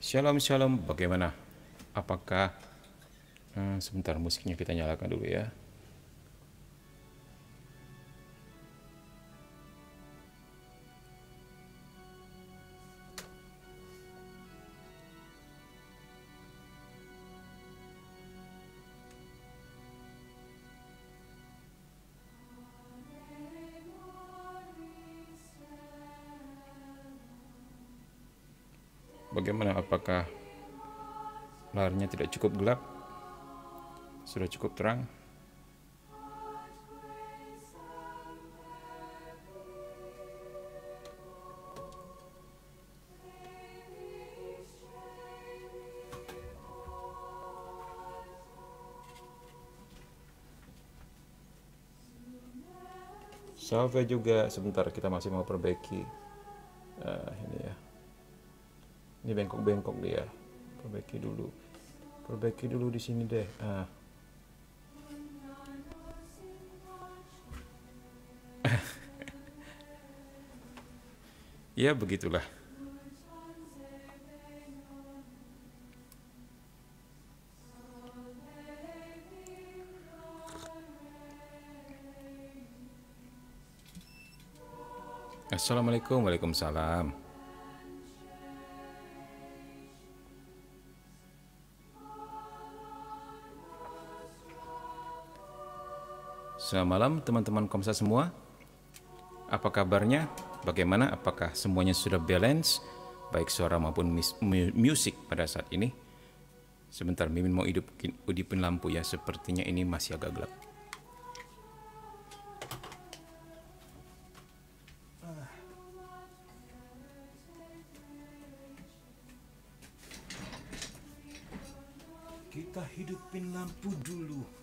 Shalom, shalom. Bagaimana? Apakah sebentar musiknya kita nyalakan dulu ya. Bagaimana? Apakah layarnya tidak cukup gelap? Sudah cukup terang? Salve juga, sebentar kita masih mau perbaiki ini ya. Ini bengkok-bengkok dia. Perbaiki dulu di sini deh. Ya begitulah. Assalamualaikum, waalaikumsalam. Selamat malam teman-teman Komsa semua. Apa kabarnya? Bagaimana? Apakah semuanya sudah balance? Baik suara maupun musik pada saat ini. Sebentar, Mimin mau hidupin lampu ya. Sepertinya ini masih agak gelap. Kita hidupin lampu dulu.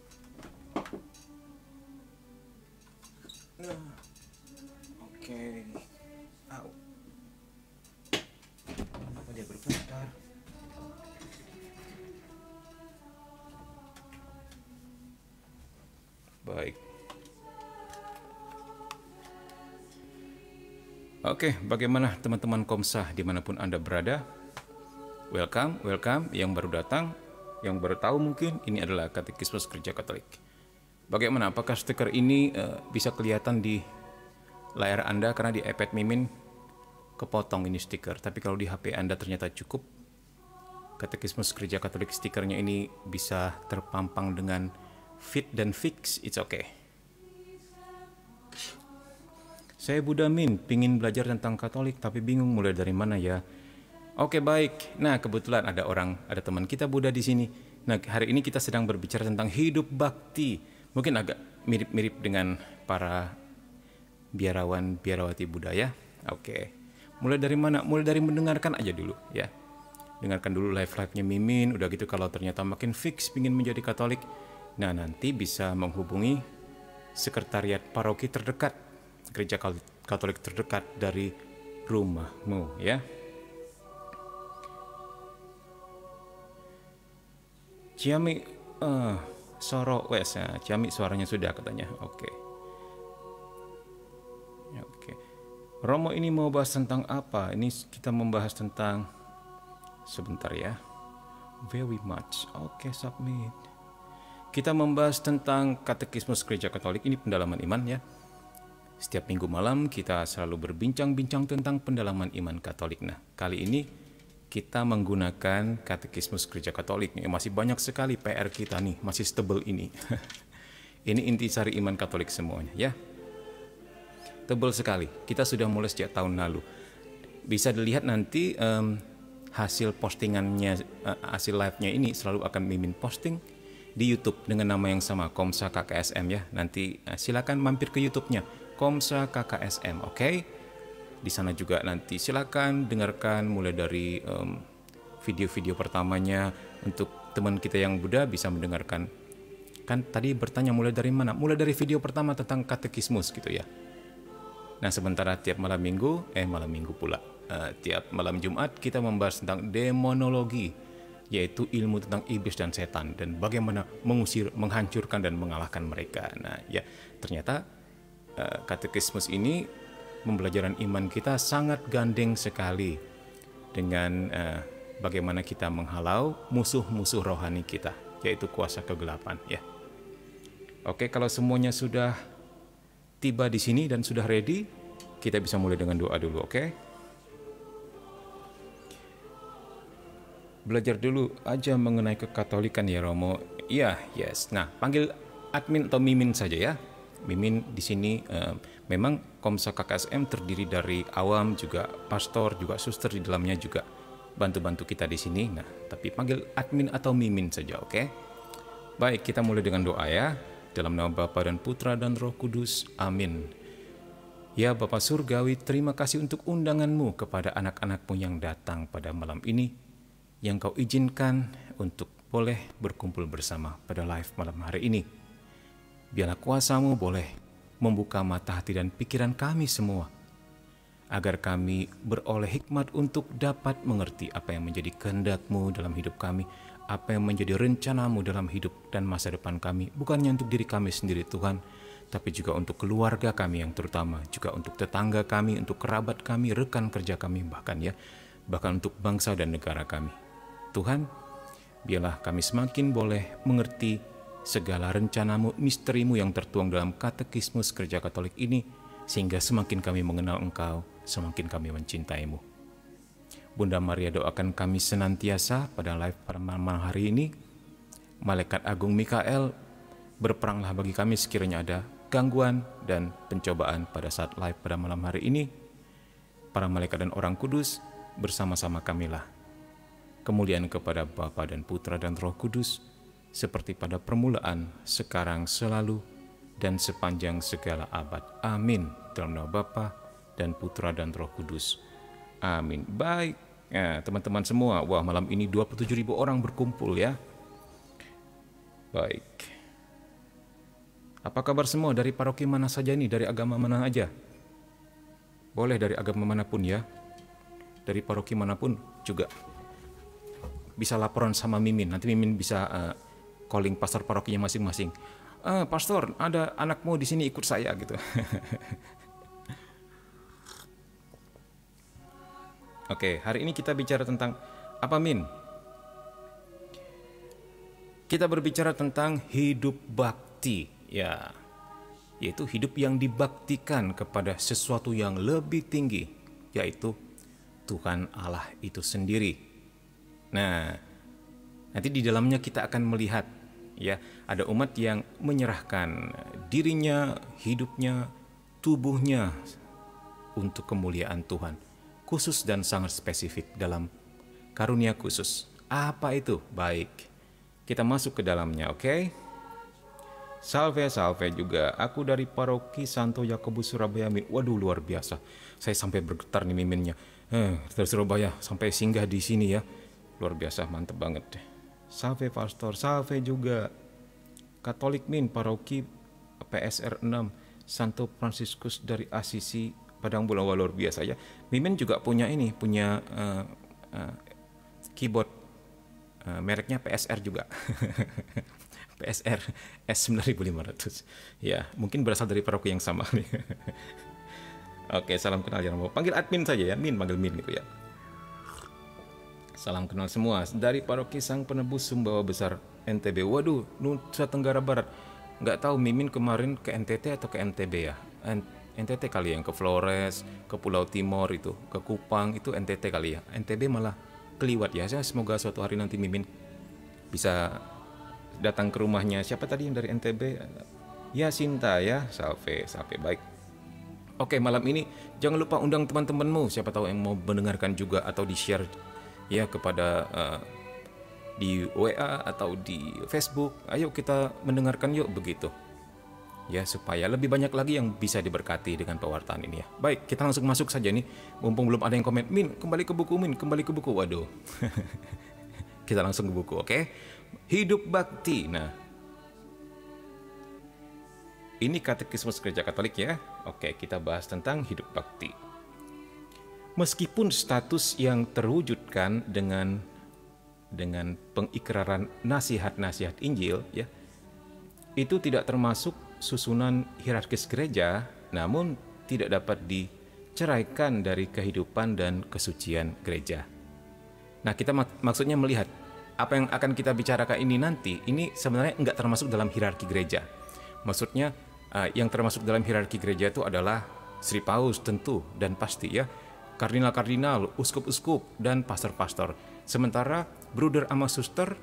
Oke. Au. Kenapa dia berputar? Baik. Oke, bagaimana teman-teman Komsah dimanapun Anda berada? Welcome, welcome. Yang baru datang, yang baru tahu mungkin ini adalah Katekismus Gereja Katolik. Bagaimana? Apakah stiker ini bisa kelihatan di layar Anda? Karena di iPad Mimin kepotong ini stiker. Tapi kalau di HP Anda ternyata cukup. Katekismus Gereja Katolik stikernya ini bisa terpampang dengan fit dan fix. It's okay. Saya Buddha Min, pingin belajar tentang Katolik tapi bingung mulai dari mana ya. Oke, baik. Nah, kebetulan ada teman kita Buddha di sini. Nah, hari ini kita sedang berbicara tentang hidup bakti. Mungkin agak mirip-mirip dengan para biarawati budaya. Oke. Mulai dari mana? Mulai dari mendengarkan aja dulu ya. Dengarkan dulu live-nya Mimin. Udah gitu kalau ternyata makin fix pingin menjadi Katolik. Nah, nanti bisa menghubungi sekretariat paroki terdekat, gereja Katolik terdekat dari rumahmu ya. Ciami Soro wes, Ciami suaranya sudah katanya. Oke. Romo ini mau bahas tentang apa? Ini kita membahas tentang sebentar ya. Very much. Oke, submit. Kita membahas tentang Katekismus Gereja Katolik, ini pendalaman iman ya. Setiap minggu malam kita selalu berbincang-bincang tentang pendalaman iman Katolik. Nah, kali ini kita menggunakan Katekismus Gereja Katolik. Masih banyak sekali PR kita nih, masih setebel ini. Ini intisari iman Katolik semuanya ya. Tebal sekali. Kita sudah mulai sejak tahun lalu. Bisa dilihat nanti hasil postingannya, hasil live-nya ini selalu akan Mimin posting di YouTube dengan nama yang sama, Komsa KKSM ya. Nanti silakan mampir ke YouTube-nya Komsa KKSM, oke? Di sana juga nanti silakan dengarkan mulai dari video-video pertamanya. Untuk teman kita yang Buddha bisa mendengarkan. Kan tadi bertanya mulai dari mana? Mulai dari video pertama tentang katekismus gitu ya. Nah, sementara tiap malam minggu pula, tiap malam Jumat kita membahas tentang demonologi, yaitu ilmu tentang iblis dan setan dan bagaimana mengusir, menghancurkan dan mengalahkan mereka. Nah, ya ternyata katekismus ini pembelajaran iman kita sangat gandeng sekali dengan bagaimana kita menghalau musuh-musuh rohani kita, yaitu kuasa kegelapan ya. Oke, kalau semuanya sudah tiba di sini dan sudah ready, kita bisa mulai dengan doa dulu, oke? Belajar dulu aja mengenai kekatolikan ya Romo. Iya, yes. Nah, panggil admin atau Mimin saja ya. Mimin di sini memang Komsa KKSM terdiri dari awam, juga pastor, juga suster di dalamnya, juga bantu-bantu kita di sini. Nah, tapi panggil admin atau Mimin saja, oke? Baik, kita mulai dengan doa ya. Dalam nama Bapa dan Putra dan Roh Kudus. Amin. Ya Bapa Surgawi, terima kasih untuk undangan-Mu kepada anak-anak-Mu yang datang pada malam ini, yang Kau izinkan untuk boleh berkumpul bersama pada live malam hari ini. Biarlah kuasa-Mu boleh membuka mata hati dan pikiran kami semua, agar kami beroleh hikmat untuk dapat mengerti apa yang menjadi kehendak-Mu dalam hidup kami, apa yang menjadi rencana-Mu dalam hidup dan masa depan kami, bukannya untuk diri kami sendiri Tuhan, tapi juga untuk keluarga kami yang terutama, juga untuk tetangga kami, untuk kerabat kami, rekan kerja kami, bahkan untuk bangsa dan negara kami. Tuhan, biarlah kami semakin boleh mengerti segala rencana-Mu, misteri-Mu yang tertuang dalam katekismus Gereja Katolik ini, sehingga semakin kami mengenal Engkau, semakin kami mencintai-Mu. Bunda Maria, doakan kami senantiasa pada live pada malam hari ini. Malaikat Agung Mikael, berperanglah bagi kami sekiranya ada gangguan dan pencobaan pada saat live pada malam hari ini. Para malaikat dan orang kudus bersama-sama kamilah. Kemuliaan kepada Bapa dan Putra dan Roh Kudus, seperti pada permulaan, sekarang, selalu, dan sepanjang segala abad. Amin. Dalam nama Bapa dan Putra dan Roh Kudus. Amin. Baik, ya, teman-teman semua, wah malam ini 27.000 orang berkumpul ya. Baik. Apa kabar semua dari paroki mana saja ini, dari agama mana aja? Boleh dari agama manapun ya. Dari paroki manapun juga. Bisa laporan sama Mimin, nanti Mimin bisa calling pastor parokinya masing-masing. Pastor, ada anakmu di sini ikut saya gitu. Oke, hari ini kita bicara tentang apa, Min? Kita berbicara tentang hidup bakti, ya, yaitu hidup yang dibaktikan kepada sesuatu yang lebih tinggi, yaitu Tuhan Allah itu sendiri. Nah, nanti di dalamnya kita akan melihat, ya, ada umat yang menyerahkan dirinya, hidupnya, tubuhnya untuk kemuliaan Tuhan, khusus dan sangat spesifik dalam karunia khusus. Apa itu? Baik, kita masuk ke dalamnya, oke? Salve, salve juga. Aku dari paroki Santo Yakobus Surabaya. Waduh, luar biasa. Saya sampai bergetar nih miminnya. Dari Surabaya sampai singgah di sini ya. Luar biasa, mantep banget deh. Salve Pastor, salve juga. Katolik Min, paroki PSR 6, Santo Fransiskus dari Asisi, Padang Bulawa, luar biasa ya. Mimin juga punya ini, punya keyboard, mereknya PSR juga. PSR S9500. Ya, mungkin berasal dari paroki yang sama nih. Oke, salam kenal ya. Panggil admin saja ya, Min, panggil Min gitu ya. Salam kenal semua dari paroki Sang Penebus Sumbawa Besar NTB. Waduh, Nusa Tenggara Barat. Nggak tahu Mimin kemarin ke NTT atau ke NTB ya? NTT kali yang ke Flores, ke Pulau Timor itu, ke Kupang itu NTT kali ya. NTB malah keliwat ya. Semoga suatu hari nanti Mimin bisa datang ke rumahnya. Siapa tadi yang dari NTB? Ya, Sinta ya. Salve, salve, baik. Oke, malam ini jangan lupa undang teman-temanmu. Siapa tahu yang mau mendengarkan juga atau di-share ya kepada di WA atau di Facebook. Ayo kita mendengarkan yuk begitu. Ya, supaya lebih banyak lagi yang bisa diberkati dengan pewartaan ini ya. Baik, kita langsung masuk saja nih. Mumpung belum ada yang komen, Min, kembali ke buku, Min, kembali ke buku. Waduh. Kita langsung ke buku, oke? Hidup bakti. Nah, ini katekismus Gereja Katolik ya. Oke, kita bahas tentang hidup bakti. Meskipun status yang terwujudkan dengan pengikraran nasihat-nasihat Injil ya, itu tidak termasuk susunan hierarkis gereja, namun tidak dapat diceraikan dari kehidupan dan kesucian gereja. Nah, kita maksudnya melihat apa yang akan kita bicarakan ini nanti, ini sebenarnya nggak termasuk dalam hierarki gereja. Maksudnya yang termasuk dalam hierarki gereja itu adalah Sri Paus tentu dan pasti ya, kardinal-kardinal, uskup-uskup, dan pastor-pastor. Sementara bruder sama suster,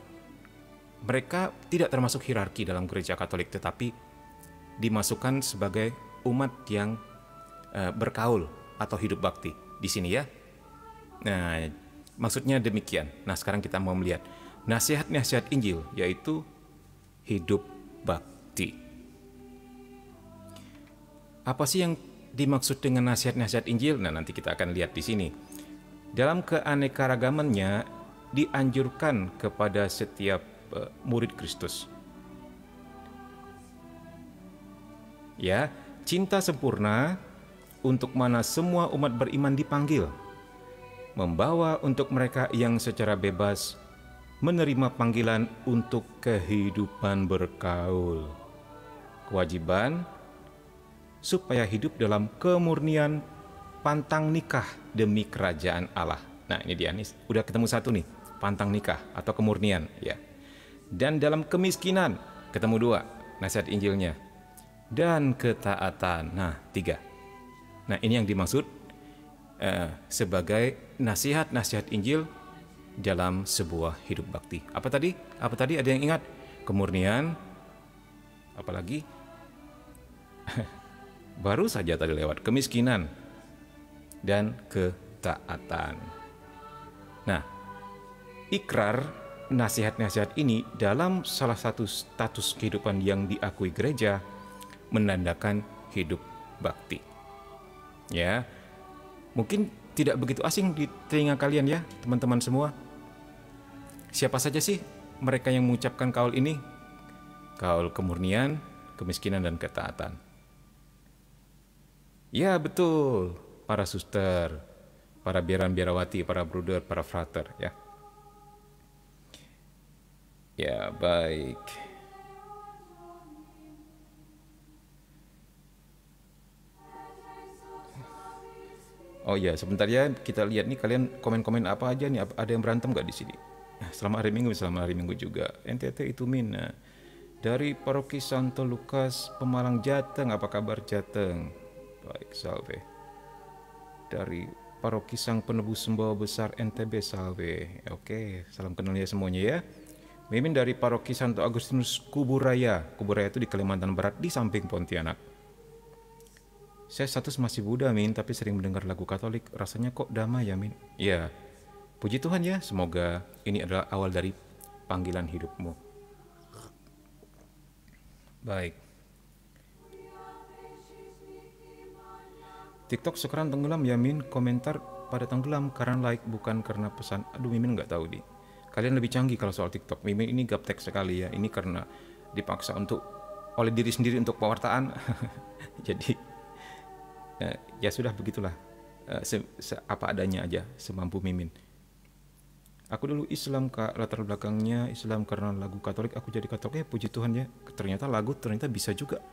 mereka tidak termasuk hierarki dalam gereja Katolik, tetapi dimasukkan sebagai umat yang berkaul atau hidup bakti di sini ya. Nah, maksudnya demikian. Nah, sekarang kita mau melihat nasihat-nasihat Injil, yaitu hidup bakti. Apa sih yang dimaksud dengan nasihat-nasihat Injil? Nah, nanti kita akan lihat di sini. Dalam keanekaragamannya dianjurkan kepada setiap murid Kristus. Ya, cinta sempurna untuk mana semua umat beriman dipanggil, membawa untuk mereka yang secara bebas menerima panggilan untuk kehidupan berkaul. Kewajiban supaya hidup dalam kemurnian pantang nikah demi kerajaan Allah. Nah, ini dia nih, udah ketemu satu nih, pantang nikah atau kemurnian ya. Dan dalam kemiskinan, ketemu dua nasihat Injilnya. Dan ketaatan, nah 3. Nah, ini yang dimaksud sebagai nasihat-nasihat Injil dalam sebuah hidup bakti. Apa tadi? Ada yang ingat? Kemurnian, apalagi? Baru saja tadi lewat kemiskinan dan ketaatan. Nah, ikrar nasihat-nasihat ini dalam salah satu status kehidupan yang diakui gereja menandakan hidup bakti. Ya, mungkin tidak begitu asing di telinga kalian ya, teman-teman semua. Siapa saja sih mereka yang mengucapkan kaul ini? Kaul kemurnian, kemiskinan, dan ketaatan. Ya betul, para suster, para biaran-biarawati, para bruder, para frater ya. Ya baik. Oh ya, sebentar ya, kita lihat nih kalian komen-komen apa aja nih, ada yang berantem nggak di sini? Selamat hari Minggu juga. NTT itu Mina. Dari Paroki Santo Lukas Pemalang Jateng, apa kabar Jateng? Baik, salve. Dari Paroki Sang Penebus Sembawa Besar NTB, salve. Oke, salam kenal ya semuanya ya. Mimin dari Paroki Santo Agustinus Kuburaya. Kuburaya itu di Kalimantan Barat, di samping Pontianak. Saya status masih Buddha, Min, tapi sering mendengar lagu Katolik. Rasanya kok damai ya, Min? Ya, puji Tuhan ya. Semoga ini adalah awal dari panggilan hidupmu. Baik. TikTok sekarang tenggelam ya, Min. Komentar pada tenggelam karena like, bukan karena pesan. Aduh, Mimin nggak tahu di. Kalian lebih canggih kalau soal TikTok. Mimin ini gaptek sekali ya. Ini karena dipaksa oleh diri sendiri untuk pewartaan. Jadi ya sudah begitulah. Apa adanya aja, semampu Mimin. Aku dulu Islam, Kak. Latar belakangnya Islam karena lagu Katolik. Aku jadi Katolik, ya puji Tuhan ya. Ternyata lagu bisa juga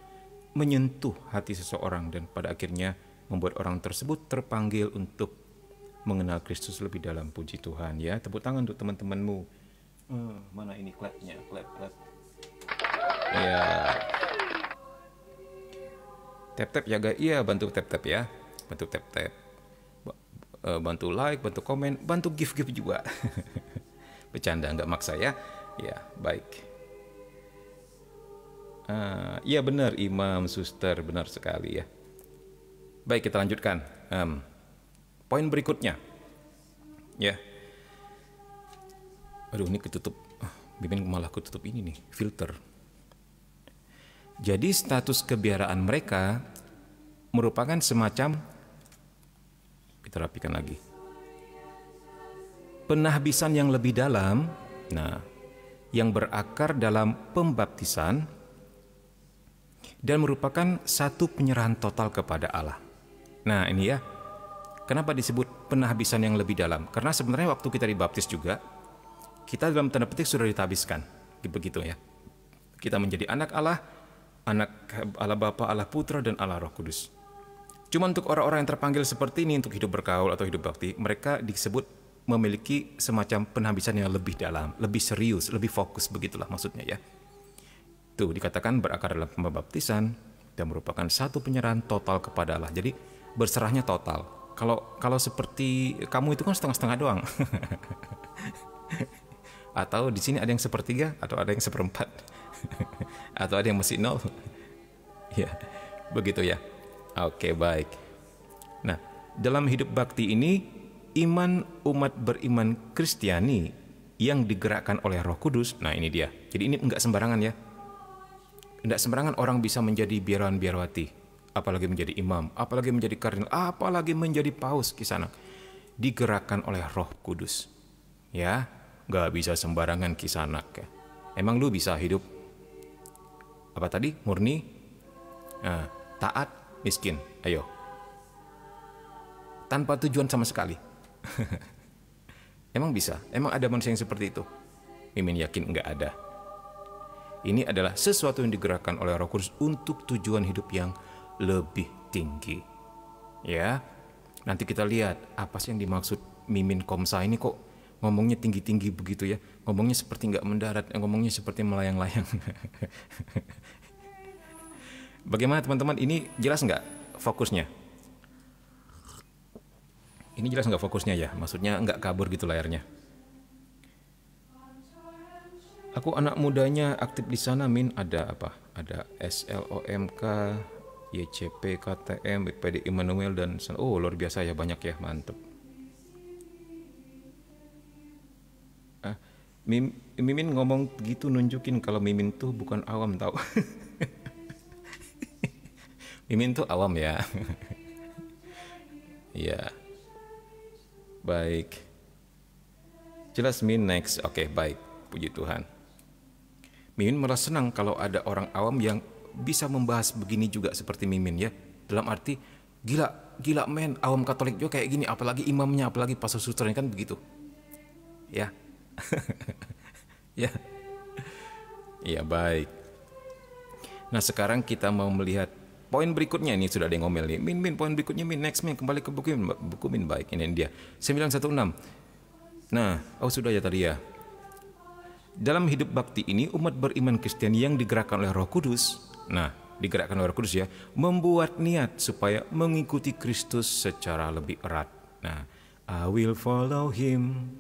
menyentuh hati seseorang dan pada akhirnya membuat orang tersebut terpanggil untuk mengenal Kristus lebih dalam. Puji Tuhan ya. Tepuk tangan untuk teman-temanmu. Mana ini clap-nya? Clap. Ya. Tap-tap ya guys. Iya, bantu tap-tap ya. Bantu tap-tap. Bantu like, bantu komen, bantu give juga. Bercanda, nggak maksa ya. Ya, baik. Iya benar, Imam, Suster, benar sekali ya. Baik, kita lanjutkan. Poin berikutnya. Ya. Aduh, ini ketutup. Mimin malah ketutup ini nih, filter. Jadi status kebiaraan mereka merupakan semacam, kita rapikan lagi, penahbisan yang lebih dalam, yang berakar dalam pembaptisan dan merupakan satu penyerahan total kepada Allah. Nah ini ya, kenapa disebut penahbisan yang lebih dalam? Karena sebenarnya waktu kita dibaptis juga, kita dalam tanda petik sudah ditabiskan, begitu ya. Kita menjadi anak Allah, anak Allah Bapa, Allah Putra, dan Allah Roh Kudus. Cuma untuk orang-orang yang terpanggil seperti ini untuk hidup berkaul atau hidup bakti, mereka disebut memiliki semacam penghabisan yang lebih dalam, lebih serius, lebih fokus, begitulah maksudnya ya. Tuh dikatakan berakar dalam pembaptisan dan merupakan satu penyerahan total kepada Allah. Jadi berserahnya total. Kalau seperti kamu itu kan setengah-setengah doang. Atau di sini ada yang sepertiga, atau ada yang seperempat, atau ada yang masih nol. Ya, begitu ya. Oke, baik. Nah, dalam hidup bakti ini, iman umat beriman Kristiani yang digerakkan oleh Roh Kudus. Nah, ini dia. Jadi ini enggak sembarangan ya. Enggak sembarangan orang bisa menjadi biarawan-biarawati, apalagi menjadi imam, apalagi menjadi kardinal, apalagi menjadi paus Kisanak. Digerakkan oleh Roh Kudus. Ya, enggak bisa sembarangan Kisanak ya. Emang lu bisa hidup apa tadi? Murni, taat, miskin. Ayo. Tanpa tujuan sama sekali. Emang bisa? Emang ada manusia yang seperti itu? Mimin yakin enggak ada. Ini adalah sesuatu yang digerakkan oleh Roh Kudus untuk tujuan hidup yang lebih tinggi. Ya, nanti kita lihat apa sih yang dimaksud Mimin Komsa ini, kok ngomongnya tinggi-tinggi begitu ya. Ngomongnya seperti enggak mendarat, ngomongnya seperti melayang-layang. Bagaimana teman-teman, ini jelas enggak fokusnya? Ini jelas nggak fokusnya ya? Maksudnya nggak kabur gitu layarnya. Aku anak mudanya aktif di sana, Min. Ada apa? Ada SLOMK, YCP, KTM, BPD Immanuel, dan oh luar biasa ya, banyak ya, mantep. Mimin ngomong gitu nunjukin kalau Mimin tuh bukan awam tau. Mimin tuh awam ya. Ya. Baik. Jelas Min, next. Oke, baik. Puji Tuhan. Mimin malah senang kalau ada orang awam yang bisa membahas begini juga seperti Mimin ya. Dalam arti, gila men, awam Katolik juga kayak gini, apalagi imamnya, apalagi pastor susternya, kan begitu. Ya. Ya. Iya, baik. Nah, sekarang kita mau melihat poin berikutnya. Ini sudah ada yang ngomel nih. Min, poin berikutnya Min, next Min, kembali ke buku Min, baik. Ini dia. 916. Nah, sudah ya tadi ya. Dalam hidup bakti ini, umat beriman Kristen yang digerakkan oleh Roh Kudus, digerakkan oleh Roh Kudus ya, membuat niat supaya mengikuti Kristus secara lebih erat. Nah, I will follow him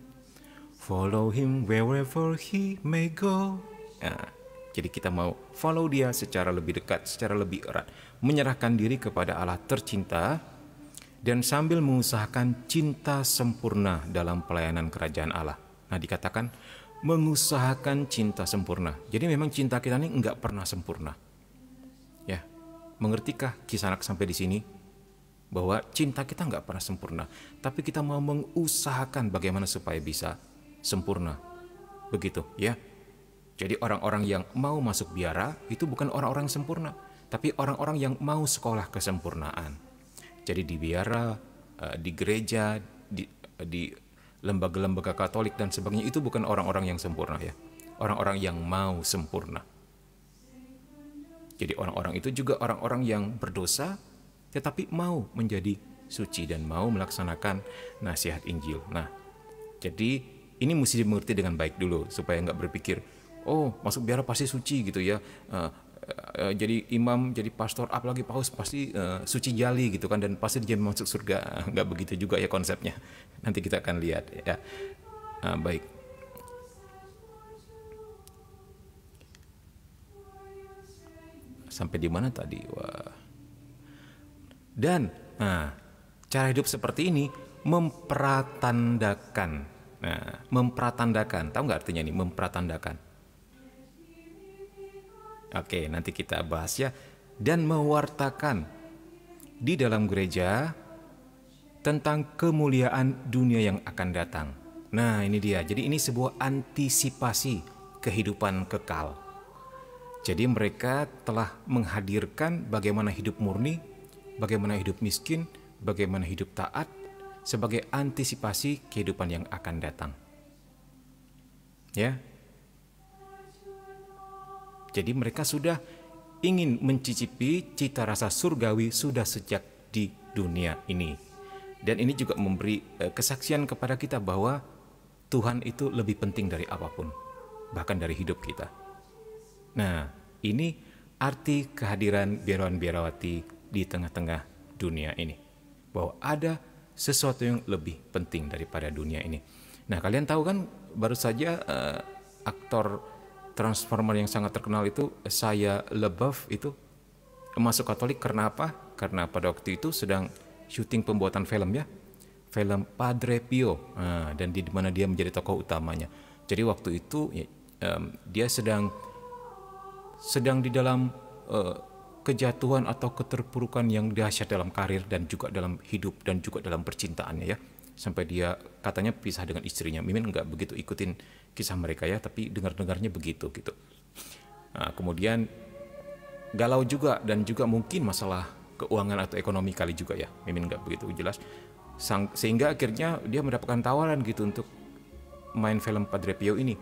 wherever he may go. Nah, jadi kita mau follow dia secara lebih dekat, secara lebih erat, menyerahkan diri kepada Allah tercinta, dan sambil mengusahakan cinta sempurna dalam pelayanan kerajaan Allah. Nah, dikatakan mengusahakan cinta sempurna. Jadi memang cinta kita ini enggak pernah sempurna. Ya, mengertikah Kisanak sampai di sini? Bahwa cinta kita enggak pernah sempurna, tapi kita mau mengusahakan bagaimana supaya bisa sempurna. Begitu, ya. Jadi orang-orang yang mau masuk biara itu bukan orang-orang sempurna, tapi orang-orang yang mau sekolah kesempurnaan. Jadi di biara, di gereja, di lembaga-lembaga Katolik dan sebagainya, itu bukan orang-orang yang sempurna ya. Orang-orang yang mau sempurna. Jadi orang-orang itu juga orang-orang yang berdosa tetapi mau menjadi suci dan mau melaksanakan nasihat Injil. Nah, jadi ini mesti dimengerti dengan baik dulu supaya nggak berpikir, oh masuk biara pasti suci gitu ya. Jadi imam, jadi pastor, apalagi paus pasti suci jali gitu kan, dan pasti dia masuk surga. Nggak begitu juga ya konsepnya. Nanti kita akan lihat ya. Baik. Sampai di mana tadi? Wah. Dan cara hidup seperti ini mempratandakan. Mempratandakan. Tahu nggak artinya ini? Mempratandakan. Oke, nanti kita bahas ya. Dan mewartakan di dalam gereja tentang kemuliaan dunia yang akan datang. Nah, ini dia. Jadi ini sebuah antisipasi kehidupan kekal. Jadi mereka telah menghadirkan bagaimana hidup murni, bagaimana hidup miskin, bagaimana hidup taat sebagai antisipasi kehidupan yang akan datang. Ya. Jadi mereka sudah ingin mencicipi cita rasa surgawi sudah sejak di dunia ini. Dan ini juga memberi kesaksian kepada kita bahwa Tuhan itu lebih penting dari apapun, bahkan dari hidup kita. Nah, ini arti kehadiran biarawan-biarawati di tengah-tengah dunia ini. Bahwa ada sesuatu yang lebih penting daripada dunia ini. Nah, kalian tahu kan baru saja aktor Transformer yang sangat terkenal itu, Shia LaBeouf itu masuk Katolik karena apa? Karena pada waktu itu sedang syuting pembuatan film ya, film Padre Pio, dan di mana dia menjadi tokoh utamanya. Jadi waktu itu dia sedang di dalam kejatuhan atau keterpurukan yang dahsyat dalam karir dan juga dalam hidup dan juga dalam percintaannya ya. Sampai dia katanya pisah dengan istrinya. Mimin nggak begitu ikutin kisah mereka ya, tapi dengar-dengarnya begitu gitu. Nah, kemudian galau juga, dan juga mungkin masalah keuangan atau ekonomi kali juga ya. Mimin nggak begitu jelas. Sehingga akhirnya dia mendapatkan tawaran gitu untuk main film Padre Pio ini.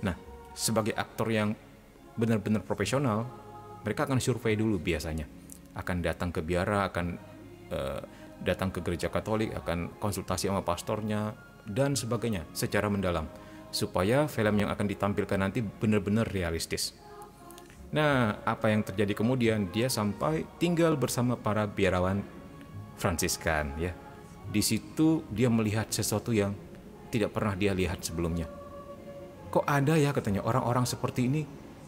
Nah, sebagai aktor yang benar-benar profesional, mereka akan survei dulu biasanya. Akan datang ke biara, akan datang ke gereja Katolik, akan konsultasi sama pastornya, dan sebagainya secara mendalam. Supaya film yang akan ditampilkan nanti benar-benar realistis. Nah, apa yang terjadi kemudian? Dia sampai tinggal bersama para biarawan Fransiskan ya. Di situ dia melihat sesuatu yang tidak pernah dia lihat sebelumnya. Kok ada ya katanya orang-orang seperti ini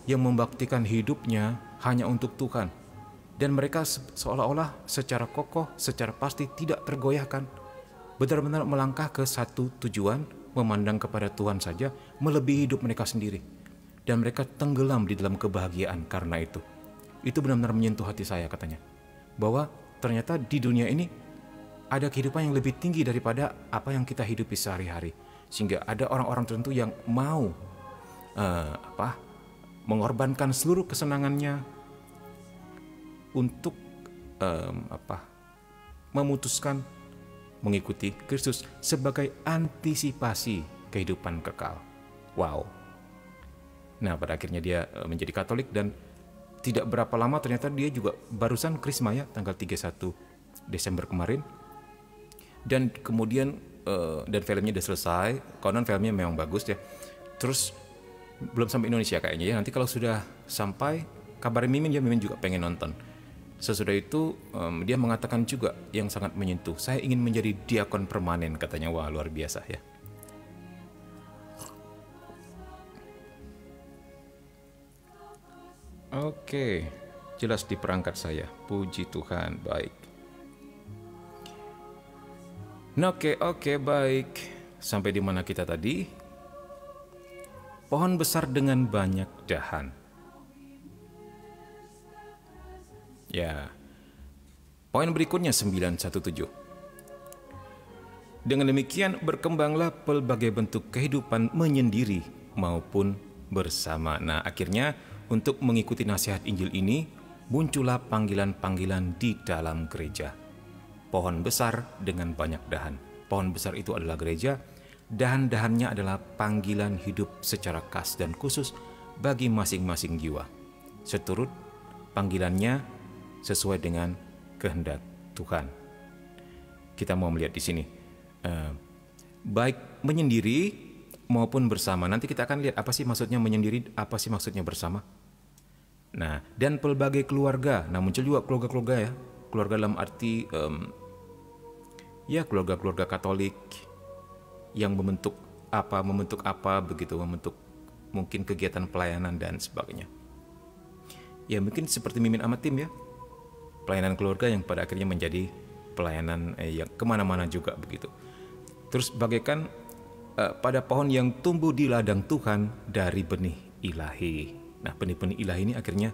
yang membaktikan hidupnya hanya untuk Tuhan. Dan mereka seolah-olah secara kokoh, secara pasti tidak tergoyahkan. Benar-benar melangkah ke satu tujuan, memandang kepada Tuhan saja, melebihi hidup mereka sendiri. Dan mereka tenggelam di dalam kebahagiaan karena itu. Itu benar-benar menyentuh hati saya katanya. Bahwa ternyata di dunia ini ada kehidupan yang lebih tinggi daripada apa yang kita hidupi sehari-hari. Sehingga ada orang-orang tertentu yang mau mengorbankan seluruh kesenangannya untuk memutuskan mengikuti Kristus sebagai antisipasi kehidupan kekal. Wow. Nah, pada akhirnya dia menjadi Katolik, dan tidak berapa lama ternyata dia juga barusan Krisma ya, tanggal 31 Desember kemarin. Dan kemudian dan filmnya udah selesai. Konon filmnya memang bagus ya. Terus belum sampai Indonesia kayaknya ya. Nanti kalau sudah sampai, kabarin Mimin ya, Mimin juga pengen nonton. Sesudah itu dia mengatakan juga yang sangat menyentuh. Saya ingin menjadi diakon permanen katanya. Wah, luar biasa ya. Oke, jelas di perangkat saya. Puji Tuhan, baik. Nah, oke, baik. Sampai di mana kita tadi? Pohon besar dengan banyak dahan. Ya. Poin berikutnya 917. Dengan demikian berkembanglah pelbagai bentuk kehidupan menyendiri maupun bersama. Nah, akhirnya untuk mengikuti nasihat Injil ini, muncullah panggilan-panggilan di dalam gereja. Pohon besar dengan banyak dahan. Pohon besar itu adalah gereja, dahan-dahannya adalah panggilan hidup secara khas dan khusus bagi masing-masing jiwa. Seturut panggilannya sesuai dengan kehendak Tuhan. Kita mau melihat di sini, baik menyendiri maupun bersama. Nanti kita akan lihat apa sih maksudnya menyendiri, apa sih maksudnya bersama. Nah, dan pelbagai keluarga. Nah, muncul juga keluarga-keluarga ya. Keluarga dalam arti keluarga-keluarga Katolik yang membentuk apa begitu, membentuk mungkin kegiatan pelayanan dan sebagainya. Ya, mungkin seperti Mimin sama tim ya. Pelayanan keluarga yang pada akhirnya menjadi pelayanan yang kemana-mana juga begitu. Terus bagaikan pada pohon yang tumbuh di ladang Tuhan dari benih ilahi. Nah, benih-benih ilahi ini akhirnya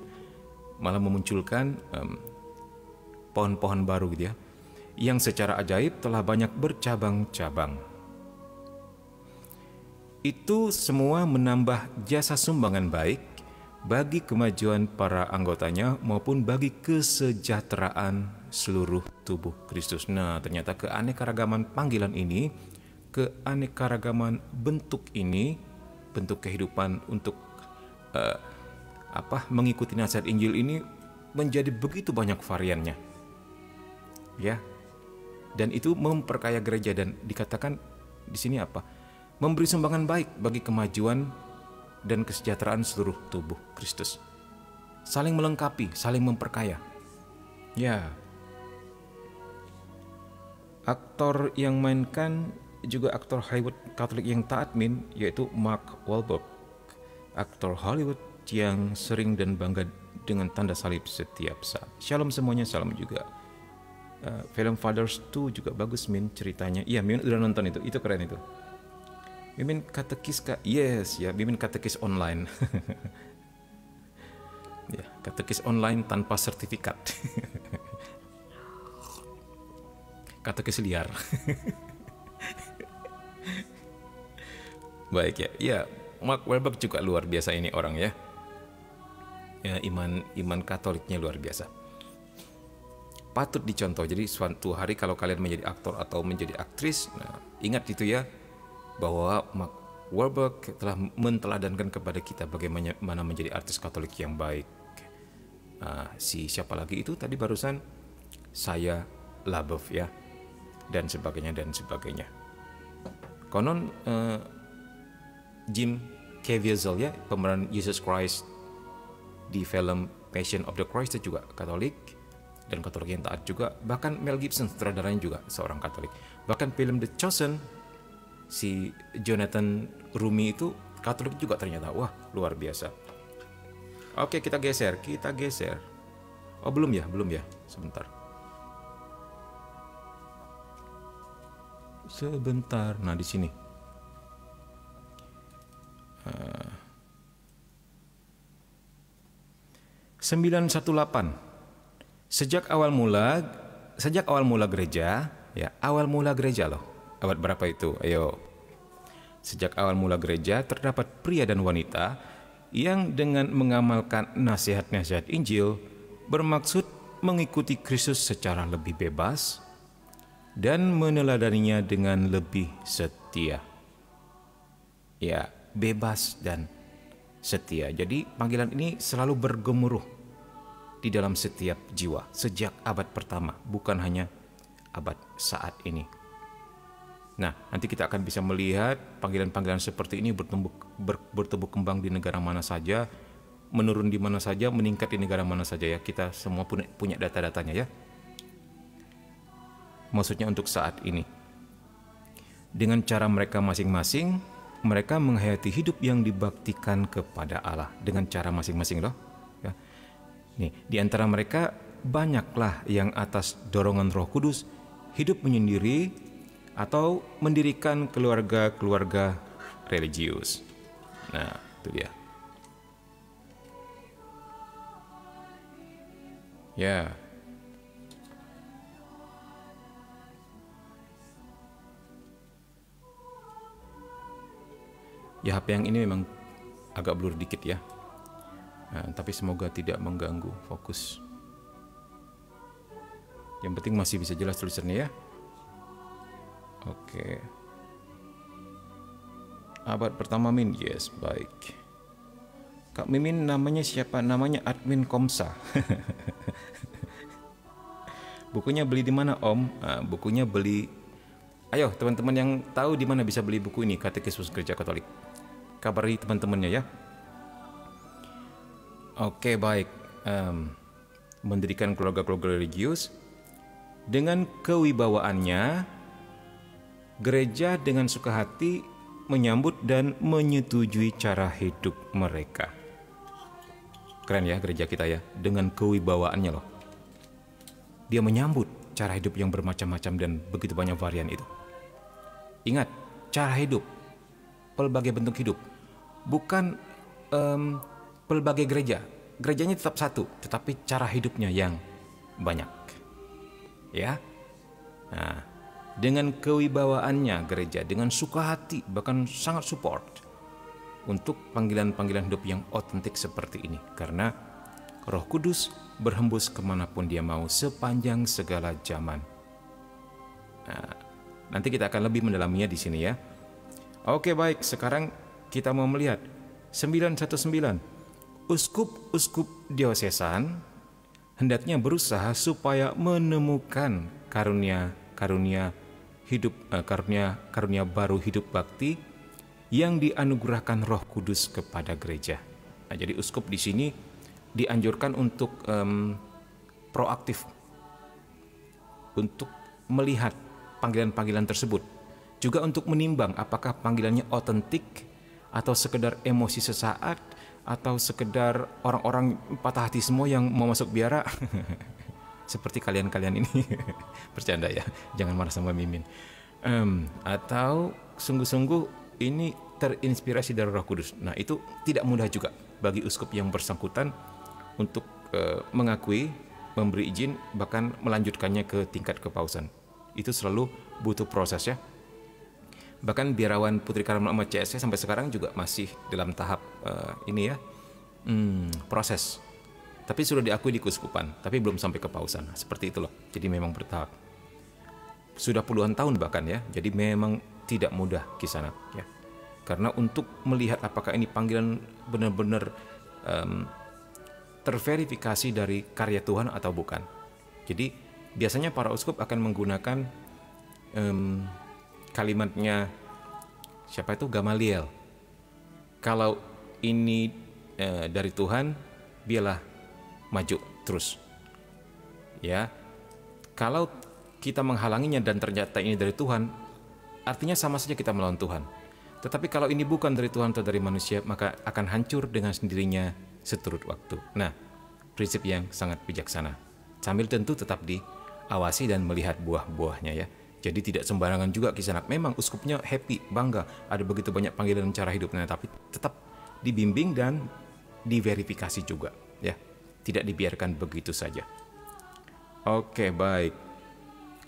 malah memunculkan pohon-pohon baru gitu ya, yang secara ajaib telah banyak bercabang-cabang. Itu semua menambah jasa sumbangan baik bagi kemajuan para anggotanya maupun bagi kesejahteraan seluruh tubuh Kristus. Nah, ternyata keanekaragaman panggilan ini, keanekaragaman bentuk ini, bentuk kehidupan untuk mengikuti nasihat Injil ini menjadi begitu banyak variannya. Ya. Dan itu memperkaya gereja, dan dikatakan di sini apa? Memberi sumbangan baik bagi kemajuan dan kesejahteraan seluruh tubuh Kristus. Saling melengkapi, saling memperkaya. Ya. Aktor yang mainkan juga aktor Hollywood Katolik yang taat Min, yaitu Mark Wahlberg. Aktor Hollywood yang sering dan bangga dengan tanda salib setiap saat. Shalom semuanya, salam juga. Film Fathers 2 juga bagus Min ceritanya. Iya, Mimin udah nonton itu keren itu. Mimin katekis Kak. Yes, ya, Mimin katekis online. Ya, katekis online tanpa sertifikat. Katekis liar. Baik ya. Ya, Mark Wahlberg juga luar biasa ini orang ya. Ya, iman Katoliknya luar biasa. Patut dicontoh. Jadi suatu hari kalau kalian menjadi aktor atau menjadi aktris, nah, ingat itu ya, bahwa Mark Wahlberg telah menteladankan kepada kita bagaimana menjadi artis Katolik yang baik. Si siapa lagi itu tadi barusan, saya Labov ya, dan sebagainya. Konon Jim Caviezel ya, pemeran Jesus Christ di film Passion of the Christ itu juga Katolik, dan Katolik yang taat juga. Bahkan Mel Gibson sutradaranya juga seorang Katolik. Bahkan film The Chosen, si Jonathan Rumi itu Katolik juga ternyata. Wah, luar biasa. Oke, kita geser. Oh, belum ya, sebentar. Nah, di sini. 918. Sejak awal mula gereja, ya, awal mula gereja loh. Abad berapa itu? Ayo. Sejak awal mula gereja terdapat pria dan wanita yang dengan mengamalkan nasihat-nasihat Injil bermaksud mengikuti Kristus secara lebih bebas dan meneladaninya dengan lebih setia. Ya, bebas dan setia. Jadi panggilan ini selalu bergemuruh di dalam setiap jiwa sejak abad pertama, bukan hanya abad saat ini. Nah, nanti kita akan bisa melihat panggilan-panggilan seperti ini bertumbuh kembang di negara mana saja, menurun di mana saja, meningkat di negara mana saja ya. Kita semua punya data-datanya ya. Maksudnya untuk saat ini. Dengan cara mereka masing-masing, mereka menghayati hidup yang dibaktikan kepada Allah dengan cara masing-masing loh. Ya. Nih, di antara mereka banyaklah yang atas dorongan Roh Kudus hidup menyendiri atau mendirikan keluarga-keluarga religius. Nah, itu dia. Ya. Ya, HP yang ini memang agak blur dikit ya. Nah, tapi semoga tidak mengganggu fokus. Yang penting masih bisa jelas tulisannya ya. Oke. Abad pertama Min, yes, baik. Kak Mimin namanya siapa? Namanya admin Komsa. Bukunya beli di mana Om? Nah, bukunya beli. Ayo teman-teman yang tahu di mana bisa beli buku ini, Katekismus Gereja Katolik. Kabari teman-temannya ya. Oke, baik. Mendirikan keluarga-keluarga religius dengan kewibawaannya, gereja dengan suka hati menyambut dan menyetujui cara hidup mereka. Keren ya gereja kita ya, dengan kewibawaannya loh. Dia menyambut cara hidup yang bermacam-macam dan begitu banyak varian itu. Ingat, cara hidup, pelbagai bentuk hidup, bukan pelbagai gereja. Gerejanya tetap satu, tetapi cara hidupnya yang banyak. Ya. Nah, dengan kewibawaannya gereja, dengan suka hati, bahkan sangat support untuk panggilan-panggilan hidup yang otentik seperti ini. Karena Roh Kudus berhembus kemanapun dia mau sepanjang segala zaman. Nah, nanti kita akan lebih mendalaminya di sini ya. Oke, baik, sekarang kita mau melihat 919. Uskup-uskup diosesan hendaknya berusaha supaya menemukan karunia karunia hidup, karunia baru hidup bakti yang dianugerahkan Roh Kudus kepada gereja. Nah, jadi uskup di sini dianjurkan untuk proaktif untuk melihat panggilan-panggilan tersebut, juga untuk menimbang apakah panggilannya otentik atau sekedar emosi sesaat atau sekedar orang-orang patah hati semua yang mau masuk biara. Seperti kalian-kalian ini. Bercanda ya, jangan marah sama Mimin. Atau sungguh-sungguh ini terinspirasi dari Roh Kudus. Nah, itu tidak mudah juga bagi uskup yang bersangkutan untuk mengakui, memberi izin, bahkan melanjutkannya ke tingkat kepausan. Itu selalu butuh proses ya. Bahkan biarawan Putri Karang Amat CSC sampai sekarang juga masih dalam tahap proses. Tapi sudah diakui di keuskupan, tapi belum sampai kepausan. Seperti itu loh. Jadi memang bertahap. Sudah puluhan tahun bahkan ya. Jadi memang tidak mudah kisah anak ya. Karena untuk melihat apakah ini panggilan benar-benar terverifikasi dari karya Tuhan atau bukan. Jadi biasanya para uskup akan menggunakan kalimatnya siapa itu, Gamaliel. Kalau ini dari Tuhan, biarlah maju terus. Ya. Kalau kita menghalanginya dan ternyata ini dari Tuhan, artinya sama saja kita melawan Tuhan. Tetapi kalau ini bukan dari Tuhan atau dari manusia, maka akan hancur dengan sendirinya seturut waktu. Nah, prinsip yang sangat bijaksana. Sambil tentu tetap diawasi dan melihat buah-buahnya ya. Jadi tidak sembarangan juga kisah anak. Memang uskupnya happy, bangga, ada begitu banyak panggilan cara hidupnya, tapi tetap dibimbing dan diverifikasi juga ya. Tidak dibiarkan begitu saja. Oke, baik.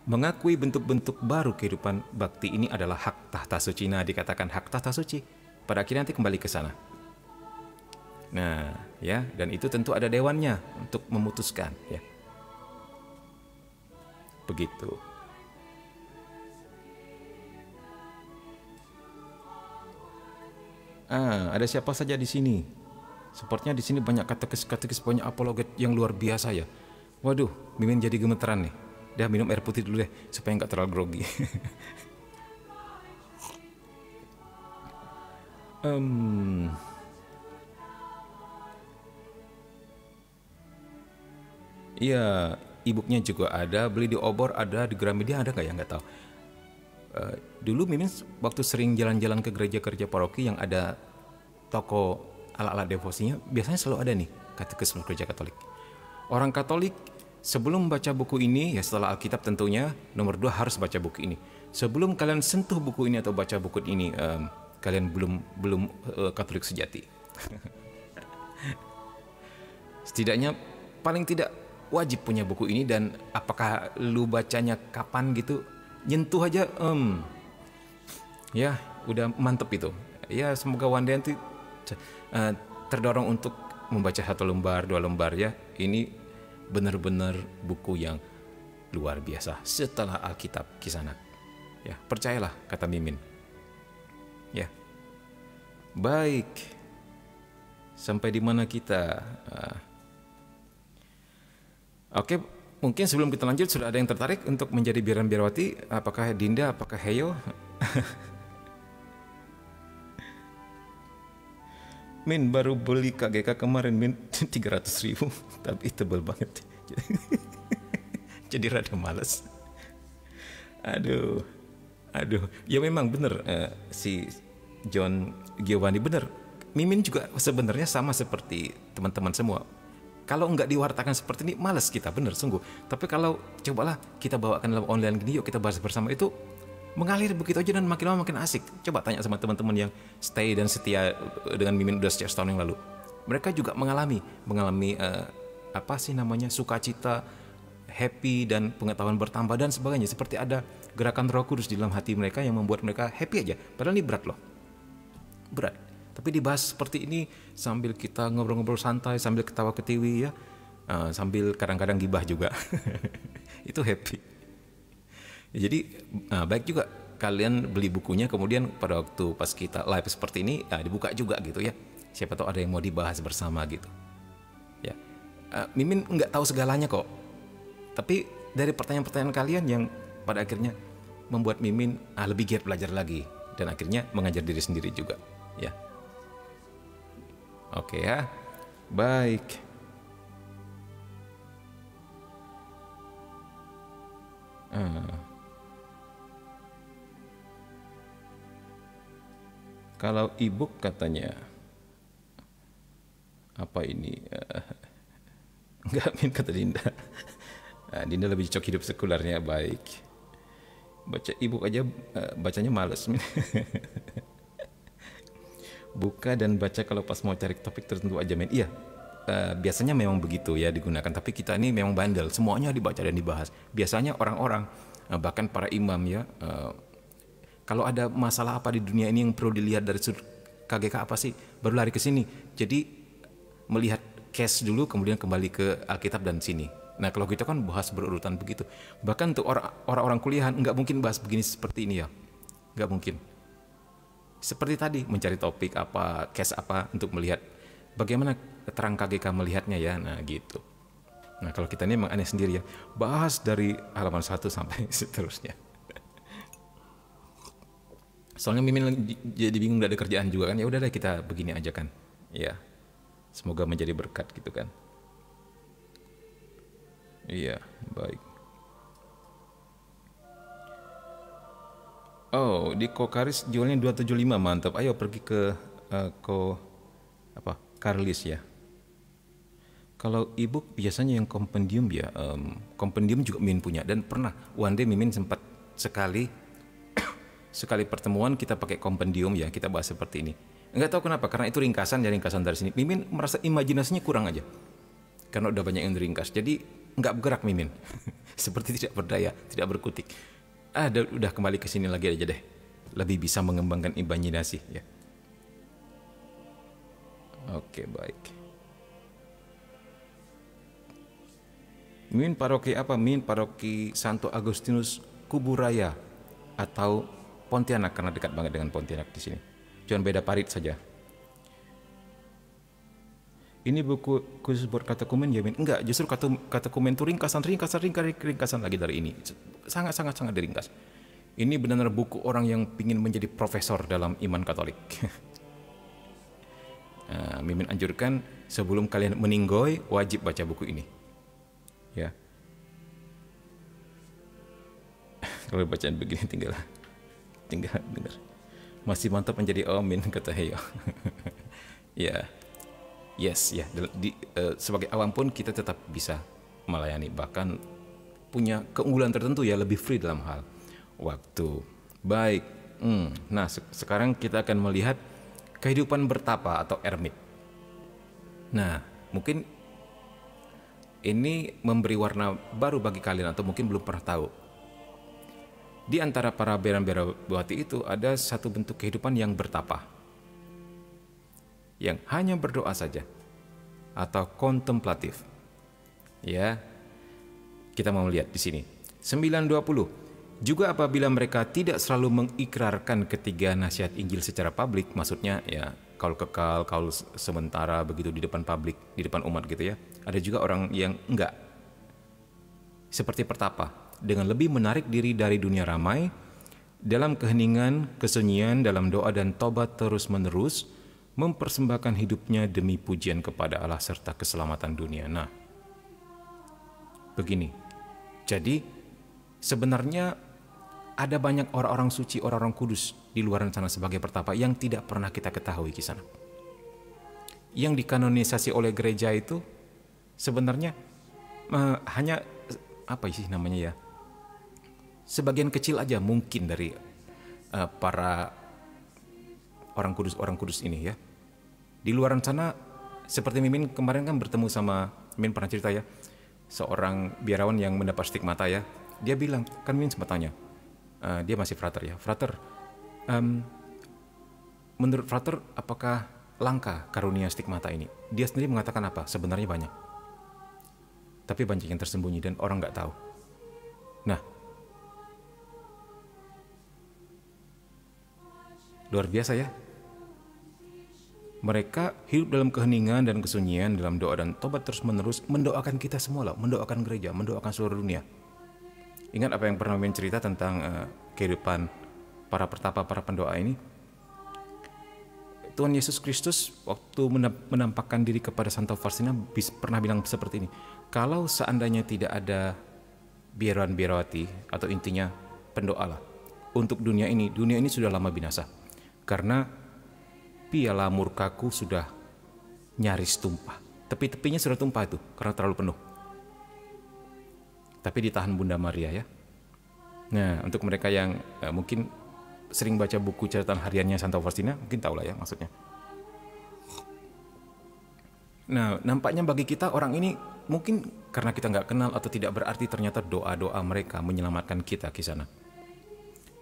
Mengakui bentuk-bentuk baru kehidupan bakti ini adalah hak tahta suci. Nah, dikatakan hak tahta suci. Pada akhirnya nanti kembali ke sana. Nah, ya, dan itu tentu ada dewannya untuk memutuskan, ya. Begitu. Ada siapa saja di sini? Sepertinya di sini banyak katekis-katekis, banyak apologet yang luar biasa ya. Waduh, Mimin jadi gemeteran nih. Dah minum air putih dulu deh supaya nggak terlalu grogi. Iya, e-booknya juga ada, beli di Obor ada, di Gramedia ada nggak ya, nggak tahu. Dulu Mimin waktu sering jalan-jalan ke gereja-gereja paroki yang ada toko ala-ala devosinya, biasanya selalu ada nih katekisme gereja Katolik. Orang Katolik sebelum baca buku ini, ya setelah Alkitab tentunya, nomor 2 harus baca buku ini. Sebelum kalian sentuh buku ini atau baca buku ini, kalian belum Katolik sejati. Setidaknya paling tidak wajib punya buku ini, dan apakah lu bacanya kapan gitu, nyentuh aja, ya udah mantep itu. Ya semoga one day nanti terdorong untuk membaca 1 lembar, 2 lembar ya. Ini benar-benar buku yang luar biasa setelah Alkitab Kisah Anak. Ya, percayalah kata Mimin. Ya. Baik. Sampai di mana kita? Oke, mungkin sebelum kita lanjut sudah ada yang tertarik untuk menjadi biaran biarawati? Apakah Dinda, apakah Heyo? Min baru beli KGK kemarin, Min 300.000, tapi tebel banget. Jadi rada males. Aduh, ya memang bener, si John Giovanni bener. Mimin juga sebenarnya sama seperti teman-teman semua. Kalau nggak diwartakan seperti ini, males kita, bener sungguh. Tapi kalau cobalah kita bawakan dalam online gini, yuk kita bahas bersama, itu mengalir begitu aja dan makin lama makin asik. Coba tanya sama teman-teman yang stay dan setia dengan Mimin udah sejak setahun yang lalu. Mereka juga mengalami sukacita, happy, dan pengetahuan bertambah dan sebagainya. Seperti ada gerakan Roh Kudus di dalam hati mereka yang membuat mereka happy aja. Padahal ini berat loh. Berat. Tapi dibahas seperti ini sambil kita ngobrol-ngobrol santai, sambil ketawa ketiwi ya. Sambil kadang-kadang gibah juga. Itu happy. Ya, jadi baik juga kalian beli bukunya, kemudian pada waktu pas kita live seperti ini dibuka juga gitu ya. Siapa tahu ada yang mau dibahas bersama gitu. Ya, Mimin nggak tahu segalanya kok. Tapi dari pertanyaan-pertanyaan kalian yang pada akhirnya membuat Mimin lebih giat belajar lagi dan akhirnya mengajar diri sendiri juga ya. Oke ya, baik. Kalau e-book katanya apa ini? Enggak, Min, kata Dinda. Dinda lebih cocok hidup sekulernya. Baik, baca e-book aja bacanya males, Min. Buka dan baca kalau pas mau cari topik tertentu aja, Min. Iya, biasanya memang begitu ya digunakan, tapi kita ini memang bandel, semuanya dibaca dan dibahas. Biasanya orang-orang bahkan para imam ya, kalau ada masalah apa di dunia ini yang perlu dilihat dari sudut KGK apa sih, baru lari ke sini. Jadi melihat case dulu, kemudian kembali ke Alkitab dan sini. Nah kalau kita kan bahas berurutan begitu. Bahkan untuk orang-orang kuliahan nggak mungkin bahas begini seperti ini ya, nggak mungkin. Seperti tadi mencari topik apa, case apa untuk melihat bagaimana terang KGK melihatnya ya. Nah gitu. Nah kalau kita ini memang aneh sendiri ya, bahas dari halaman 1 sampai seterusnya. Soalnya Mimin jadi bingung, gak ada kerjaan juga kan, ya udah deh kita begini aja kan, ya semoga menjadi berkat gitu kan. Iya, baik. Oh, di Kokaris jualnya 275, mantap. Ayo pergi ke Karlis ya. Kalau ebook biasanya yang kompendium ya, kompendium juga Mimin punya dan pernah one day Mimin sempat sekali pertemuan kita pakai kompendium ya, kita bahas seperti ini. Enggak tahu kenapa, karena itu ringkasan dari sini. Mimin merasa imajinasinya kurang aja. Karena udah banyak yang diringkas. Jadi enggak bergerak Mimin. Seperti tidak berdaya, tidak berkutik. Udah kembali ke sini lagi aja deh. Lebih bisa mengembangkan imajinasi ya. Oke, baik. Mimin paroki apa? Mimin paroki Santo Agustinus Kuburaya atau Pontianak, karena dekat banget dengan Pontianak di sini. Cuma beda parit saja. Ini buku khusus buat katekumen ya, Min? Enggak, justru katekumen itu ringkasan lagi dari ini. Sangat diringkas. Ini benar-benar buku orang yang ingin menjadi profesor dalam iman Katolik. Nah, Mimin anjurkan sebelum kalian meninggoy wajib baca buku ini. Ya. Kalau bacaan begini tinggal dengar. Masih mantap menjadi Amin, kata Heyo. Ya. Yes, ya. Sebagai awam pun kita tetap bisa melayani, bahkan punya keunggulan tertentu ya, lebih free dalam hal waktu. Baik. Nah, sekarang kita akan melihat kehidupan bertapa atau ermit. Nah, mungkin ini memberi warna baru bagi kalian atau mungkin belum pernah tahu. Di antara para beran-berawati itu ada satu bentuk kehidupan yang bertapa, yang hanya berdoa saja atau kontemplatif. Ya, kita mau lihat di sini 9:20. Juga apabila mereka tidak selalu mengikrarkan ketiga nasihat Injil secara publik, maksudnya ya kaul kekal, kaul sementara begitu di depan publik, di depan umat gitu ya. Ada juga orang yang enggak, seperti pertapa, dengan lebih menarik diri dari dunia ramai, dalam keheningan, kesunyian, dalam doa dan tobat terus-menerus, mempersembahkan hidupnya demi pujian kepada Allah serta keselamatan dunia. Nah, begini. Jadi, sebenarnya ada banyak orang-orang suci, orang-orang kudus di luar sana sebagai pertapa yang tidak pernah kita ketahui di sana. Yang dikanonisasi oleh gereja itu sebenarnya hanya apa sih namanya ya? Sebagian kecil aja mungkin dari para orang kudus ini ya. Di luar sana seperti Mimin kemarin kan bertemu sama, Mimin pernah cerita ya, seorang biarawan yang mendapat stigmata ya. Dia bilang, kan Mimin sempat tanya, dia masih frater ya, frater, menurut frater apakah langka karunia stigmata ini? Dia sendiri mengatakan apa? Sebenarnya banyak, tapi banyak yang tersembunyi dan orang nggak tahu. Nah, luar biasa ya. Mereka hidup dalam keheningan dan kesunyian, dalam doa dan tobat terus-menerus, mendoakan kita semua lah, mendoakan gereja, mendoakan seluruh dunia. Ingat apa yang pernah Mimin cerita tentang kehidupan para pertapa, para pendoa ini? Tuhan Yesus Kristus waktu menampakkan diri kepada Santa Faustina pernah bilang seperti ini. Kalau seandainya tidak ada biarawan-biarawati, atau intinya pendoa lah, untuk dunia ini sudah lama binasa. Karena piala murkaku sudah nyaris tumpah. Tepi-tepinya sudah tumpah itu karena terlalu penuh. Tapi ditahan Bunda Maria ya. Nah, untuk mereka yang mungkin sering baca buku catatan hariannya Santa Faustina, mungkin tahu lah ya maksudnya. Nah, nampaknya bagi kita orang ini mungkin karena kita nggak kenal atau tidak berarti, ternyata doa-doa mereka menyelamatkan kita di sana.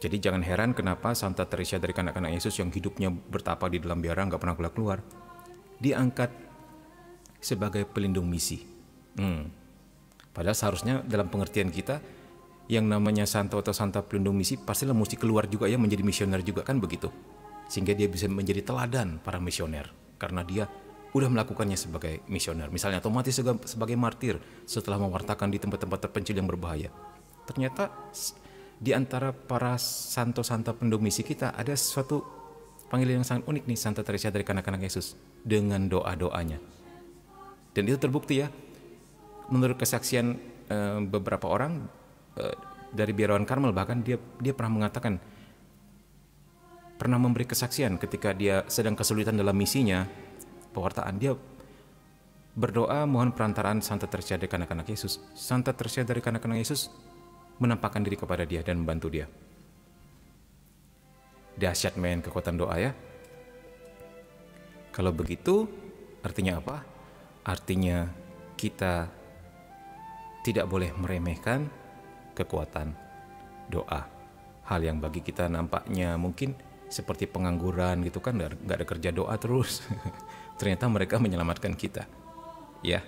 Jadi jangan heran kenapa Santa Teresa dari Kanak-Kanak Yesus yang hidupnya bertapa di dalam biara, nggak pernah keluar, diangkat sebagai pelindung misi. Padahal seharusnya dalam pengertian kita, yang namanya santo atau santa pelindung misi pastilah mesti keluar juga ya, menjadi misioner juga kan begitu. Sehingga dia bisa menjadi teladan para misioner karena dia udah melakukannya sebagai misioner. Misalnya otomatis sebagai martir setelah mewartakan di tempat-tempat terpencil yang berbahaya. Ternyata di antara para santo-santa pelindung misi kita ada suatu panggilan yang sangat unik nih, Santa Teresa dari Kanak-Kanak Yesus dengan doa-doanya. Dan itu terbukti ya, menurut kesaksian beberapa orang dari biarawan Karmel, bahkan dia pernah mengatakan, pernah memberi kesaksian ketika dia sedang kesulitan dalam misinya pewartaan, dia berdoa mohon perantaraan Santa Teresa dari Kanak-Kanak Yesus. Santa Teresa dari Kanak-Kanak Yesus menampakkan diri kepada dia dan membantu dia. Dahsyat men kekuatan doa ya. Kalau begitu artinya apa? Artinya kita tidak boleh meremehkan kekuatan doa. Hal yang bagi kita nampaknya mungkin seperti pengangguran gitu kan, nggak ada kerja doa terus. Ternyata mereka menyelamatkan kita. Ya.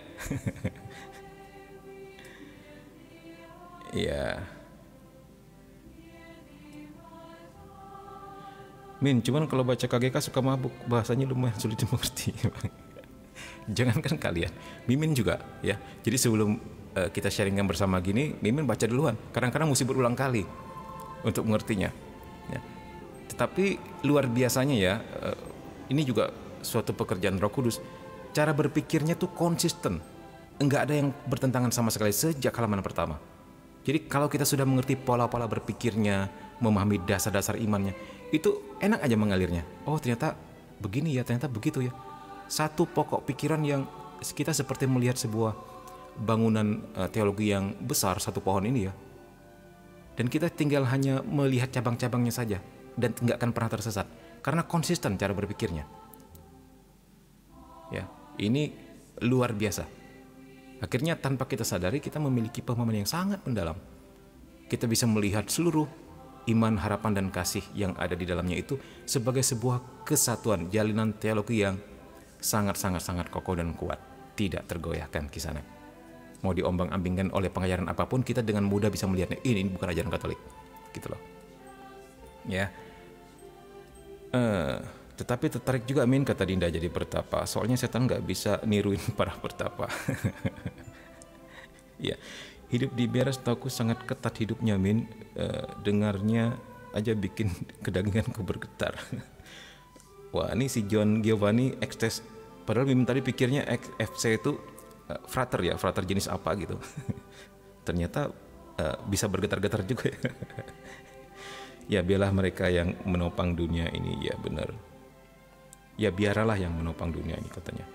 Ya. Min, cuman kalau baca KGK suka mabuk, bahasanya lumayan sulit dimengerti. Jangankan kalian, Mimin juga ya. Jadi sebelum kita sharingkan bersama gini, Mimin baca duluan. Kadang-kadang mesti berulang kali untuk mengertinya. Ya. Tetapi luar biasanya ya, ini juga suatu pekerjaan Roh Kudus. Cara berpikirnya tuh konsisten, enggak ada yang bertentangan sama sekali sejak halaman pertama. Jadi kalau kita sudah mengerti pola-pola berpikirnya, memahami dasar-dasar imannya, itu enak aja mengalirnya. Oh ternyata begini ya, ternyata begitu ya. Satu pokok pikiran yang kita seperti melihat sebuah bangunan teologi yang besar, satu pohon ini ya. Dan kita tinggal hanya melihat cabang-cabangnya saja dan nggak akan pernah tersesat karena konsisten cara berpikirnya. Ya, ini luar biasa. Akhirnya tanpa kita sadari kita memiliki pemahaman yang sangat mendalam. Kita bisa melihat seluruh iman, harapan, dan kasih yang ada di dalamnya itu sebagai sebuah kesatuan, jalinan teologi yang sangat-sangat kokoh dan kuat, tidak tergoyahkan di sana. Mau diombang-ambingkan oleh pengajaran apapun, kita dengan mudah bisa melihatnya, ini bukan ajaran Katolik, gitu loh. Ya. Tetapi tertarik juga Min, kata Dinda, jadi pertapa. Soalnya setan nggak bisa niruin para pertapa. Ya, hidup di biara setahuku sangat ketat hidupnya Min. Dengarnya aja bikin kedaginganku bergetar. Wah, ini si John Giovanni ekses. Padahal Mimin tadi pikirnya FC itu frater ya, frater jenis apa gitu. Ternyata bisa bergetar-getar juga ya. Ya biarlah mereka yang menopang dunia ini, ya benar. Ya biaralah yang menopang dunia ini katanya.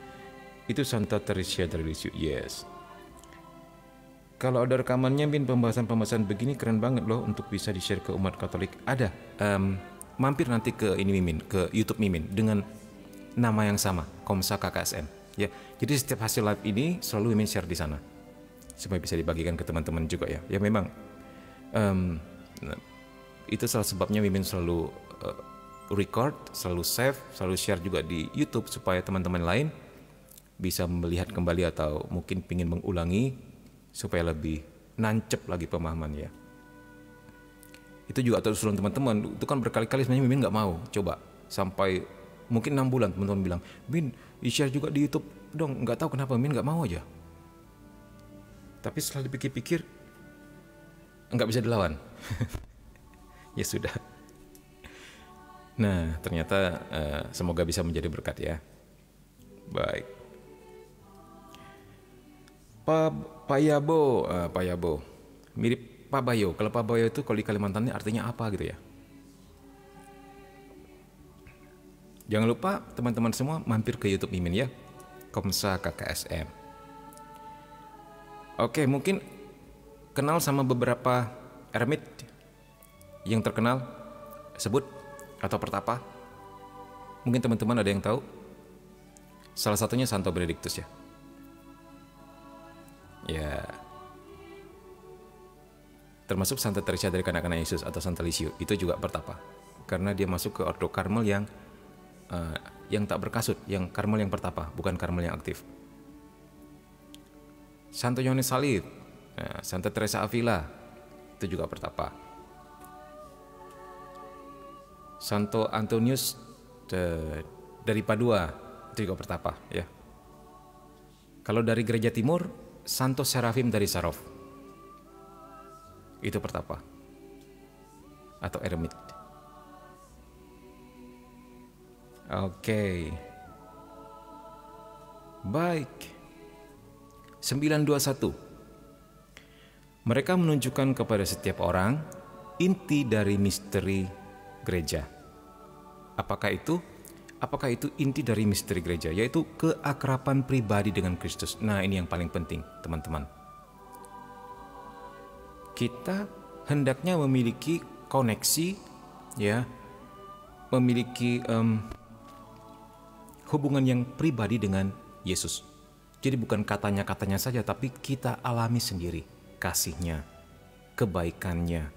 Itu Santa Teresa dari Lisieux, yes. Kalau ada rekamannya Min, pembahasan-pembahasan begini keren banget loh untuk bisa di-share ke umat Katolik. Ada, mampir nanti ke ini Mimin, ke YouTube Mimin dengan nama yang sama, Komsa KKSN. Ya, jadi setiap hasil live ini selalu Mimin share di sana supaya bisa dibagikan ke teman-teman juga ya. Ya memang itu salah sebabnya Mimin selalu record, selalu save, selalu share juga di YouTube supaya teman-teman lain bisa melihat kembali atau mungkin ingin mengulangi supaya lebih nancep lagi pemahamannya. Itu juga atas usulan teman-teman. Itu kan berkali-kali sebenarnya Mimin nggak mau coba sampai mungkin 6 bulan teman-teman bilang, Min, di-share juga di YouTube dong. Nggak tahu kenapa Mimin nggak mau aja. Tapi setelah dipikir-pikir, nggak bisa dilawan. Ya sudah. Nah, ternyata semoga bisa menjadi berkat ya. Baik. Pak Yabo, Pak Yabo, mirip Pak Bayo. Kalau Pak Bayo itu kalau di Kalimantan ini artinya apa gitu ya? Jangan lupa teman-teman semua mampir ke YouTube Mimin ya, Komsa KKSM. Oke, mungkin kenal sama beberapa eremit yang terkenal, sebut atau pertapa. Mungkin teman-teman ada yang tahu. Salah satunya Santo Benedictus ya. Ya. Termasuk Santa Teresa dari Kanak-Kanak Yesus atau Santa Lisio, itu juga pertapa. Karena dia masuk ke Ordo Karmel yang tak berkasut, yang Karmel yang pertapa, bukan Karmel yang aktif. Santo Yohanes Salib, Santa Teresa Avila, itu juga pertapa. Santo Antonius dari Padua, itu juga pertapa ya. Kalau dari gereja timur, Santo Serafim dari Sarov, itu pertapa atau eremit. Oke. Baik. 921. Mereka menunjukkan kepada setiap orang inti dari misteri gereja. Apakah itu? Apakah itu inti dari misteri gereja? Yaitu keakraban pribadi dengan Kristus. Nah, ini yang paling penting, teman-teman. Kita hendaknya memiliki koneksi, ya, memiliki hubungan yang pribadi dengan Yesus. Jadi bukan katanya-katanya saja, tapi kita alami sendiri kasih-Nya, kebaikan-Nya,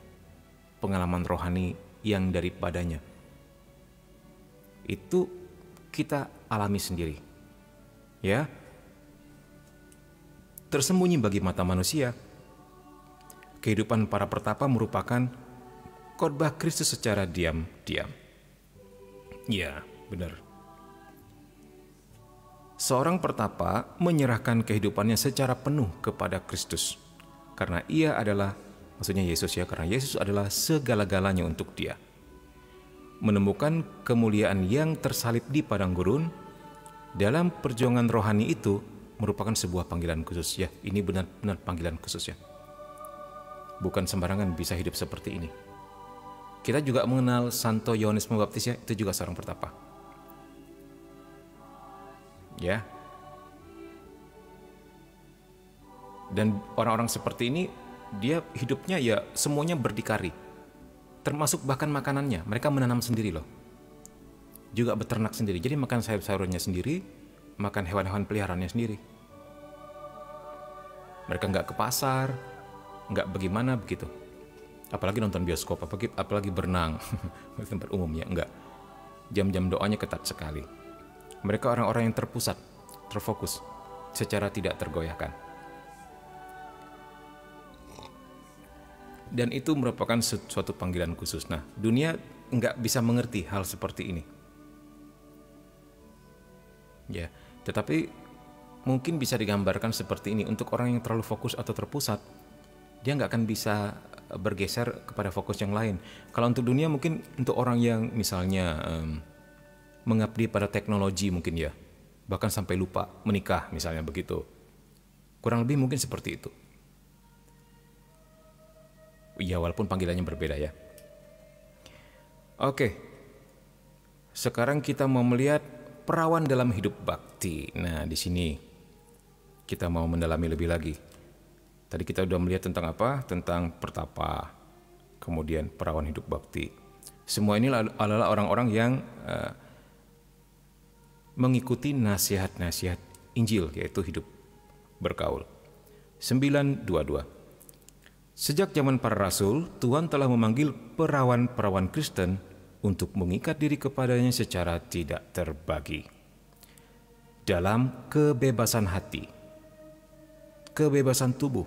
pengalaman rohani yang daripadanya. Itu kita alami sendiri. Ya. Tersembunyi bagi mata manusia, kehidupan para pertapa merupakan khotbah Kristus secara diam-diam. Ya, benar. Seorang pertapa menyerahkan kehidupannya secara penuh kepada Kristus. Karena ia adalah, maksudnya Yesus ya, karena Yesus adalah segala-galanya untuk dia. Menemukan kemuliaan yang tersalib di padang gurun, dalam perjuangan rohani itu merupakan sebuah panggilan khusus ya. Ini benar-benar panggilan khusus ya. Bukan sembarangan bisa hidup seperti ini. Kita juga mengenal Santo Yohanes Pembaptis ya, itu juga seorang pertapa. Ya. Dan orang-orang seperti ini, dia hidupnya ya semuanya berdikari. Termasuk bahkan makanannya, mereka menanam sendiri loh. Juga beternak sendiri, jadi makan sayur-sayurnya sendiri, makan hewan-hewan peliharaannya sendiri. Mereka nggak ke pasar, nggak bagaimana begitu. Apalagi nonton bioskop, apalagi berenang di tempat umum ya, enggak. Jam-jam doanya ketat sekali. Mereka orang-orang yang terpusat, terfokus, secara tidak tergoyahkan. Dan itu merupakan suatu panggilan khusus. Nah, dunia nggak bisa mengerti hal seperti ini. Ya, tetapi mungkin bisa digambarkan seperti ini. Untuk orang yang terlalu fokus atau terpusat, dia nggak akan bisa bergeser kepada fokus yang lain. Kalau untuk dunia mungkin untuk orang yang misalnya mengabdi pada teknologi mungkin ya, bahkan sampai lupa menikah misalnya begitu. Kurang lebih mungkin seperti itu. Ya, walaupun panggilannya berbeda ya. Oke. Sekarang kita mau melihat perawan dalam hidup bakti. Nah, di sini kita mau mendalami lebih lagi. Tadi kita udah melihat tentang apa? Tentang pertapa, kemudian perawan hidup bakti. Semua ini adalah orang-orang yang mengikuti nasihat-nasihat Injil, yaitu hidup bergaul. 922. Sejak zaman para rasul, Tuhan telah memanggil perawan-perawan Kristen untuk mengikat diri kepadanya secara tidak terbagi. Dalam kebebasan hati, kebebasan tubuh,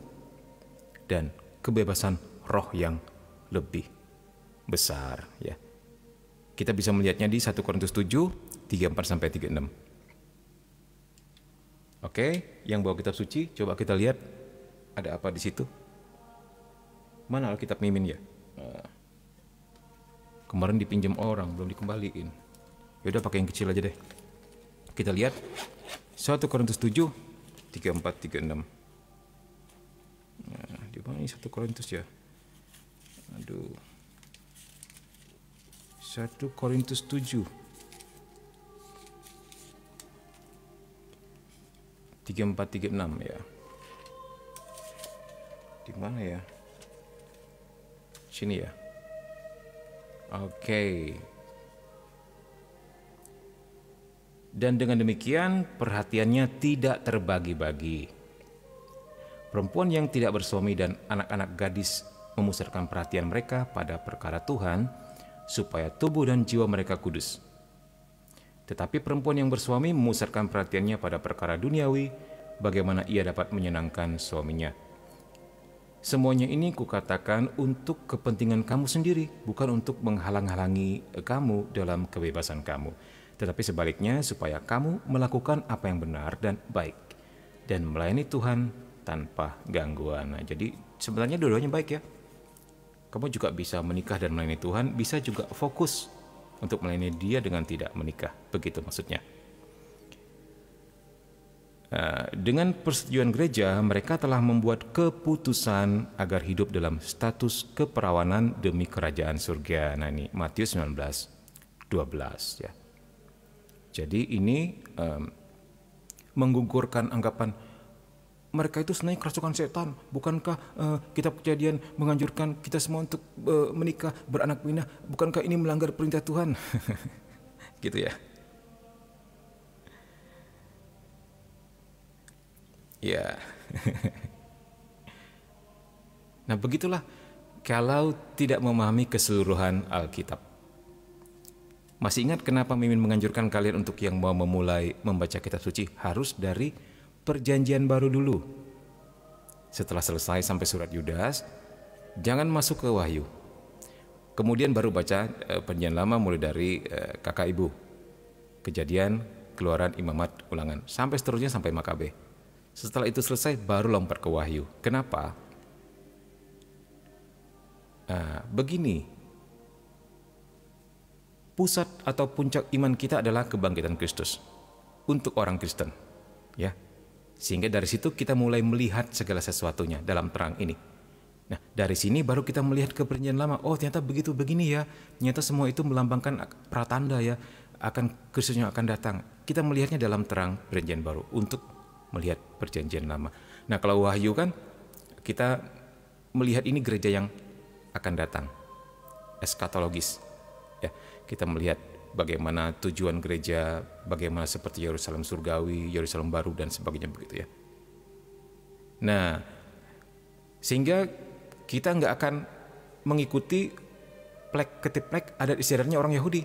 dan kebebasan roh yang lebih besar ya. Kita bisa melihatnya di 1 Korintus 7 34-36. Oke, yang bawa kitab suci, coba kita lihat ada apa di situ. Mana Alkitab Mimin ya? Kemarin dipinjam orang, belum dikembaliin. Yaudah pakai yang kecil aja deh. Kita lihat 1 Korintus 7, 34, 36. Nah, di mana ini 1 Korintus ya? Aduh. 1 Korintus 7. 34, 36 ya. Di mana ya? Sini ya. Oke. Dan dengan demikian perhatiannya tidak terbagi-bagi. Perempuan yang tidak bersuami dan anak-anak gadis memusatkan perhatian mereka pada perkara Tuhan, supaya tubuh dan jiwa mereka kudus. Tetapi perempuan yang bersuami memusatkan perhatiannya pada perkara duniawi, bagaimana ia dapat menyenangkan suaminya. Semuanya ini kukatakan untuk kepentingan kamu sendiri, bukan untuk menghalang-halangi kamu dalam kebebasan kamu, tetapi sebaliknya supaya kamu melakukan apa yang benar dan baik, dan melayani Tuhan tanpa gangguan. Nah, jadi sebenarnya dua-duanya baik ya. Kamu juga bisa menikah dan melayani Tuhan, bisa juga fokus untuk melayani Dia dengan tidak menikah. Begitu maksudnya. Dengan persetujuan gereja, mereka telah membuat keputusan agar hidup dalam status keperawanan demi kerajaan surga. Nah ini Matius 19, 12 ya. Jadi ini menggugurkan anggapan mereka itu sebenarnya kerasukan setan. Bukankah kitab Kejadian menganjurkan kita semua untuk menikah, beranak pinak? Bukankah ini melanggar perintah Tuhan? Gitu ya. Ya. Nah begitulah kalau tidak memahami keseluruhan Alkitab. Masih ingat kenapa Mimin menganjurkan kalian untuk yang mau memulai membaca kitab suci harus dari Perjanjian Baru dulu. Setelah selesai sampai surat Yudas, jangan masuk ke Wahyu. Kemudian baru baca Perjanjian Lama mulai dari kakak ibu, Kejadian, Keluaran, Imamat, Ulangan, sampai seterusnya sampai Makabe. Setelah itu selesai baru lompat ke Wahyu. Kenapa? Begini, pusat atau puncak iman kita adalah kebangkitan Kristus untuk orang Kristen, ya. Sehingga dari situ kita mulai melihat segala sesuatunya dalam terang ini. Nah, dari sini baru kita melihat ke Perjanjian Lama. Oh, ternyata begitu begini ya. Ternyata semua itu melambangkan pratanda ya akan Kristus yang akan datang. Kita melihatnya dalam terang Perjanjian Baru untuk melihat Perjanjian Lama. Nah, kalau Wahyu kan kita melihat ini gereja yang akan datang, eskatologis. Ya, kita melihat bagaimana tujuan gereja, bagaimana seperti Yerusalem surgawi, Yerusalem baru dan sebagainya begitu ya. Nah, sehingga kita nggak akan mengikuti plek ketiplek adat istiadatnya orang Yahudi,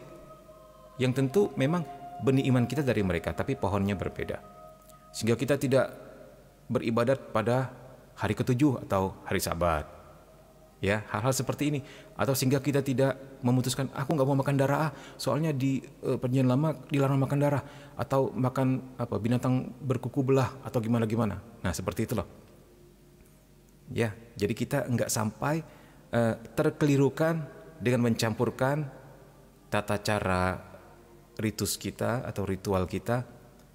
yang tentu memang benih iman kita dari mereka, tapi pohonnya berbeda. Sehingga kita tidak beribadat pada hari ketujuh atau hari Sabat, ya hal-hal seperti ini. Atau sehingga kita tidak memutuskan aku nggak mau makan darah, soalnya di Perjanjian Lama dilarang makan darah, atau makan binatang berkuku belah atau gimana. Nah seperti itu loh. Ya, jadi kita nggak sampai terkelirukan dengan mencampurkan tata cara ritus kita atau ritual kita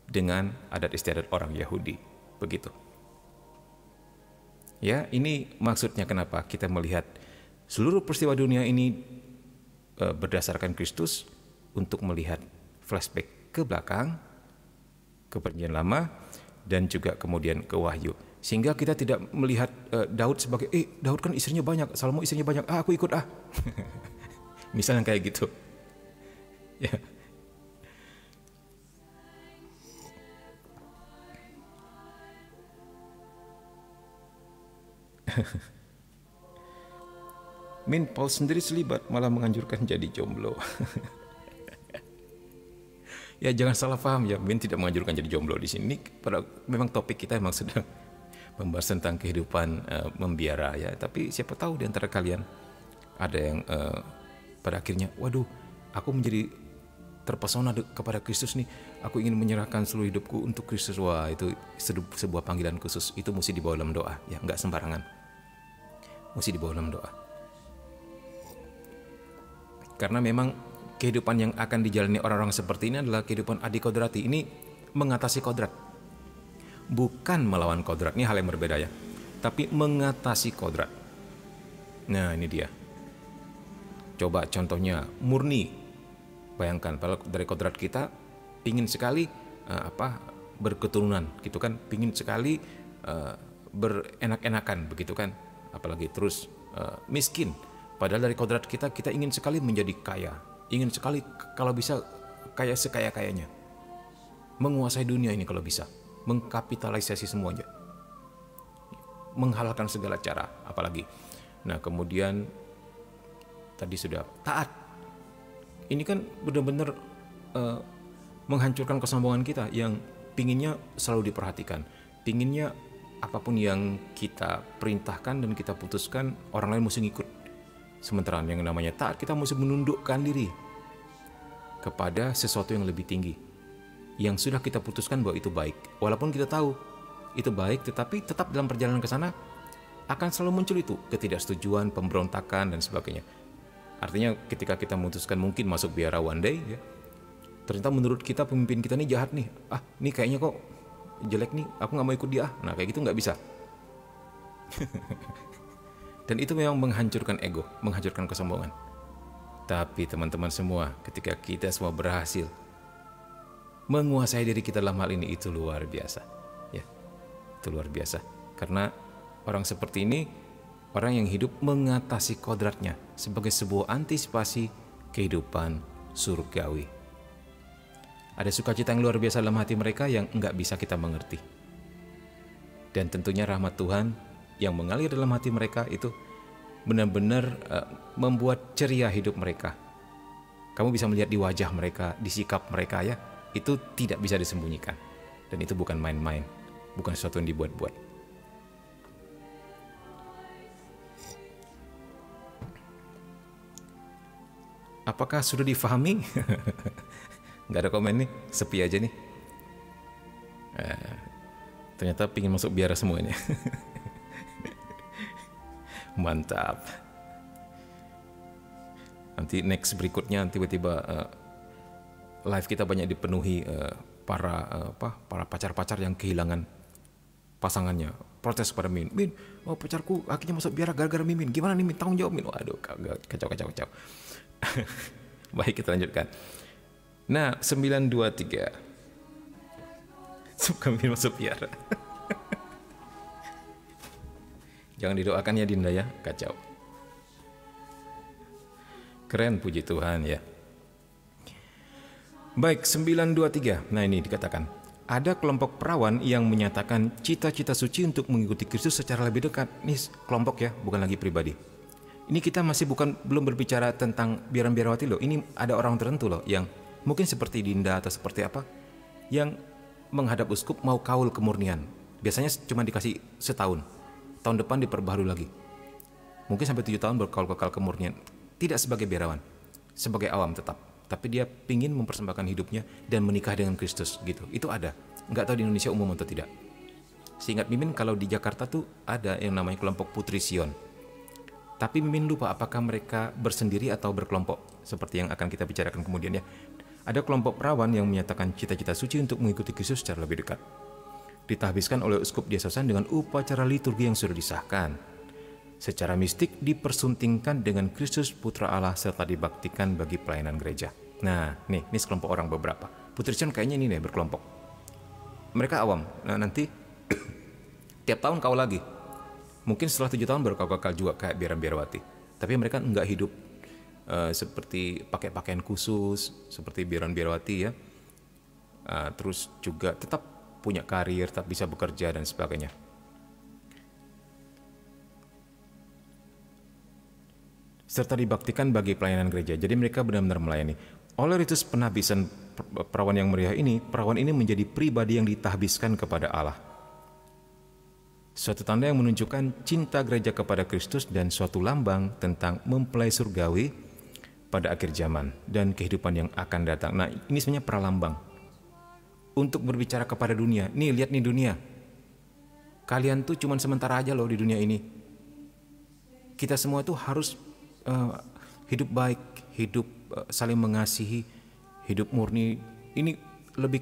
dengan adat istiadat orang Yahudi, begitu. Ya, ini maksudnya kenapa kita melihat seluruh peristiwa dunia ini berdasarkan Kristus untuk melihat flashback ke belakang, ke Perjanjian Lama, dan juga kemudian ke Wahyu. Sehingga kita tidak melihat Daud sebagai, Daud kan istrinya banyak, Salomo istrinya banyak, aku ikut ah. Misalnya kayak gitu. Ya. Min, Paul sendiri selibat malah menganjurkan jadi jomblo. Ya jangan salah paham ya, Min tidak menganjurkan jadi jomblo di sini. Pada memang topik kita memang sedang membahas tentang kehidupan membiara ya. Tapi siapa tahu di antara kalian ada yang pada akhirnya, waduh, aku menjadi terpesona kepada Kristus nih. Aku ingin menyerahkan seluruh hidupku untuk Kristus. Wah, itu sebuah panggilan khusus. Itu mesti dibawa dalam doa ya, nggak sembarangan. mesti dibawa dalam doa. Karena memang kehidupan yang akan dijalani orang-orang seperti ini adalah kehidupan adikodrati. Ini mengatasi kodrat, bukan melawan kodrat. Ini hal yang berbeda ya, tapi mengatasi kodrat. Nah ini dia. Coba contohnya murni. Bayangkan kalau dari kodrat kita pingin sekali berketurunan gitu kan, pingin sekali berenak-enakan begitu kan, apalagi terus miskin. Padahal dari kodrat kita ingin sekali menjadi kaya, ingin sekali kalau bisa kaya sekaya-kayanya, menguasai dunia ini kalau bisa, mengkapitalisasi semuanya, menghalalkan segala cara, apalagi. Nah kemudian tadi sudah taat. Ini kan benar-benar menghancurkan kesombongan kita yang pinginnya selalu diperhatikan, pinginnya apapun yang kita perintahkan dan kita putuskan orang lain mesti ngikut. Sementara yang namanya taat, kita mesti menundukkan diri kepada sesuatu yang lebih tinggi, yang sudah kita putuskan bahwa itu baik. Walaupun kita tahu itu baik, tetapi tetap dalam perjalanan ke sana akan selalu muncul itu ketidaksetujuan, pemberontakan dan sebagainya. Artinya ketika kita memutuskan mungkin masuk biara one day ya, ternyata menurut kita pemimpin kita ini jahat nih, ini kayaknya kok jelek nih, aku nggak mau ikut dia. Nah kayak gitu nggak bisa. Dan itu memang menghancurkan ego, menghancurkan kesombongan. Tapi teman-teman semua, ketika kita semua berhasil menguasai diri kita dalam hal ini, itu luar biasa ya, itu luar biasa. Karena orang seperti ini orang yang hidup mengatasi kodratnya sebagai sebuah antisipasi kehidupan surgawi. Ada sukacita yang luar biasa dalam hati mereka yang enggak bisa kita mengerti. Dan tentunya rahmat Tuhan yang mengalir dalam hati mereka itu benar-benar membuat ceria hidup mereka. Kamu bisa melihat di wajah mereka, di sikap mereka ya, itu tidak bisa disembunyikan. Dan itu bukan main-main, bukan sesuatu yang dibuat-buat. Apakah sudah difahami? Nggak ada komen nih, sepi aja nih. Ternyata pingin masuk biara semuanya. Mantap. Nanti next berikutnya tiba-tiba live kita banyak dipenuhi para pacar-pacar yang kehilangan pasangannya. Protes pada Min, pacarku akhirnya masuk biara gara-gara Mimin. Gimana nih Min? Tanggung jawab Min. Waduh, kacau. Baik, kita lanjutkan. Nah, 923. Kami masuk biara. Jangan didoakan ya Dinda ya, kacau. Keren, puji Tuhan ya. Baik, 923. Nah ini dikatakan, ada kelompok perawan yang menyatakan cita-cita suci untuk mengikuti Kristus secara lebih dekat. Ini kelompok ya, bukan lagi pribadi. Ini kita masih belum berbicara tentang biaran-biarawati loh. Ini ada orang tertentu loh yang mungkin seperti Dinda atau seperti apa, yang menghadap uskup mau kaul kemurnian. Biasanya cuma dikasih setahun, tahun depan diperbaharui lagi. Mungkin sampai 7 tahun berkaul kekal kemurnian. Tidak sebagai biarawan, sebagai awam tetap. Tapi dia pingin mempersembahkan hidupnya dan menikah dengan Kristus gitu. Itu ada. Nggak tahu di Indonesia umum atau tidak. Seingat Mimin kalau di Jakarta tuh ada yang namanya kelompok Putri Sion. Tapi Mimin lupa apakah mereka bersendiri atau berkelompok, seperti yang akan kita bicarakan kemudian ya. Ada kelompok perawan yang menyatakan cita-cita suci untuk mengikuti Kristus secara lebih dekat. Ditahbiskan oleh uskup diocesan dengan upacara liturgi yang sudah disahkan. Secara mistik dipersuntingkan dengan Kristus Putra Allah serta dibaktikan bagi pelayanan gereja. Nah, ini sekelompok orang beberapa. Putri Sion kayaknya ini nih berkelompok. Mereka awam. Nah, nanti tiap tahun kau lagi. Mungkin setelah 7 tahun baru kau kekal juga kayak biaran-biarawati. Tapi mereka enggak hidup seperti pakai pakaian khusus seperti biaran-biarawati ya. Terus juga tetap punya karir, tetap bisa bekerja dan sebagainya. Serta dibaktikan bagi pelayanan gereja. Jadi mereka benar-benar melayani. Oleh ritus penahbisan perawan yang meriah ini, perawan ini menjadi pribadi yang ditahbiskan kepada Allah. Suatu tanda yang menunjukkan cinta gereja kepada Kristus dan suatu lambang tentang mempelai surgawi pada akhir zaman dan kehidupan yang akan datang. Nah, ini sebenarnya pralambang untuk berbicara kepada dunia. Nih, lihat nih dunia. Kalian tuh cuman sementara aja loh di dunia ini. kita semua itu harus hidup baik, hidup saling mengasihi, hidup murni. Ini lebih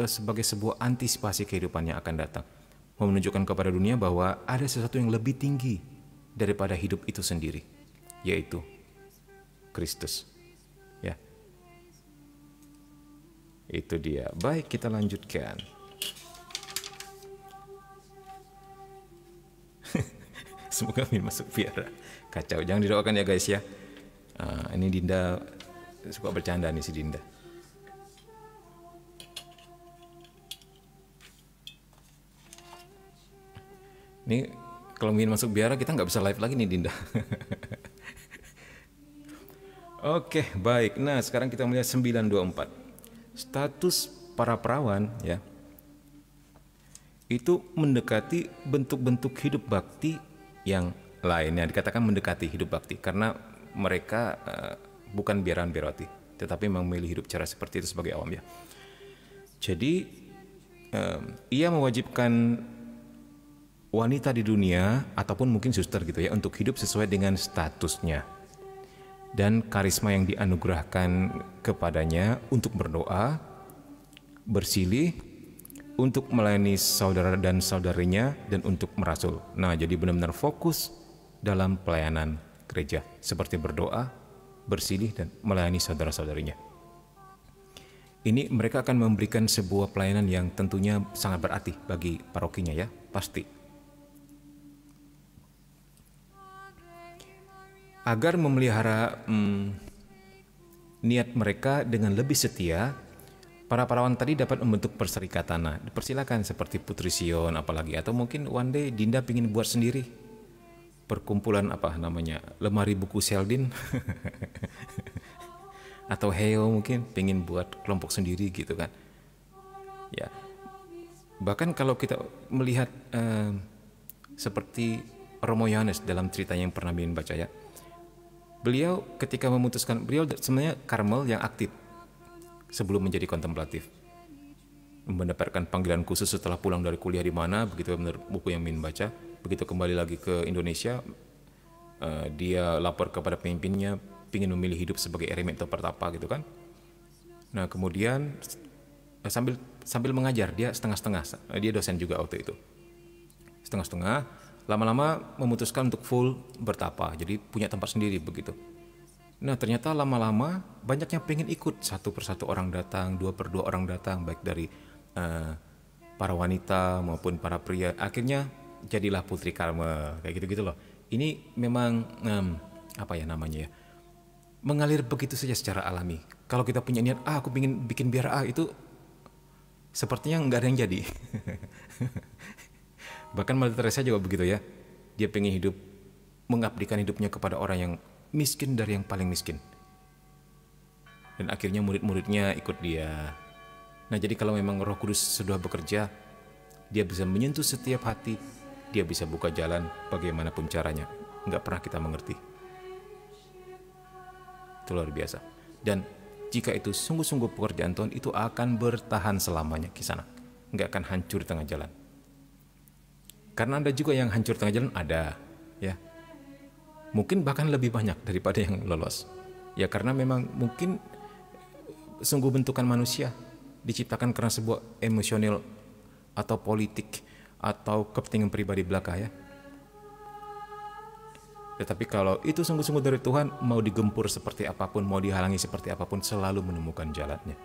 sebagai sebuah antisipasi kehidupan yang akan datang, menunjukkan kepada dunia bahwa ada sesuatu yang lebih tinggi daripada hidup itu sendiri, yaitu Kristus. Ya, itu dia. Baik, kita lanjutkan. Semoga Min masuk biara. Kacau, jangan didoakan ya guys ya. Ini Dinda suka bercanda nih si Dinda. Ini kalau Min masuk biara kita nggak bisa live lagi nih Dinda. Oke, baik. Nah, sekarang kita melihat 924. Status para perawan ya. Itu mendekati bentuk-bentuk hidup bakti yang lainnya. Dikatakan mendekati hidup bakti karena mereka bukan biaran-biarawati, tetapi memilih hidup cara seperti itu sebagai awam ya. Jadi ia mewajibkan wanita di dunia ataupun mungkin suster gitu ya untuk hidup sesuai dengan statusnya dan karisma yang dianugerahkan kepadanya untuk berdoa, bersilih, untuk melayani saudara dan saudarinya, dan untuk merasul. Nah, jadi benar-benar fokus dalam pelayanan gereja seperti berdoa, bersilih, dan melayani saudara-saudarinya. Ini mereka akan memberikan sebuah pelayanan yang tentunya sangat berarti bagi parokinya ya, pasti. Agar memelihara niat mereka dengan lebih setia, para perawan tadi dapat membentuk perserikatan. Nah, dipersilakan seperti Putri Sion apalagi, atau mungkin one day Dinda pingin buat sendiri perkumpulan apa namanya, lemari buku Sheldon atau Heo mungkin pingin buat kelompok sendiri gitu kan ya. Bahkan kalau kita melihat seperti Romo Yohanes dalam ceritanya yang pernah Min baca ya, beliau ketika memutuskan, beliau sebenarnya Karmel yang aktif sebelum menjadi kontemplatif, mendapatkan panggilan khusus setelah pulang dari kuliah di mana, begitu benar buku yang Min baca. Begitu kembali lagi ke Indonesia, dia lapor kepada pemimpinnya, ingin memilih hidup sebagai eremit atau pertapa gitu kan. Nah kemudian sambil mengajar, dia setengah-setengah, dia dosen juga waktu itu, setengah-setengah. Lama-lama memutuskan untuk full bertapa, jadi punya tempat sendiri begitu. Nah ternyata lama-lama banyaknya pengen ikut, satu persatu orang datang, dua per dua orang datang, baik dari para wanita maupun para pria. Akhirnya jadilah Putri Karmel kayak gitu-gitu loh. Ini memang apa ya namanya ya, mengalir begitu saja secara alami. Kalau kita punya niat, aku pengen bikin biara itu sepertinya nggak ada yang jadi. Bahkan Mother Teresa juga begitu ya. Dia pengen hidup, mengabdikan hidupnya kepada orang yang miskin dari yang paling miskin. Dan akhirnya murid-muridnya ikut dia. Nah jadi kalau memang Roh Kudus sudah bekerja, dia bisa menyentuh setiap hati, dia bisa buka jalan bagaimanapun caranya. Nggak pernah kita mengerti. Itu luar biasa. Dan jika itu sungguh-sungguh pekerjaan Tuhan, itu akan bertahan selamanya di sana. Nggak akan hancur di tengah jalan. Karena ada juga yang hancur tengah jalan, ada ya. Mungkin bahkan lebih banyak daripada yang lolos. Ya karena memang mungkin sungguh bentukan manusia diciptakan karena sebuah emosional atau politik atau kepentingan pribadi belaka ya. Tetapi kalau itu sungguh-sungguh dari Tuhan, mau digempur seperti apapun, mau dihalangi seperti apapun, selalu menemukan jalannya.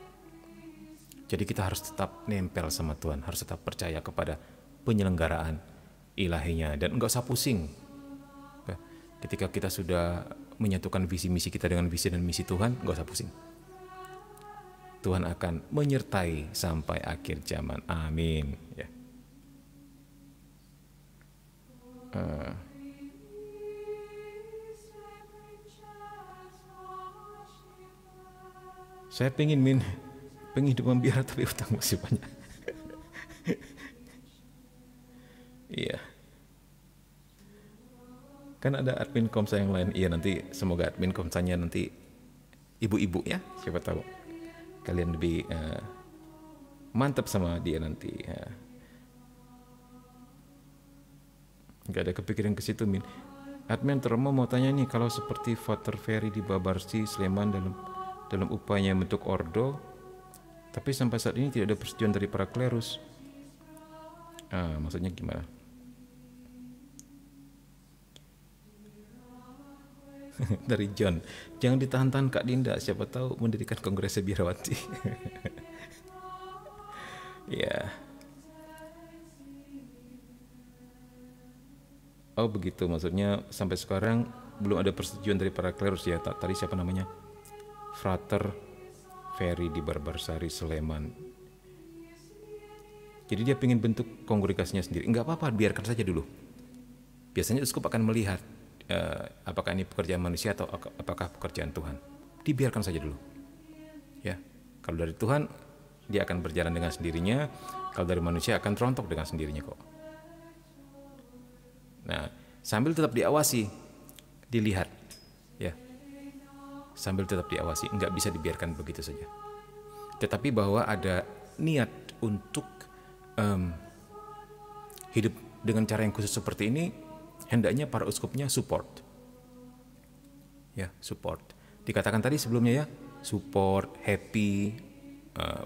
Jadi kita harus tetap nempel sama Tuhan, harus tetap percaya kepada penyelenggaraan ilahinya, dan enggak usah pusing. Ketika kita sudah menyatukan visi misi kita dengan visi dan misi Tuhan, enggak usah pusing. Tuhan akan menyertai sampai akhir zaman. Amin. Ya. Saya pengen hidup membiara tapi utang masih banyak. Iya. Kan ada admin komsa yang lain. Iya nanti semoga admin komsanya nanti ibu-ibu ya, siapa tahu kalian lebih mantap sama dia nanti. Gak ada kepikiran ke situ Min. Admin Romo mau tanya nih, kalau seperti Father Ferry di Babarsi Sleman dalam upaya bentuk ordo, tapi sampai saat ini tidak ada persetujuan dari para klerus. Maksudnya gimana? Dari John, jangan ditahan-tahan Kak Dinda, siapa tahu mendirikan kongres biarawati. Ya, oh begitu, maksudnya sampai sekarang belum ada persetujuan dari para klerus ya. Tadi siapa namanya? Frater Ferry di Barbarsari Sleman. Jadi dia ingin bentuk kongregasinya sendiri. Enggak apa-apa, biarkan saja dulu. Biasanya uskup akan melihat apakah ini pekerjaan manusia atau apakah pekerjaan Tuhan. Dibiarkan saja dulu. Ya, kalau dari Tuhan dia akan berjalan dengan sendirinya. Kalau dari manusia akan terontok dengan sendirinya kok. Nah, sambil tetap diawasi, dilihat, ya, sambil tetap diawasi, nggak bisa dibiarkan begitu saja. Tetapi bahwa ada niat untuk hidup dengan cara yang khusus seperti ini, hendaknya para uskupnya support, ya, support. Dikatakan tadi sebelumnya ya, support, happy,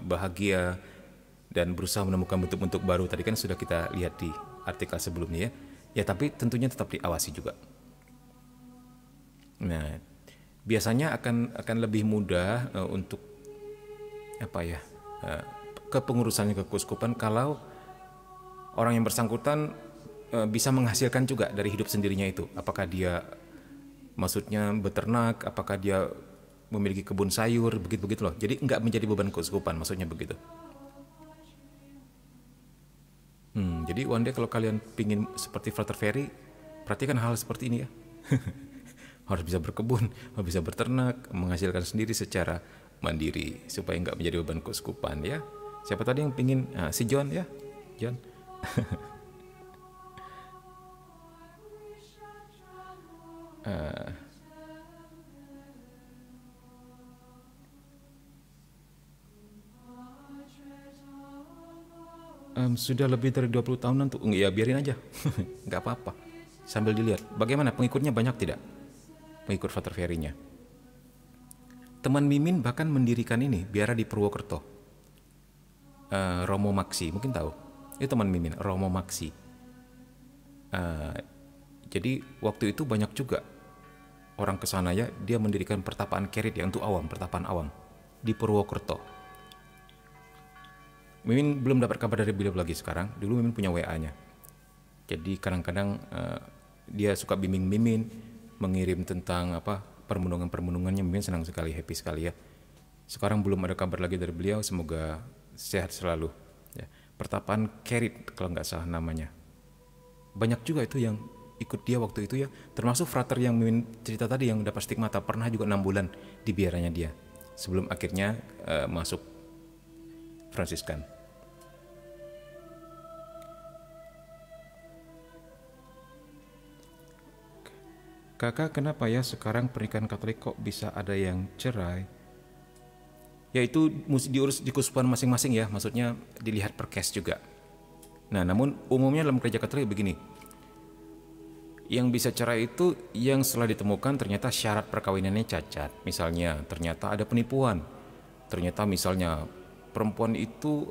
bahagia, dan berusaha menemukan bentuk-bentuk baru. Tadi kan sudah kita lihat di artikel sebelumnya ya. Ya, tapi tentunya tetap diawasi juga. Nah, biasanya akan lebih mudah untuk apa ya, kepengurusannya ke keuskupan kalau orang yang bersangkutan bisa menghasilkan juga dari hidup sendirinya itu. Apakah dia maksudnya beternak, apakah dia memiliki kebun sayur, begitu-begitu loh. Jadi nggak menjadi beban keuskupan, maksudnya begitu. Jadi one day kalau kalian pingin seperti Frater Ferry, perhatikan hal seperti ini ya. Harus bisa berkebun, harus bisa beternak, menghasilkan sendiri secara mandiri supaya nggak menjadi beban keuskupan ya. Siapa tadi yang pingin? Si John ya, John. Sudah lebih dari 20 tahunan tuh, ya biarin aja, nggak apa-apa. Sambil dilihat, bagaimana pengikutnya banyak tidak? Pengikut Frater Ferry-nya. Teman Mimin bahkan mendirikan ini, biara di Purwokerto. Romo Maksi, mungkin tahu. Itu teman Mimin, Romo Maksi. Jadi waktu itu banyak juga orang ke sana ya, dia mendirikan pertapaan kerit ya untuk awam, pertapaan awam di Purwokerto. Mimin belum dapat kabar dari beliau lagi sekarang. Dulu Mimin punya WA-nya. Jadi kadang-kadang dia suka bimbing Mimin, mengirim tentang apa permenungan-permenungannya. Mimin senang sekali, happy sekali ya. Sekarang belum ada kabar lagi dari beliau. Semoga sehat selalu. Ya. Pertapaan Kerit kalau nggak salah namanya. Banyak juga itu yang ikut dia waktu itu ya. Termasuk frater yang Mimin cerita tadi yang dapat stigmata, pernah juga 6 bulan di biaranya dia. Sebelum akhirnya masuk Fransiskan. Kakak, kenapa ya sekarang pernikahan Katolik kok bisa ada yang cerai? Ya itu mesti diurus di keuskupan masing-masing ya, maksudnya dilihat per case juga. Nah, namun umumnya dalam gereja Katolik begini. Yang bisa cerai itu yang setelah ditemukan ternyata syarat perkawinannya cacat. Misalnya ternyata ada penipuan. Ternyata misalnya perempuan itu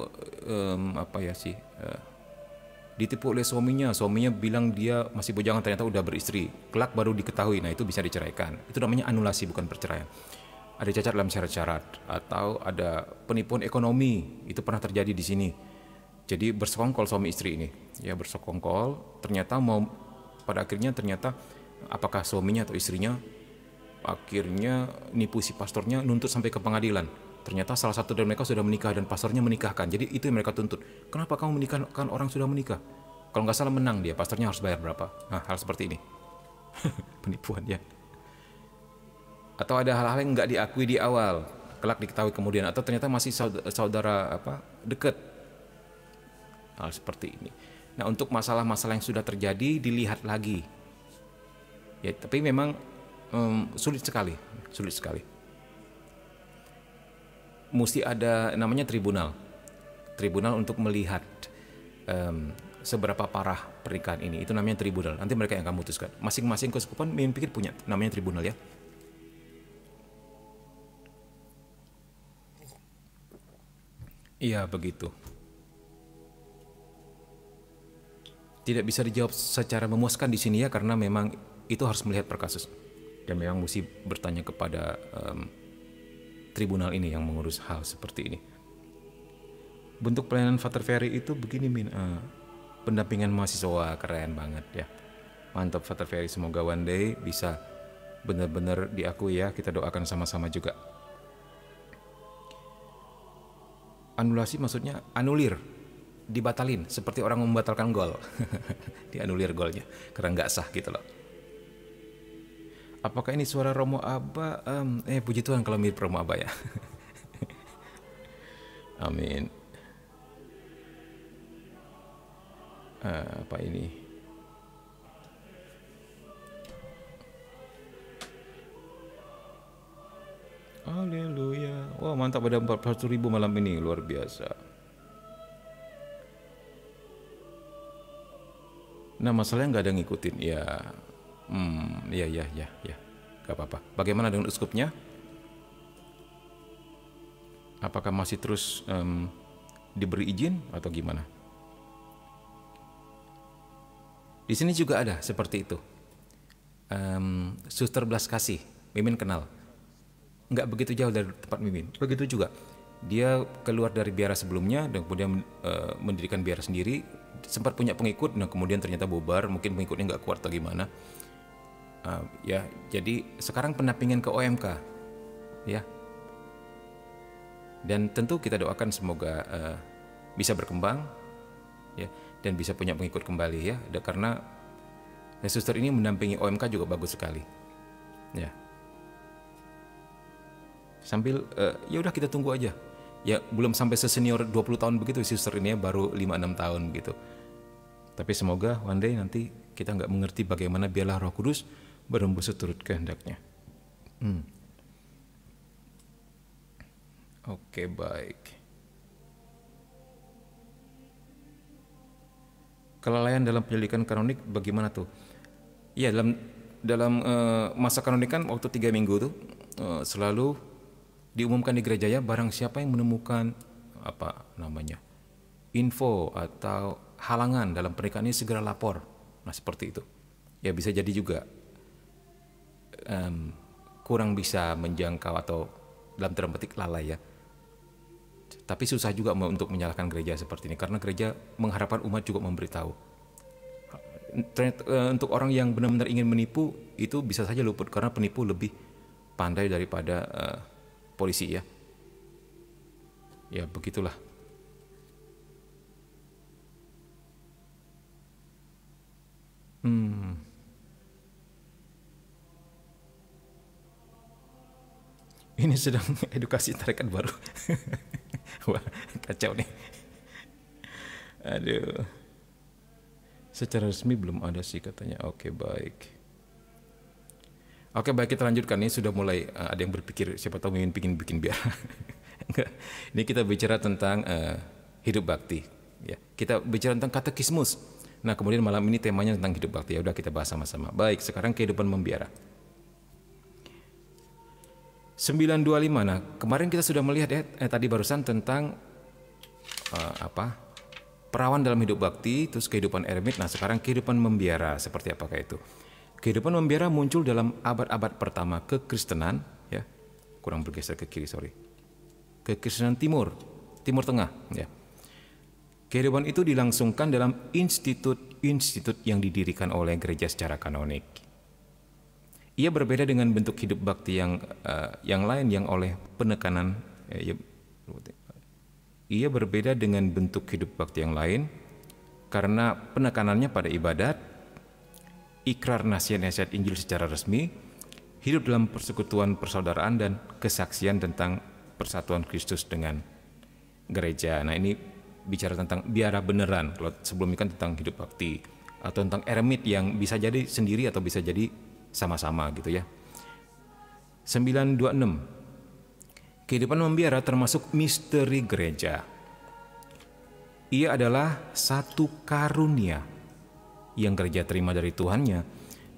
ditipu oleh suaminya bilang dia masih bujangan, ternyata udah beristri, kelak baru diketahui. Nah, itu bisa diceraikan. Itu namanya anulasi, bukan perceraian. Ada cacat dalam syarat-syarat, atau ada penipuan ekonomi, itu pernah terjadi di sini. Jadi bersekongkol suami istri ini, ya bersekongkol, pada akhirnya ternyata apakah suaminya atau istrinya akhirnya nipu si pastornya, nuntut sampai ke pengadilan. Ternyata salah satu dari mereka sudah menikah dan pastornya menikahkan. Jadi itu yang mereka tuntut. Kenapa kamu menikahkan orang sudah menikah? Kalau nggak salah menang dia, pastornya harus bayar berapa? Nah, hal seperti ini. Penipuan ya. Atau ada hal-hal yang nggak diakui di awal, kelak diketahui kemudian. Atau ternyata masih saudara dekat. Hal seperti ini. Nah, untuk masalah-masalah yang sudah terjadi dilihat lagi. Ya, tapi memang sulit sekali. Mesti ada namanya tribunal untuk melihat seberapa parah pernikahan ini. Itu namanya tribunal. Nanti mereka yang akan memutuskan. Masing-masing keuskupan mimpin pikir punya namanya tribunal ya. Iya begitu. Tidak bisa dijawab secara memuaskan di sini ya, karena memang itu harus melihat per kasus dan memang mesti bertanya kepada tribunal ini yang mengurus hal seperti ini. Bentuk pelayanan Father Ferry itu begini pendampingan mahasiswa, keren banget ya. Mantap Father Ferry, semoga one day bisa benar-benar diakui ya. Kita doakan sama-sama juga. Anulasi maksudnya anulir, dibatalin, seperti orang membatalkan gol. Dianulir golnya karena nggak sah gitu loh. Apakah ini suara Romo Aba? Puji Tuhan kalau mirip Romo Aba ya. Amin. Apa ini? Haleluya. Wah mantap, ada 400.000 malam ini, luar biasa. Nah masalahnya nggak ada ngikutin ya. Ya, gak apa-apa. Bagaimana dengan uskupnya? Apakah masih terus diberi izin atau gimana? Di sini juga ada seperti itu. Suster Belas Kasih, Mimin kenal. Nggak begitu jauh dari tempat Mimin. Begitu juga. Dia keluar dari biara sebelumnya dan kemudian mendirikan biara sendiri. Sempat punya pengikut, nah kemudian ternyata bubar. Mungkin pengikutnya nggak kuat atau gimana. Ya, jadi sekarang pendampingan ke OMK, ya. Dan tentu kita doakan semoga bisa berkembang, ya, dan bisa punya pengikut kembali ya. Karena suster ini mendampingi OMK juga bagus sekali, ya. Sambil ya udah kita tunggu aja. Ya belum sampai sesenior 20 tahun begitu suster ini ya, baru 5-6 tahun gitu. Tapi semoga one day nanti kita nggak mengerti bagaimana biarlah Roh Kudus berembus seturut kehendaknya. Oke, baik. Kelalaian dalam penyelidikan kanonik bagaimana tuh? Iya, dalam masa kanonikan waktu 3 minggu tuh selalu diumumkan di gereja ya, barang siapa yang menemukan info atau halangan dalam pernikahan ini segera lapor. Nah seperti itu. Ya bisa jadi juga kurang bisa menjangkau atau dalam tanda petik lalai ya. Tapi susah juga untuk menyalahkan gereja seperti ini karena gereja mengharapkan umat juga memberitahu. Untuk orang yang benar-benar ingin menipu itu bisa saja luput karena penipu lebih pandai daripada polisi ya. Ya begitulah. Ini sedang edukasi tarekat baru. Wah, kacau nih. Aduh. Secara resmi belum ada sih katanya. Oke, baik. Oke, baik, kita lanjutkan. Ini sudah mulai ada yang berpikir siapa tahu ingin bikin biar. Ini kita bicara tentang hidup bakti. Ya, kita bicara tentang katekismus. Nah, kemudian malam ini temanya tentang hidup bakti. Ya udah kita bahas sama-sama. Baik, sekarang kehidupan membiara. 925. Nah, kemarin kita sudah melihat tadi barusan tentang perawan dalam hidup bakti, terus kehidupan eremit. Nah, sekarang kehidupan membiara seperti apakah itu? Kehidupan membiara muncul dalam abad-abad pertama kekristenan, ya. Kurang bergeser ke kiri, sorry. Kekristenan Timur Tengah, ya. Kehidupan itu dilangsungkan dalam institut-institut yang didirikan oleh gereja secara kanonik. Ia berbeda dengan bentuk hidup bakti yang lain yang oleh penekanan. Ia berbeda dengan bentuk hidup bakti yang lain karena penekanannya pada ibadat, ikrar nasihat-nasihat Injil secara resmi, hidup dalam persekutuan persaudaraan dan kesaksian tentang persatuan Kristus dengan gereja. Nah ini bicara tentang biara beneran. Kalau sebelumnya kan tentang hidup bakti atau tentang eremit yang bisa jadi sendiri atau bisa jadi sama-sama gitu ya. 926. Kehidupan membiara termasuk misteri gereja. Ia adalah satu karunia yang gereja terima dari Tuhannya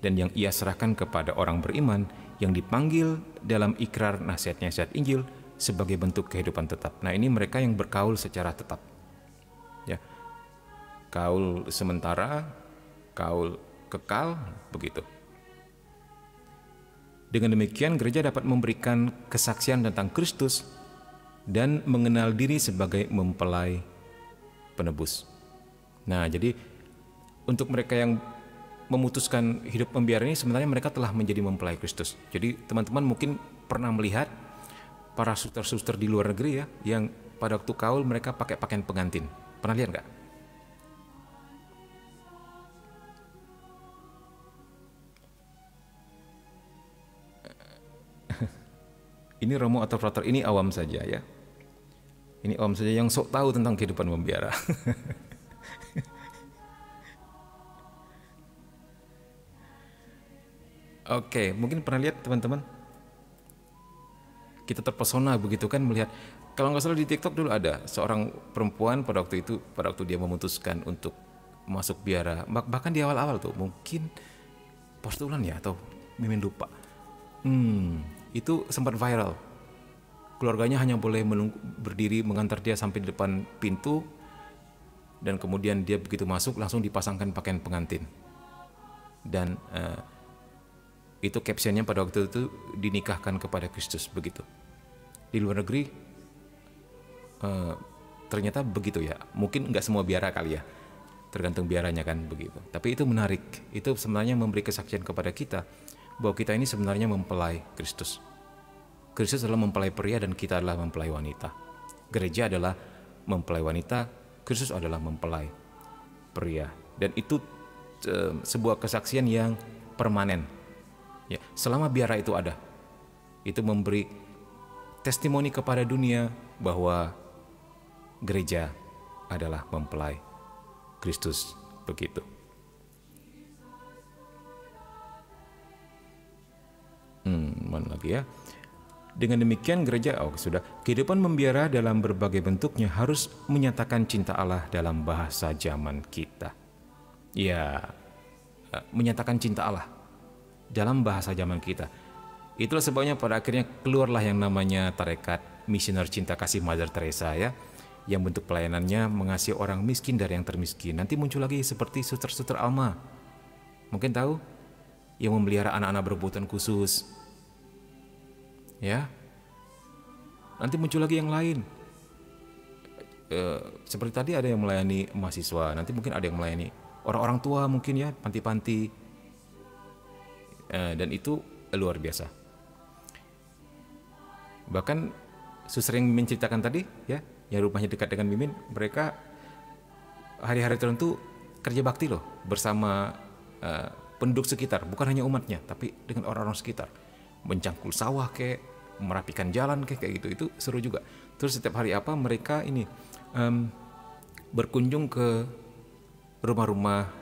dan yang ia serahkan kepada orang beriman yang dipanggil dalam ikrar nasihat-nasihat Injil sebagai bentuk kehidupan tetap. Nah, ini mereka yang berkaul secara tetap. Ya. Kaul sementara, kaul kekal, begitu. Dengan demikian gereja dapat memberikan kesaksian tentang Kristus dan mengenal diri sebagai mempelai penebus. Nah, jadi untuk mereka yang memutuskan hidup membiara ini sebenarnya mereka telah menjadi mempelai Kristus. Jadi teman-teman mungkin pernah melihat para suster-suster di luar negeri ya, yang pada waktu kaul mereka pakai pakaian pengantin. Pernah lihat nggak? Ini Romo atau Frater, ini awam saja ya. Ini awam saja yang sok tahu tentang kehidupan membiara. Oke, mungkin pernah lihat teman-teman. Kita terpesona begitu kan melihat. Kalau nggak salah di TikTok dulu ada seorang perempuan pada waktu dia memutuskan untuk masuk biara. Bahkan di awal-awal tuh mungkin postulan ya atau mimin lupa. Itu sempat viral. Keluarganya hanya boleh berdiri mengantar dia sampai di depan pintu, dan kemudian dia begitu masuk langsung dipasangkan pakaian pengantin. Dan itu captionnya pada waktu itu dinikahkan kepada Kristus begitu. Di luar negeri ternyata begitu ya. Mungkin nggak semua biara kali ya, tergantung biaranya kan begitu. Tapi itu menarik. Itu sebenarnya memberi kesaksian kepada kita bahwa kita ini sebenarnya mempelai Kristus. Kristus adalah mempelai pria dan kita adalah mempelai wanita. Gereja adalah mempelai wanita, Kristus adalah mempelai pria. Dan itu sebuah kesaksian yang permanen. Ya, selama biara itu ada, itu memberi testimoni kepada dunia bahwa gereja adalah mempelai Kristus begitu. Mana lagi ya? Dengan demikian gereja, sudah, kehidupan membiara dalam berbagai bentuknya harus menyatakan cinta Allah dalam bahasa zaman kita. Ya, menyatakan cinta Allah dalam bahasa zaman kita. Itulah sebabnya pada akhirnya keluarlah yang namanya tarekat misioner cinta kasih Mother Teresa ya, yang bentuk pelayanannya mengasihi orang miskin dari yang termiskin. Nanti muncul lagi seperti suster-suster Alma, mungkin tahu, yang memelihara anak-anak berkebutuhan khusus ya. Nanti muncul lagi yang lain, seperti tadi ada yang melayani mahasiswa, nanti mungkin ada yang melayani orang-orang tua mungkin ya, panti-panti. Dan itu luar biasa. Bahkan suster yang Mimin ceritakan tadi ya, yang rumahnya dekat dengan Mimin, mereka hari-hari tertentu kerja bakti loh bersama penduduk sekitar, bukan hanya umatnya tapi dengan orang-orang sekitar, mencangkul sawah kayak merapikan jalan kayak gitu. Itu seru juga. Terus setiap hari mereka ini berkunjung ke rumah-rumah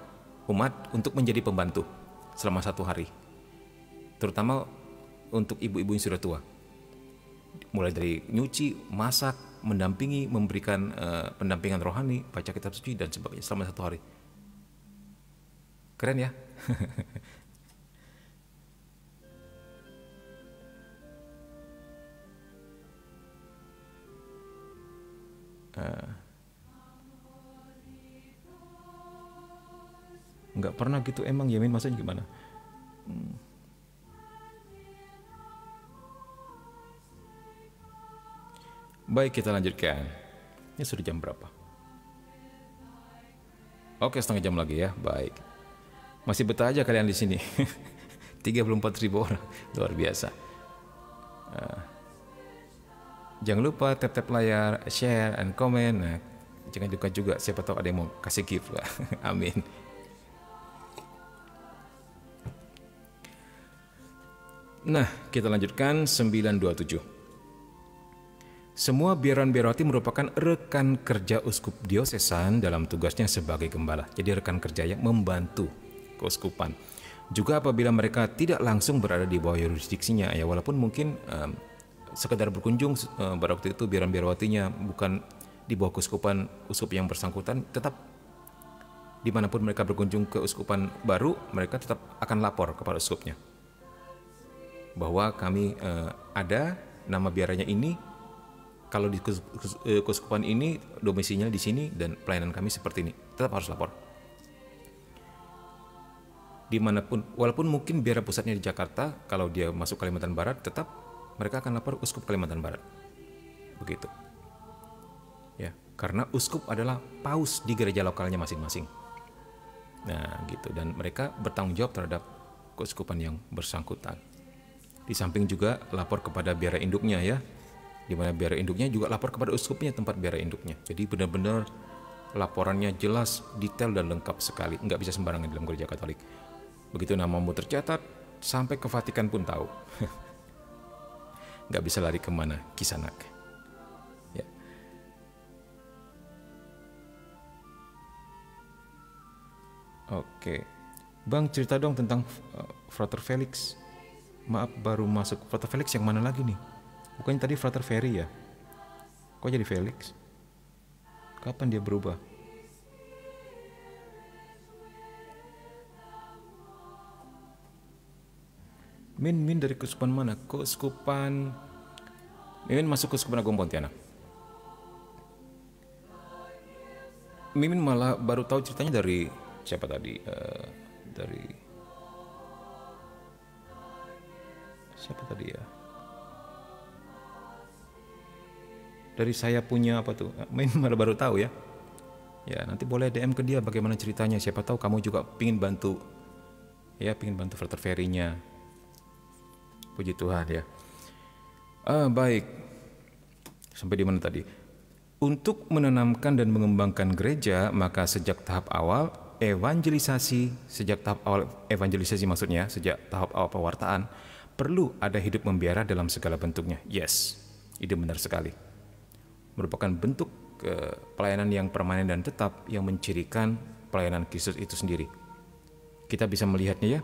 umat untuk menjadi pembantu selama 1 hari, terutama untuk ibu-ibu yang sudah tua, mulai dari nyuci, masak, mendampingi, memberikan pendampingan rohani, baca kitab suci dan sebagainya selama 1 hari. Keren ya. Nggak pernah gitu emang Yamin, maksudnya gimana? Baik, kita lanjutkan. Ini sudah jam berapa? Oke, 1/2 jam lagi ya. Baik. Masih betah aja kalian di sini. 34.000 orang, luar biasa. Jangan lupa tap-tap layar, share, and comment. Nah, jangan lupa juga siapa tahu ada yang mau kasih gift. Amin. Nah, kita lanjutkan 927. Semua biaran-biarawati merupakan rekan kerja uskup diosesan dalam tugasnya sebagai gembala. Jadi rekan kerja yang membantu keuskupan. Juga apabila mereka tidak langsung berada di bawah yurisdiksinya, ya walaupun mungkin sekedar berkunjung pada waktu itu biaran-biarawatinya bukan di bawah keuskupan uskup yang bersangkutan, tetap dimanapun mereka berkunjung ke uskupan baru, mereka tetap akan lapor kepada uskupnya bahwa kami ada nama biaranya ini, kalau di keuskupan ini domisilinya di sini dan pelayanan kami seperti ini, tetap harus lapor. Dimanapun, walaupun mungkin biara pusatnya di Jakarta, kalau dia masuk Kalimantan Barat, tetap mereka akan lapor uskup Kalimantan Barat. Begitu. Ya, karena uskup adalah paus di gereja lokalnya masing-masing. Nah, gitu. Dan mereka bertanggung jawab terhadap keuskupan yang bersangkutan. Di samping juga lapor kepada biara induknya ya. Di mana biara induknya juga lapor kepada uskupnya tempat biara induknya. Jadi benar-benar laporannya jelas, detail dan lengkap sekali. Nggak bisa sembarangan dalam gereja Katolik. Begitu namamu tercatat, sampai ke Vatikan pun tahu. Nggak bisa lari kemana, kisanak. Ya. Oke. Bang, cerita dong tentang Frater Felix. Maaf, baru masuk. Frater Felix yang mana lagi nih? Bukannya tadi Frater Ferry ya? Kok jadi Felix? Kapan dia berubah? Min dari keuskupan mana? Keuskupan Mimin masuk keuskupan Agung Pontianak. Mimin malah baru tahu ceritanya dari siapa tadi? Dari siapa tadi ya? Dari saya punya apa tuh? Mimin malah baru tahu ya. Ya, nanti boleh DM ke dia bagaimana ceritanya. Siapa tahu kamu juga pingin bantu. Ya, pingin bantu Frater Ferry-nya. Puji Tuhan ya. Baik. Sampai di mana tadi? Untuk menanamkan dan mengembangkan gereja, maka sejak tahap awal evangelisasi, maksudnya sejak tahap awal pewartaan, perlu ada hidup membiara dalam segala bentuknya. Yes, itu benar sekali. Merupakan bentuk pelayanan yang permanen dan tetap yang mencirikan pelayanan Kristus itu sendiri. Kita bisa melihatnya ya.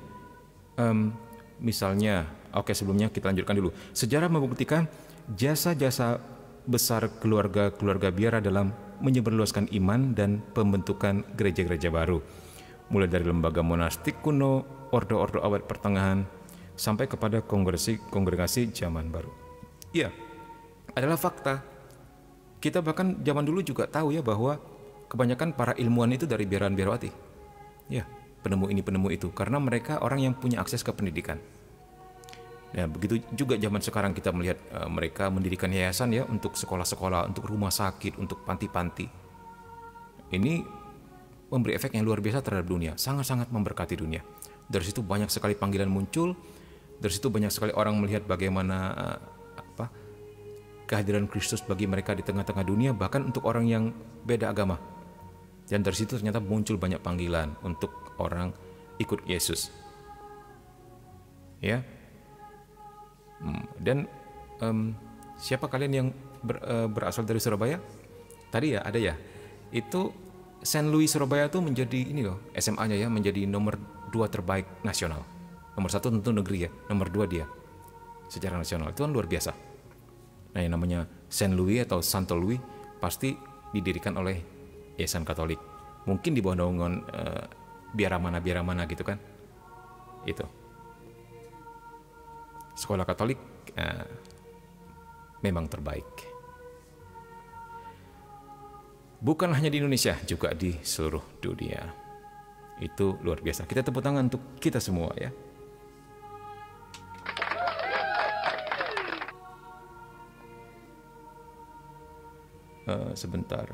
Misalnya, sebelumnya kita lanjutkan dulu. Sejarah membuktikan jasa-jasa besar keluarga biara dalam menyebarluaskan iman dan pembentukan gereja-gereja baru. Mulai dari lembaga monastik kuno, ordo-ordo awal pertengahan, sampai kepada kongregasi zaman baru. Iya, adalah fakta. Kita bahkan zaman dulu juga tahu ya bahwa kebanyakan para ilmuwan itu dari biarawati. Ya, penemu ini penemu itu, karena mereka orang yang punya akses ke pendidikan. Nah, begitu juga zaman sekarang kita melihat mereka mendirikan yayasan ya untuk sekolah-sekolah, untuk rumah sakit, untuk panti-panti. Ini memberi efek yang luar biasa terhadap dunia, sangat-sangat memberkati dunia. Dari situ banyak sekali panggilan muncul, dari situ banyak sekali orang melihat bagaimana kehadiran Kristus bagi mereka di tengah-tengah dunia, bahkan untuk orang yang beda agama. Dan dari situ ternyata muncul banyak panggilan untuk orang ikut Yesus. Ya. Dan siapa kalian yang berasal dari Surabaya? Tadi ya ada ya. Itu Saint Louis Surabaya tuh menjadi ini loh, SMA-nya ya, menjadi nomor 2 terbaik nasional. Nomor 1 tentu negeri ya, nomor 2 dia secara nasional. Itu kan luar biasa. Nah, yang namanya Saint Louis atau Santo Louis pasti didirikan oleh Yayasan Katolik. Mungkin di bawah naungan biara mana gitu kan. Itu. Sekolah Katolik memang terbaik. Bukan hanya di Indonesia, juga di seluruh dunia. Itu luar biasa. Kita tepuk tangan untuk kita semua ya. Sebentar.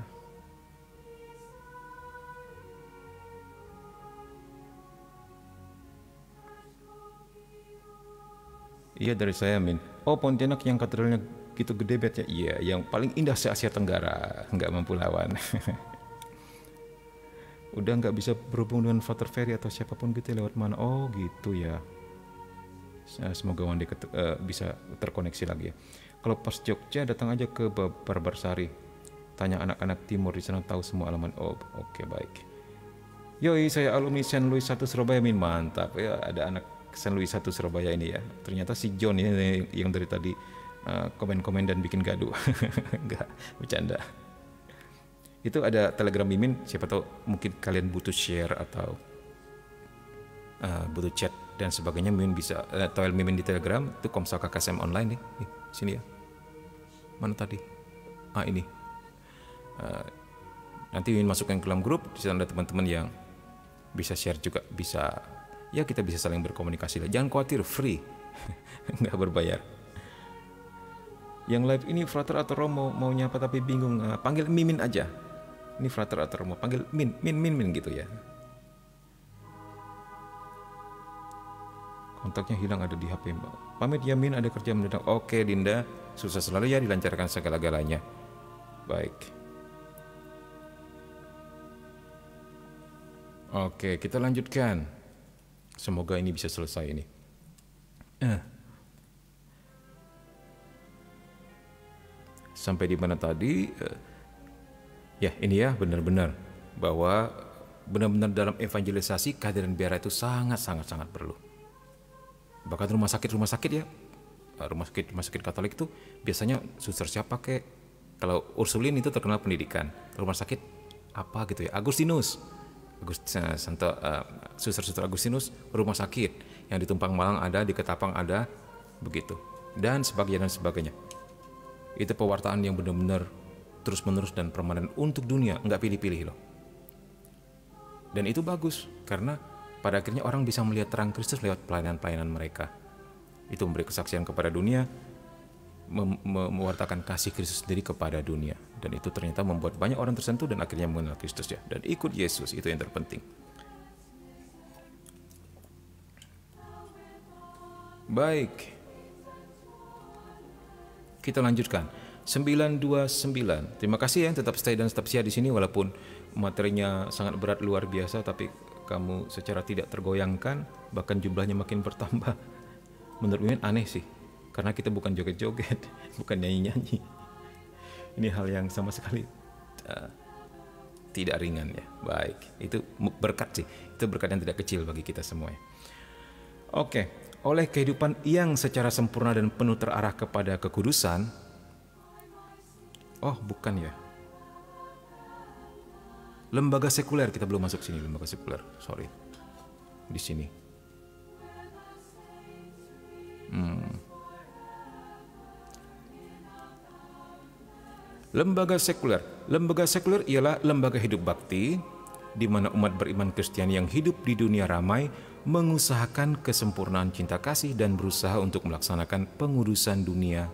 Iya, dari saya, Min. Oh, Pontianak yang katedralnya gitu gede bet ya? Iya, yang paling indah se-Asia Tenggara. Nggak mampu lawan. Udah nggak bisa berhubung dengan Frater Ferry atau siapapun gitu lewat mana? Oh gitu ya. Semoga one day bisa terkoneksi lagi ya. Kalau pas Jogja datang aja ke Barbarsari. Tanya anak-anak timur di sana tahu semua alamat. Oh oke, baik. Yoi, saya alumni Saint Louis 1 Surabaya, Min. Mantap ya, ada anak Saint Louis 1 Surabaya ini ya. Ternyata si John ya yang dari tadi komen-komen dan bikin gaduh. Enggak, bercanda. Itu ada Telegram Mimin, siapa tahu mungkin kalian butuh share atau butuh chat dan sebagainya, Mimin bisa toel Mimin di Telegram itu Komsel KKSM online nih. Sini ya. Mana tadi? Ini. Nanti Mimin masukkan ke dalam grup, di sana ada teman-teman yang bisa share juga, bisa ya kita bisa saling berkomunikasi lah. Jangan khawatir, free. Nggak berbayar. Yang live ini Frater atau Romo mau nyapa tapi bingung, panggil Mimin aja. Ini Frater atau Romo, panggil Min gitu ya. Kontaknya hilang, ada di HP Mbak. Pamit ya Min, ada kerja mendadak. Oke Dinda, sukses selalu ya, dilancarkan segala-galanya. Baik. Oke, kita lanjutkan. Semoga ini bisa selesai ini. Sampai di mana tadi? Ya ini ya, benar-benar bahwa benar-benar dalam evangelisasi kehadiran biara itu sangat perlu. Bahkan rumah sakit ya, rumah sakit Katolik itu biasanya suster siapa kek? Kalau Ursulin itu terkenal pendidikan. Rumah sakit apa gitu ya? Agustinus, suster Agustinus rumah sakit yang di Tumpang Malang ada, di Ketapang ada, begitu dan sebagainya. Itu pewartaan yang benar-benar terus-menerus dan permanen untuk dunia, nggak pilih-pilih loh. Dan itu bagus karena pada akhirnya orang bisa melihat terang Kristus lewat pelayanan-pelayanan mereka. Itu memberi kesaksian kepada dunia, mewartakan kasih Kristus sendiri kepada dunia. Dan itu ternyata membuat banyak orang tersentuh dan akhirnya mengenal Kristus ya. Dan ikut Yesus, itu yang terpenting. Baik. Kita lanjutkan. 929. Terima kasih ya tetap stay dan tetap setia di sini walaupun materinya sangat berat luar biasa, tapi kamu secara tidak tergoyangkan, bahkan jumlahnya makin bertambah. Menurut Mimin aneh sih, karena kita bukan joget-joget, bukan nyanyi-nyanyi. Ini hal yang sama sekali tidak ringan ya. Baik, itu berkat sih, itu berkat yang tidak kecil bagi kita semua ya. Oke, oleh kehidupan yang secara sempurna dan penuh terarah kepada kekudusan. Oh, bukan ya. Lembaga sekuler, kita belum masuk sini, lembaga sekuler. Sorry. Di sini. Lembaga sekuler. Lembaga sekuler ialah lembaga hidup bakti di mana umat beriman Kristen yang hidup di dunia ramai mengusahakan kesempurnaan cinta kasih dan berusaha untuk melaksanakan pengurusan dunia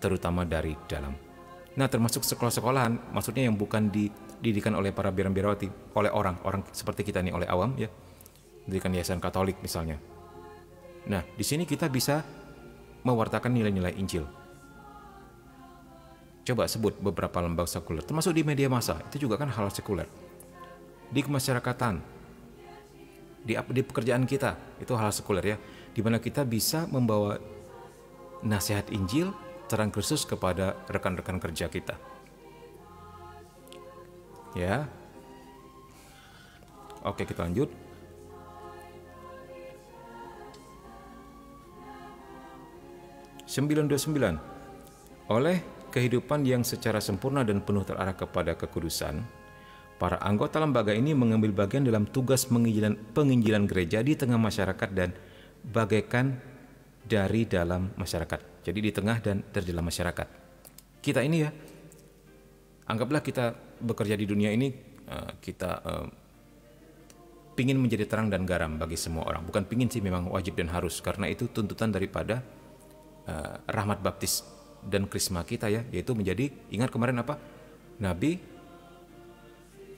terutama dari dalam. Nah, termasuk sekolah-sekolahan, maksudnya yang bukan dididikan oleh para biarawati, oleh orang seperti kita nih, oleh awam ya. Didikan yayasan Katolik misalnya. Nah, di sini kita bisa mewartakan nilai-nilai Injil. Coba sebut beberapa lembaga sekuler, termasuk di media massa, itu juga kan hal sekuler. Di kemasyarakatan, di pekerjaan kita, itu hal sekuler ya, di mana kita bisa membawa nasihat Injil, terang Kristus kepada rekan-rekan kerja kita. Ya. Oke, kita lanjut. (929) Oleh kehidupan yang secara sempurna dan penuh terarah kepada kekudusan, para anggota lembaga ini mengambil bagian dalam tugas penginjilan gereja di tengah masyarakat dan bagaikan dari dalam masyarakat. Jadi di tengah dan dari dalam masyarakat. Kita ini ya, anggaplah kita bekerja di dunia ini, kita pingin menjadi terang dan garam bagi semua orang. Bukan pingin sih, memang wajib dan harus, karena itu tuntutan daripada rahmat baptis dan krisma kita ya, yaitu menjadi, ingat kemarin apa? Nabi,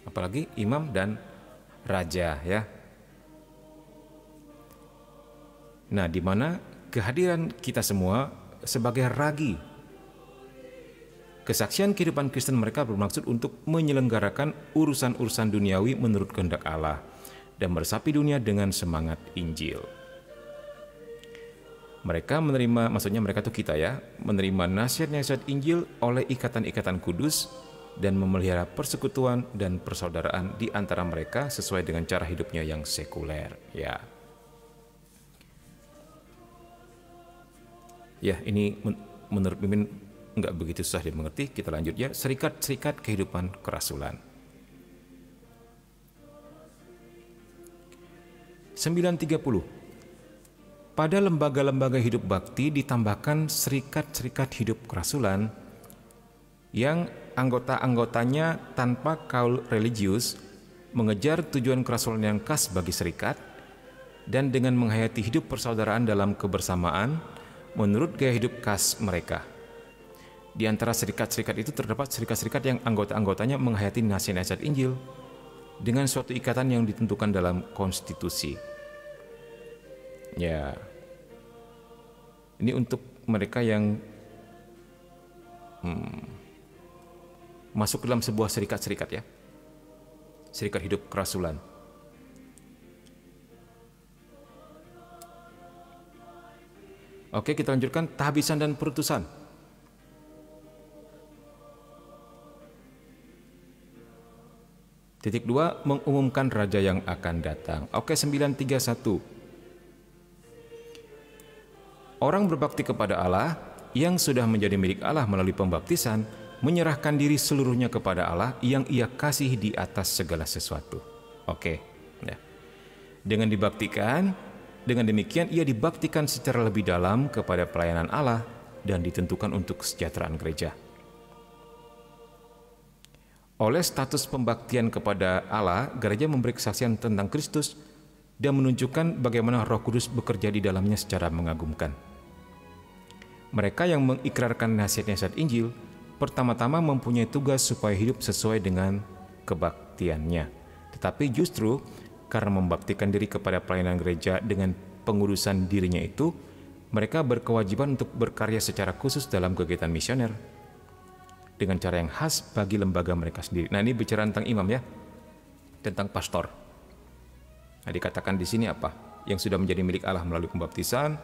apalagi imam dan raja ya. Nah, di mana kehadiran kita semua sebagai ragi kesaksian kehidupan Kristen mereka bermaksud untuk menyelenggarakan urusan-urusan duniawi menurut kehendak Allah dan meresapi dunia dengan semangat Injil. Mereka menerima, maksudnya mereka tuh kita ya, menerima nasihat-nasihat Injil oleh ikatan-ikatan kudus dan memelihara persekutuan dan persaudaraan di antara mereka sesuai dengan cara hidupnya yang sekuler ya. Ya, ini menurut Mimin nggak begitu susah dimengerti, kita lanjut ya. Serikat-serikat kehidupan kerasulan. 930. Pada lembaga-lembaga hidup bakti ditambahkan serikat-serikat hidup kerasulan yang anggota-anggotanya tanpa kaul religius mengejar tujuan kerasulan yang khas bagi serikat dan dengan menghayati hidup persaudaraan dalam kebersamaan menurut gaya hidup khas mereka. Di antara serikat-serikat itu terdapat serikat-serikat yang anggota-anggotanya menghayati nasihat-nasihat Injil dengan suatu ikatan yang ditentukan dalam konstitusi. Ya, ini untuk mereka yang masuk dalam sebuah serikat-serikat ya, serikat hidup kerasulan. Oke, kita lanjutkan tahbisan dan perutusan. Titik 2, mengumumkan raja yang akan datang. Oke, 931. Orang berbakti kepada Allah yang sudah menjadi milik Allah melalui pembaptisan menyerahkan diri seluruhnya kepada Allah yang ia kasih di atas segala sesuatu. Oke, ya. Dengan demikian ia dibaktikan secara lebih dalam kepada pelayanan Allah dan ditentukan untuk kesejahteraan gereja. Oleh status pembaktian kepada Allah, gereja memberi kesaksian tentang Kristus dan menunjukkan bagaimana Roh Kudus bekerja di dalamnya secara mengagumkan. Mereka yang mengikrarkan nasihat-nasihat Injil pertama-tama mempunyai tugas supaya hidup sesuai dengan kebaktiannya. Tetapi justru karena membaktikan diri kepada pelayanan gereja dengan pengurusan dirinya itu, mereka berkewajiban untuk berkarya secara khusus dalam kegiatan misioner dengan cara yang khas bagi lembaga mereka sendiri. Nah, ini bicara tentang imam ya, tentang pastor. Nah, dikatakan di sini apa? Yang sudah menjadi milik Allah melalui pembaptisan,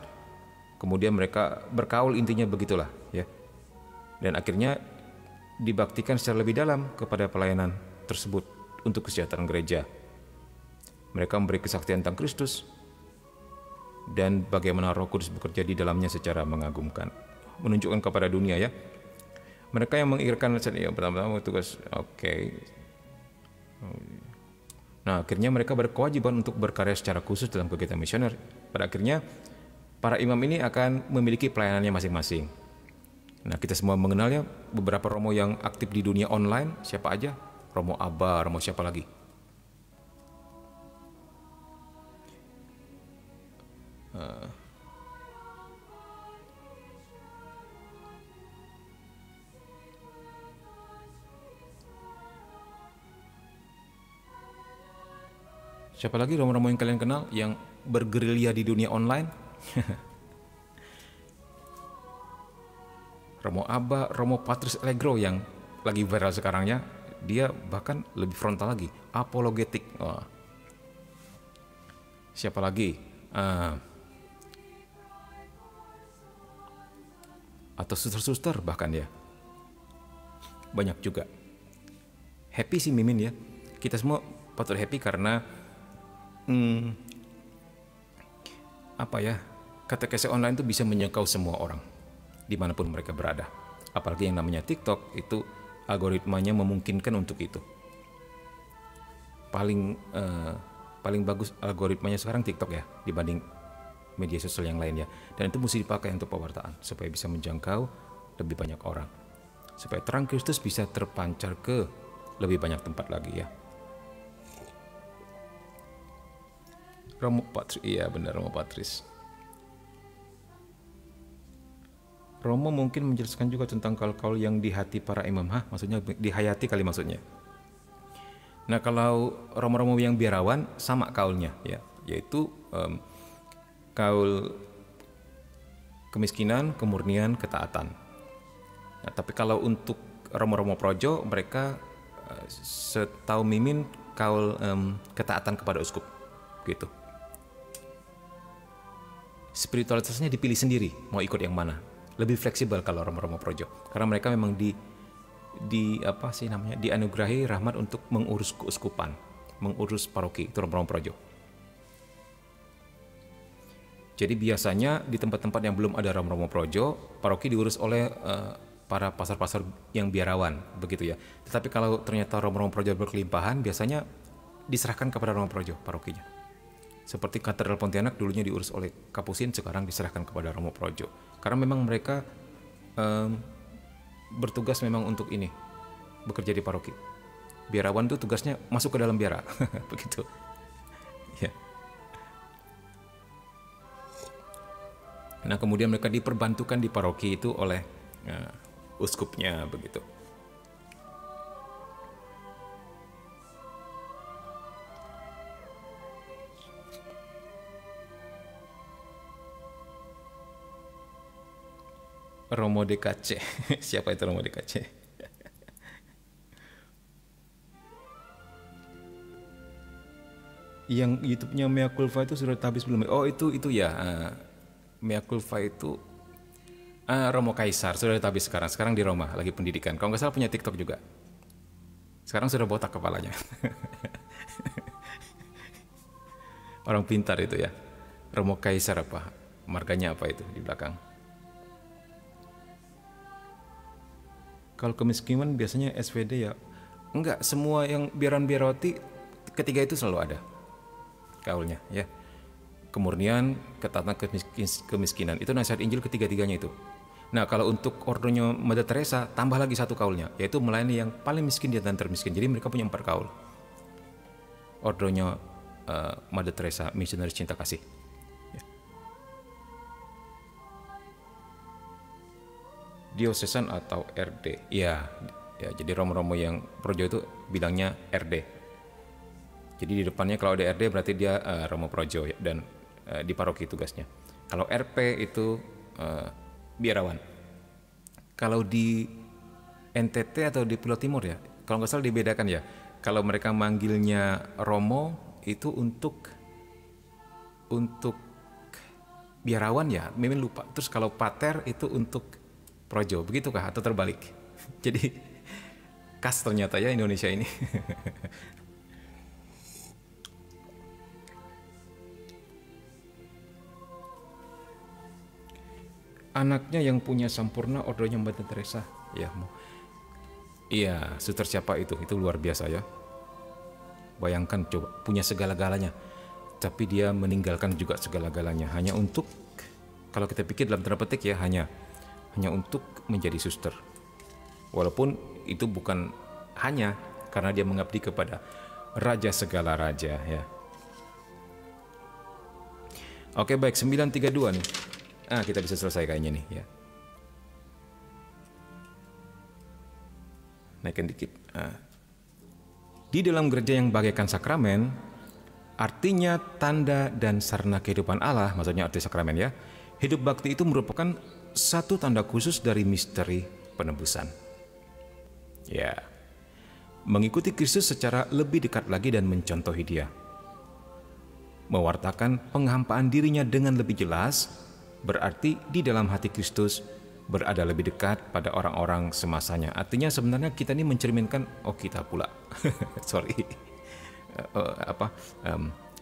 kemudian mereka berkaul, intinya begitulah ya. Dan akhirnya dibaktikan secara lebih dalam kepada pelayanan tersebut untuk kesejahteraan gereja. Mereka memberi kesaksian tentang Kristus dan bagaimana Roh Kudus bekerja di dalamnya secara mengagumkan, menunjukkan kepada dunia ya. Mereka yang mengikrarkan ya, pertama-tama tugas. Oke. Nah, akhirnya mereka berkewajiban untuk berkarya secara khusus dalam kegiatan misioner. Pada akhirnya para imam ini akan memiliki pelayanannya masing-masing. Nah, kita semua mengenalnya beberapa romo yang aktif di dunia online. Siapa aja? Romo Abba, romo siapa lagi? Siapa lagi romo-romo yang kalian kenal yang bergerilya di dunia online? Romo Abba, Romo Patris Allegro yang lagi viral sekarangnya, dia bahkan lebih frontal lagi, apologetik. Wah. Siapa lagi? Atau suster-suster bahkan ya. Banyak juga. Happy sih Mimin ya. Kita semua patut happy karena katekese online itu bisa menjangkau semua orang dimanapun mereka berada. Apalagi yang namanya TikTok itu algoritmanya memungkinkan untuk itu. Paling bagus algoritmanya sekarang TikTok ya dibanding media sosial yang lainnya. Dan itu mesti dipakai untuk pewartaan supaya bisa menjangkau lebih banyak orang. Supaya terang Kristus bisa terpancar ke lebih banyak tempat lagi ya. Romo Patris, iya benar Romo Patris. Romo mungkin menjelaskan juga tentang kaul-kaul yang di hati para imam. Maksudnya dihayati kali maksudnya. Nah, kalau romo-romo yang biarawan sama kaulnya ya, yaitu kaul kemiskinan, kemurnian, ketaatan. Nah, tapi kalau untuk romo-romo projo mereka setahu Mimin kaul ketaatan kepada uskup gitu. Spiritualitasnya dipilih sendiri mau ikut yang mana. Lebih fleksibel kalau romo-romo projo karena mereka memang dianugerahi rahmat untuk mengurus keuskupan, mengurus paroki, itu romo-romo projo. Jadi biasanya di tempat-tempat yang belum ada romo-romo projo, paroki diurus oleh para pasar-pasar yang biarawan begitu ya. Tetapi kalau ternyata Romo-Romo Projo berkelimpahan, biasanya diserahkan kepada Romo Projo parokinya. Seperti Katedral Pontianak dulunya diurus oleh Kapusin, sekarang diserahkan kepada Romo Projo. Karena memang mereka bertugas memang untuk ini, bekerja di paroki. Biarawan itu tugasnya masuk ke dalam biara, begitu. Ya. Nah kemudian mereka diperbantukan di paroki itu oleh uskupnya begitu. Romo DKC. Siapa itu Romo DKC? Yang YouTube-nya Mea Culpa itu sudah habis belum? Oh itu ya. Mea Culpa itu Romo Kaisar sudah habis sekarang. Sekarang di Roma lagi pendidikan. Kalau nggak salah punya TikTok juga. Sekarang sudah botak kepalanya. Orang pintar itu ya. Romo Kaisar apa? Marganya apa itu di belakang? Kalau kemiskinan biasanya SVD ya. Enggak, semua yang biaran-biarawati ketiga itu selalu ada kaulnya ya. Kemurnian, ketaatan, kemiskinan. Itu nasihat Injil ketiga-tiganya itu. Nah kalau untuk ordonya Mother Teresa tambah lagi satu kaulnya, yaitu melayani yang paling miskin di antara termiskin. Jadi mereka punya 4 kaul. Ordonya Mother Teresa, misionaris cinta kasih. Diosesan atau RD. Ya, jadi Romo-Romo yang Projo itu bilangnya RD. Jadi di depannya kalau ada RD berarti dia Romo Projo ya, dan di paroki tugasnya. Kalau RP itu biarawan. Kalau di NTT atau di Pulau Timur ya, kalau nggak salah dibedakan ya. Kalau mereka manggilnya Romo itu untuk biarawan ya, mimin lupa. Terus kalau Pater itu untuk Projo, begitukah atau terbalik? Jadi khas ternyata ya Indonesia ini. Anaknya yang punya Sampurna ordonya Mother Teresa. Ya, iya, suster siapa itu? Itu luar biasa ya. Bayangkan coba punya segala-galanya, tapi dia meninggalkan juga segala-galanya hanya untuk, kalau kita pikir dalam tanda petik ya, hanya untuk menjadi suster. Walaupun itu bukan hanya karena dia mengabdi kepada Raja segala raja ya. Oke baik, 932 nih. Kita bisa selesai kayaknya nih ya. Naikkan dikit. Di dalam gereja yang bagaikan sakramen, artinya tanda dan sarana kehidupan Allah, maksudnya arti sakramen ya. Hidup bakti itu merupakan satu tanda khusus dari misteri penebusan. Ya, mengikuti Kristus secara lebih dekat lagi dan mencontohi Dia. Mewartakan penghampaan dirinya dengan lebih jelas, berarti di dalam hati Kristus berada lebih dekat pada orang-orang semasanya. Artinya sebenarnya kita ini mencerminkan, kita pula. Sorry.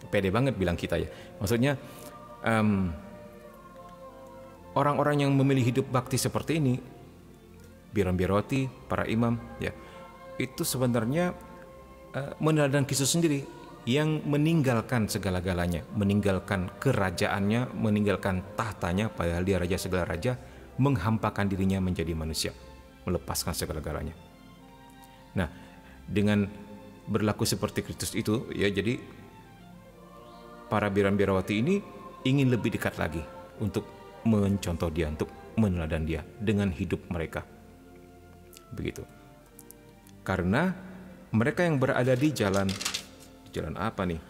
Pede banget bilang kita ya. Maksudnya orang-orang yang memilih hidup bakti seperti ini, biaran-biarawati, para imam, ya, itu sebenarnya meneladani Kristus sendiri yang meninggalkan segala-galanya, meninggalkan kerajaannya, meninggalkan tahtanya, padahal dia raja segala raja, menghampakan dirinya menjadi manusia, melepaskan segala-galanya. Nah, dengan berlaku seperti Kristus itu, ya, jadi para biaran-biarawati ini ingin lebih dekat lagi untuk mencontoh Dia, untuk meneladani Dia dengan hidup mereka. Begitu. Karena mereka yang berada di jalan apa nih?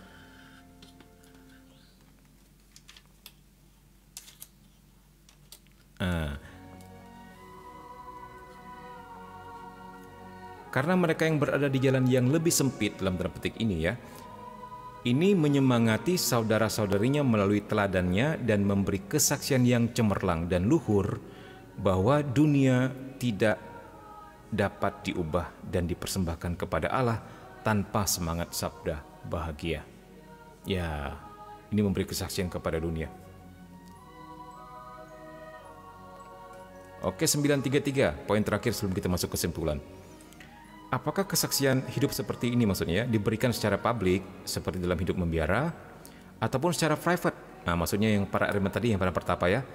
Karena mereka yang berada di jalan yang lebih sempit dalam tanda petik ini ya, ini menyemangati saudara-saudarinya melalui teladannya dan memberi kesaksian yang cemerlang dan luhur bahwa dunia tidak dapat diubah dan dipersembahkan kepada Allah tanpa semangat sabda bahagia. Ya, ini memberi kesaksian kepada dunia. Oke, 933, poin terakhir sebelum kita masuk kesimpulan. Apakah kesaksian hidup seperti ini maksudnya diberikan secara publik seperti dalam hidup membiara ataupun secara private? Nah, maksudnya yang para Arimat tadi, yang para pertapa ya.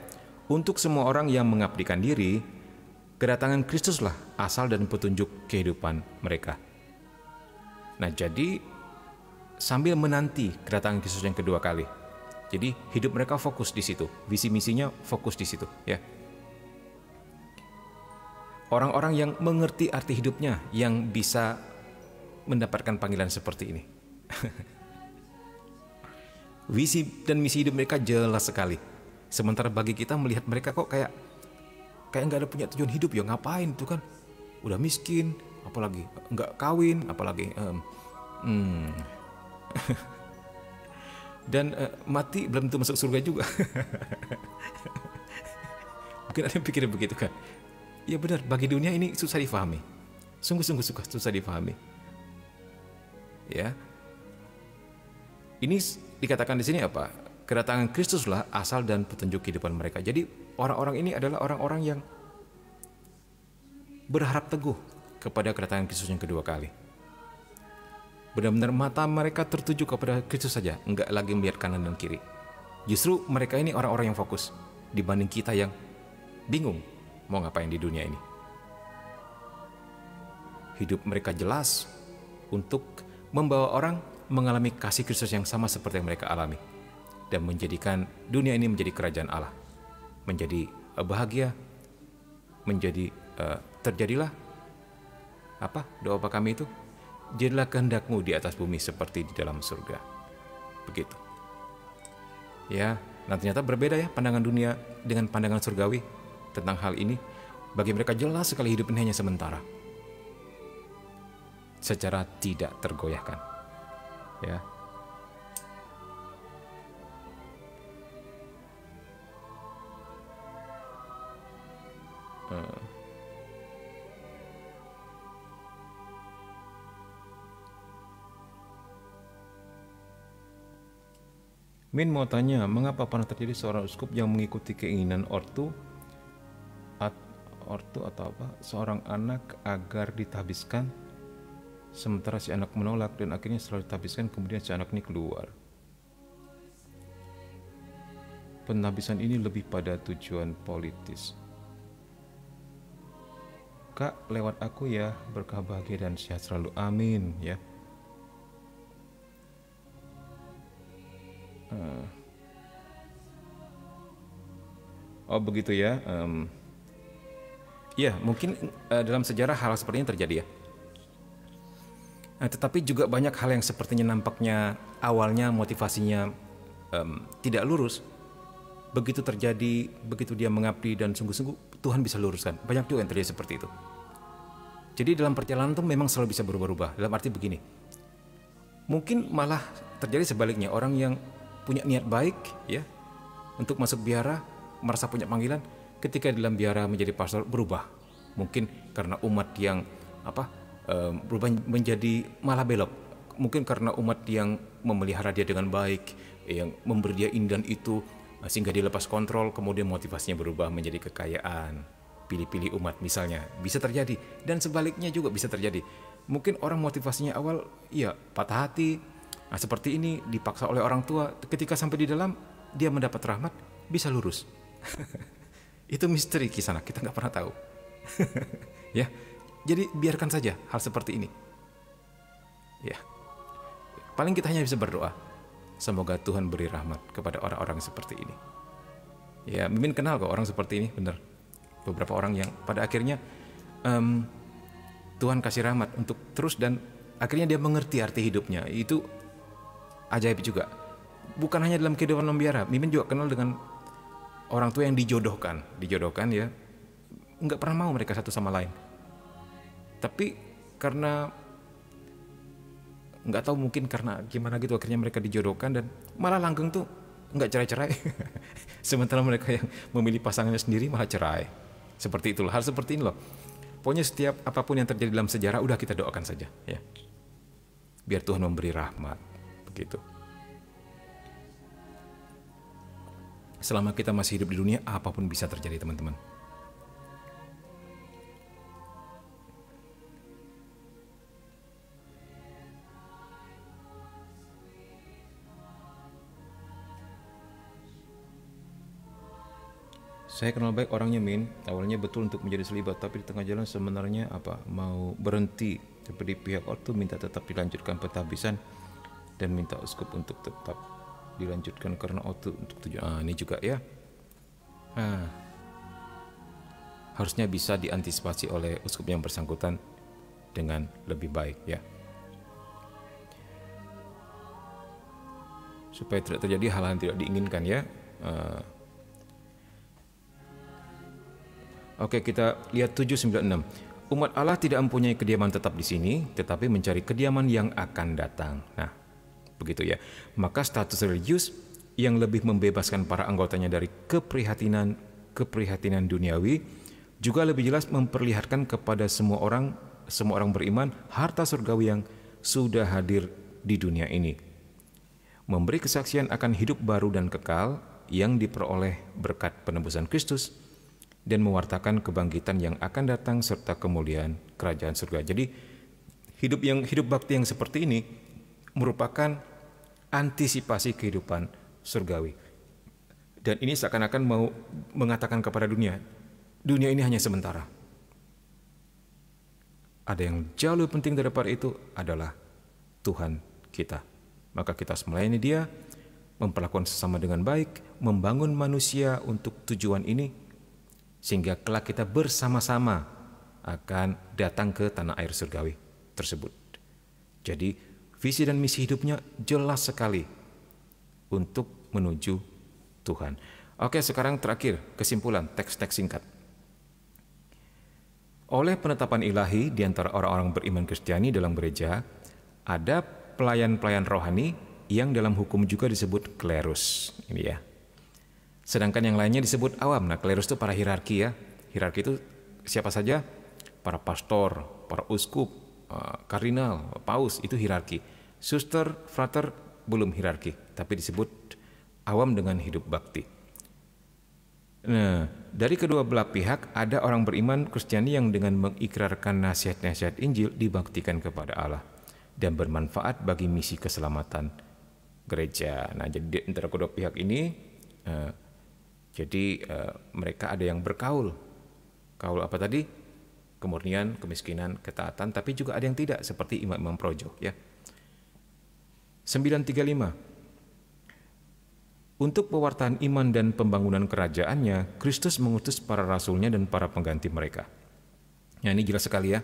Untuk semua orang yang mengabdikan diri, kedatangan Kristuslah asal dan petunjuk kehidupan mereka. Nah, jadi sambil menanti kedatangan Kristus yang kedua kali. Jadi hidup mereka fokus di situ, visi misinya fokus di situ ya. Orang-orang yang mengerti arti hidupnya yang bisa mendapatkan panggilan seperti ini. Visi dan misi hidup mereka jelas sekali. Sementara bagi kita melihat mereka kok kayak nggak ada punya tujuan hidup ya, ngapain tuh kan? Udah miskin, apalagi nggak kawin, apalagi dan mati belum tentu masuk surga juga. Mungkin ada yang pikir begitu kan? Ya benar, bagi dunia ini susah difahami. Sungguh-sungguh susah difahami. Ya. Ini dikatakan di sini apa? Kedatangan Kristuslah asal dan petunjuk kehidupan mereka. Jadi orang-orang ini adalah orang-orang yang berharap teguh kepada kedatangan Kristus yang kedua kali. Benar-benar mata mereka tertuju kepada Kristus saja, enggak lagi melihat kanan dan kiri. Justru mereka ini orang-orang yang fokus dibanding kita yang bingung mau ngapain di dunia ini. Hidup mereka jelas untuk membawa orang mengalami kasih Kristus yang sama seperti yang mereka alami dan menjadikan dunia ini menjadi kerajaan Allah, menjadi bahagia, menjadi terjadilah apa doa apa kami itu, jadilah kehendakmu di atas bumi seperti di dalam surga. Begitu ya. Nah, ternyata berbeda ya pandangan dunia dengan pandangan surgawi tentang hal ini. Bagi mereka jelas sekali hidup ini hanya sementara, secara tidak tergoyahkan ya. Min mau tanya, mengapa pernah terjadi seorang uskup yang mengikuti keinginan ortu atau apa seorang anak agar ditahbiskan, sementara si anak menolak dan akhirnya setelah ditahbiskan kemudian si anak ini keluar. Penahbisan ini lebih pada tujuan politis. Kak, lewat aku ya, berkah bahagia dan sehat selalu, amin ya. Oh begitu ya. Ya, mungkin dalam sejarah hal seperti ini terjadi ya. Nah, tetapi juga banyak hal yang sepertinya nampaknya awalnya motivasinya tidak lurus. Begitu terjadi, begitu dia mengabdi dan sungguh-sungguh, Tuhan bisa luruskan. Banyak juga yang terjadi seperti itu. Jadi dalam perjalanan itu memang selalu bisa berubah-ubah. Dalam arti begini, mungkin malah terjadi sebaliknya. Orang yang punya niat baik ya untuk masuk biara, merasa punya panggilan, ketika dalam biara menjadi pastor berubah. Mungkin karena umat yang berubah menjadi malah belok. Mungkin karena umat yang memelihara dia dengan baik, yang memberi dia ini dan itu, sehingga dia lepas kontrol, kemudian motivasinya berubah menjadi kekayaan, pilih-pilih umat misalnya. Bisa terjadi. Dan sebaliknya juga bisa terjadi. Mungkin orang motivasinya awal ya patah hati, seperti ini, dipaksa oleh orang tua, ketika sampai di dalam dia mendapat rahmat, bisa lurus. Itu misteri kisah, kita nggak pernah tahu. Ya, jadi biarkan saja hal seperti ini. Ya, paling kita hanya bisa berdoa, semoga Tuhan beri rahmat kepada orang-orang seperti ini. Ya, Mimin kenal kok orang seperti ini, benar. Beberapa orang yang pada akhirnya Tuhan kasih rahmat untuk terus dan akhirnya dia mengerti arti hidupnya. Itu ajaib juga. Bukan hanya dalam kehidupan membiara, Mimin juga kenal dengan orang tua yang dijodohkan ya, nggak pernah mau mereka satu sama lain. Tapi karena nggak tahu, mungkin karena gimana gitu, akhirnya mereka dijodohkan dan malah langgeng tuh nggak cerai-cerai. Sementara mereka yang memilih pasangannya sendiri malah cerai. Seperti itulah, hal seperti ini loh. Pokoknya setiap apapun yang terjadi dalam sejarah, udah kita doakan saja ya. Biar Tuhan memberi rahmat, begitu. Selama kita masih hidup di dunia, apapun bisa terjadi teman-teman. Saya kenal baik orangnya Min, awalnya betul untuk menjadi selibat, tapi di tengah jalan sebenarnya mau berhenti. Tapi di pihak ortu minta tetap dilanjutkan pentahbisan dan minta uskup untuk tetap dilanjutkan karena ortu untuk tujuan. Ini juga ya. Harusnya bisa diantisipasi oleh uskup yang bersangkutan dengan lebih baik ya. Supaya tidak terjadi hal-hal yang tidak diinginkan ya. Oke, kita lihat 796. Umat Allah tidak mempunyai kediaman tetap di sini, tetapi mencari kediaman yang akan datang. Nah, begitu ya. Maka status religius yang lebih membebaskan para anggotanya dari keprihatinan duniawi juga lebih jelas memperlihatkan kepada semua orang beriman harta surgawi yang sudah hadir di dunia ini. Memberi kesaksian akan hidup baru dan kekal yang diperoleh berkat penebusan Kristus dan mewartakan kebangkitan yang akan datang serta kemuliaan kerajaan surga. Jadi hidup bakti yang seperti ini merupakan antisipasi kehidupan surgawi. Dan ini seakan-akan mau mengatakan kepada dunia ini hanya sementara. Ada yang jauh lebih penting daripada itu adalah Tuhan kita. Maka kita harus melayani Dia, memperlakukan sesama dengan baik, membangun manusia untuk tujuan ini, sehingga kelak kita bersama-sama akan datang ke tanah air surgawi tersebut. Jadi visi dan misi hidupnya jelas sekali untuk menuju Tuhan. Oke, sekarang terakhir kesimpulan teks-teks singkat. Oleh penetapan ilahi di antara orang-orang beriman Kristiani dalam gereja, ada pelayan-pelayan rohani yang dalam hukum juga disebut klerus. Ini ya. Sedangkan yang lainnya disebut awam. Nah, klerus itu para hierarki ya. Hierarki itu siapa saja? Para pastor, para uskup, kardinal, paus, itu hierarki. Suster, frater belum hierarki, tapi disebut awam dengan hidup bakti. Nah, dari kedua belah pihak ada orang beriman Kristiani yang dengan mengikrarkan nasihat-nasihat Injil dibaktikan kepada Allah dan bermanfaat bagi misi keselamatan gereja. Nah, jadi di antara kedua pihak ini mereka ada yang berkaul. Kaul apa tadi? Kemurnian, kemiskinan, ketaatan, tapi juga ada yang tidak seperti imam-imam projo ya. 935. Untuk pewartaan iman dan pembangunan kerajaannya, Kristus mengutus para rasulnya dan para pengganti mereka. Nah, ini jelas sekali ya.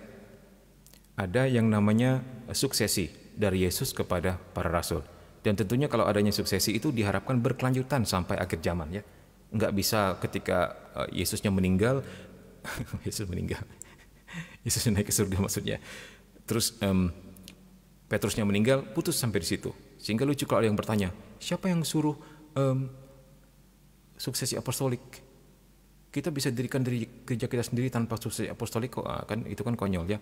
Ada yang namanya suksesi dari Yesus kepada para rasul. Dan tentunya kalau adanya suksesi itu diharapkan berkelanjutan sampai akhir zaman ya. Enggak bisa ketika Yesusnya meninggal, Yesus naik ke surga maksudnya. Terus Petrusnya meninggal, putus sampai di situ. Sehingga lucu kalau ada yang bertanya, siapa yang suruh suksesi apostolik? Kita bisa dirikan dari gereja kita sendiri tanpa suksesi apostolik kok, kan itu kan konyol ya.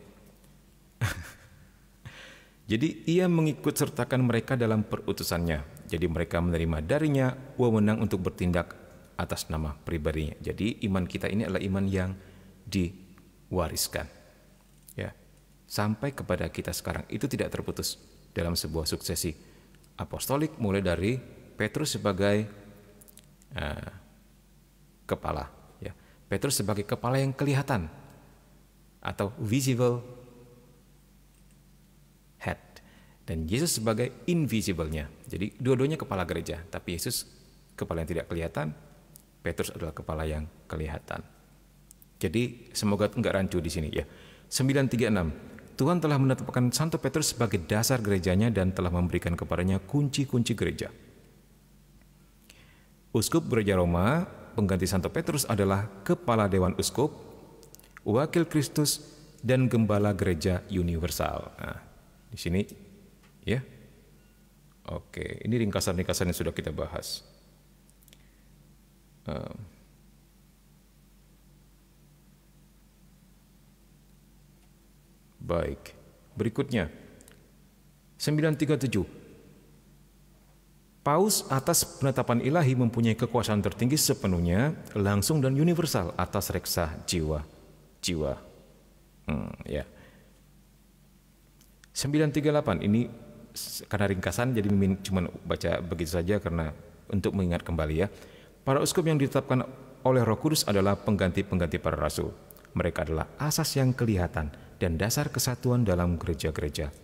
Jadi ia mengikut sertakan mereka dalam perutusannya. Jadi mereka menerima darinya wewenang untuk bertindak atas nama pribadinya. Jadi iman kita ini adalah iman yang diwariskan ya, sampai kepada kita sekarang. Itu tidak terputus dalam sebuah suksesi apostolik, mulai dari Petrus sebagai kepala ya. Petrus sebagai kepala yang kelihatan atau visible head, dan Yesus sebagai invisible-nya. Jadi dua-duanya kepala gereja, tapi Yesus kepala yang tidak kelihatan, Petrus adalah kepala yang kelihatan. Jadi semoga enggak rancu di sini ya. 936. Tuhan telah menetapkan Santo Petrus sebagai dasar gerejanya dan telah memberikan kepadanya kunci-kunci gereja. Uskup Gereja Roma, pengganti Santo Petrus, adalah kepala Dewan Uskup, wakil Kristus, dan gembala gereja universal. Nah, di sini ya. Oke, ini ringkasan-ringkasan yang sudah kita bahas. Baik, berikutnya 937. Paus atas penetapan ilahi mempunyai kekuasaan tertinggi sepenuhnya, langsung dan universal atas reksa jiwa. Ya. 938 ini karena ringkasan jadi cuma baca begitu saja karena untuk mengingat kembali ya. Para uskup yang ditetapkan oleh Roh Kudus adalah pengganti-pengganti para rasul. Mereka adalah asas yang kelihatan dan dasar kesatuan dalam gereja-gereja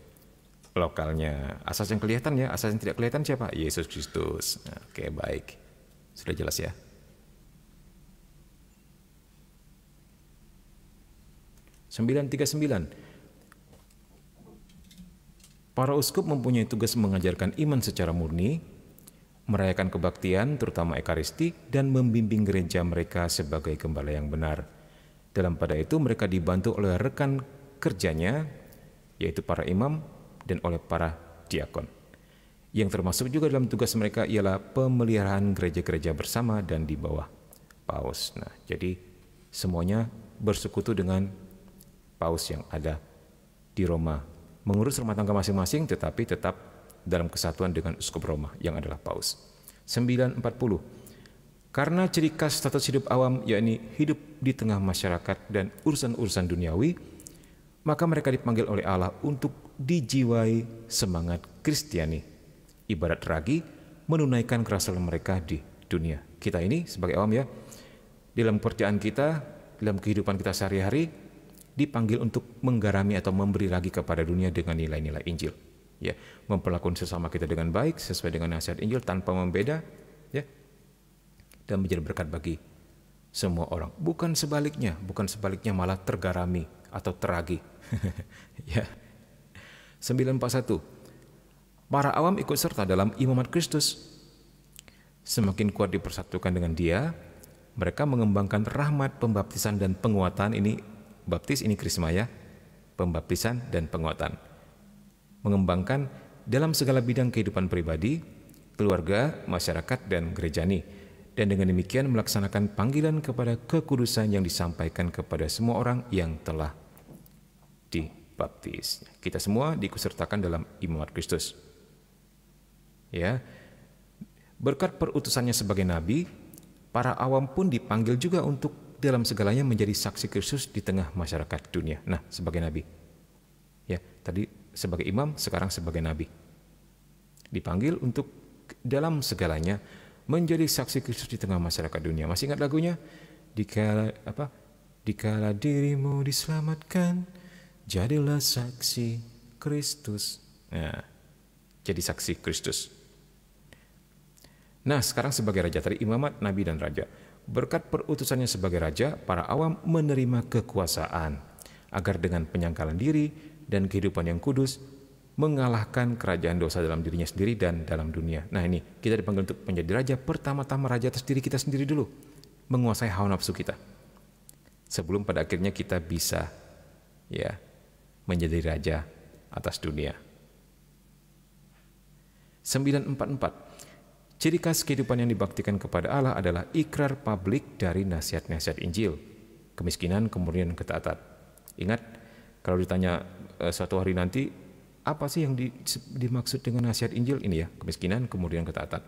lokalnya. Asas yang kelihatan ya, asas yang tidak kelihatan siapa? Yesus Kristus. Oke, baik. Sudah jelas ya. Sembilan. Para uskup mempunyai tugas mengajarkan iman secara murni, merayakan kebaktian terutama Ekaristi, dan membimbing gereja mereka sebagai gembala yang benar. Dalam pada itu mereka dibantu oleh rekan kerjanya, yaitu para imam dan oleh para diakon. Yang termasuk juga dalam tugas mereka ialah pemeliharaan gereja-gereja bersama dan di bawah paus. Nah, jadi semuanya bersekutu dengan paus yang ada di Roma, mengurus rumah tangga masing-masing tetapi tetap dalam kesatuan dengan uskup Roma yang adalah paus. 940. Karena ciri khas status hidup awam, yakni hidup di tengah masyarakat dan urusan-urusan duniawi, maka mereka dipanggil oleh Allah untuk dijiwai semangat Kristiani, ibarat ragi menunaikan kerasulan mereka di dunia. Kita ini sebagai awam ya, dalam pekerjaan kita, dalam kehidupan kita sehari-hari, dipanggil untuk menggarami atau memberi ragi kepada dunia dengan nilai-nilai Injil. Ya, memperlakukan sesama kita dengan baik sesuai dengan nasihat Injil tanpa membeda, ya, dan menjadi berkat bagi semua orang. Bukan sebaliknya malah tergarami atau teragi. Ya. 941. Para awam ikut serta dalam imamat Kristus. Semakin kuat dipersatukan dengan Dia, mereka mengembangkan rahmat pembaptisan dan penguatan. Ini baptis, ini krisma ya, pembaptisan dan penguatan. Mengembangkan dalam segala bidang kehidupan pribadi, keluarga, masyarakat, dan gerejani. Dan dengan demikian melaksanakan panggilan kepada kekudusan yang disampaikan kepada semua orang yang telah dibaptis. Kita semua diikutsertakan dalam imamat Kristus. Ya. Berkat perutusannya sebagai nabi, para awam pun dipanggil juga untuk dalam segalanya menjadi saksi Kristus di tengah masyarakat dunia. Nah, sebagai nabi. Ya, tadi sebagai imam, sekarang sebagai nabi. Dipanggil untuk dalam segalanya menjadi saksi Kristus di tengah masyarakat dunia. Masih ingat lagunya? Dikala dirimu diselamatkan, jadilah saksi Kristus. Nah, jadi saksi Kristus. Nah, sekarang sebagai raja, tadi imamat, nabi, dan raja. Berkat perutusannya sebagai raja, para awam menerima kekuasaan agar dengan penyangkalan diri dan kehidupan yang kudus mengalahkan kerajaan dosa dalam dirinya sendiri dan dalam dunia. Nah, ini kita dipanggil untuk menjadi raja. Pertama-tama raja atas diri kita sendiri dulu, menguasai hawa nafsu kita, sebelum pada akhirnya kita bisa ya menjadi raja atas dunia. 944. Ciri khas kehidupan yang dibaktikan kepada Allah adalah ikrar publik dari nasihat-nasihat Injil, kemiskinan, kemurnian, ketaatan. Ingat, kalau ditanya suatu hari nanti, apa sih yang dimaksud dengan nasihat Injil ini ya? Kemiskinan, kemurnian, ketaatan.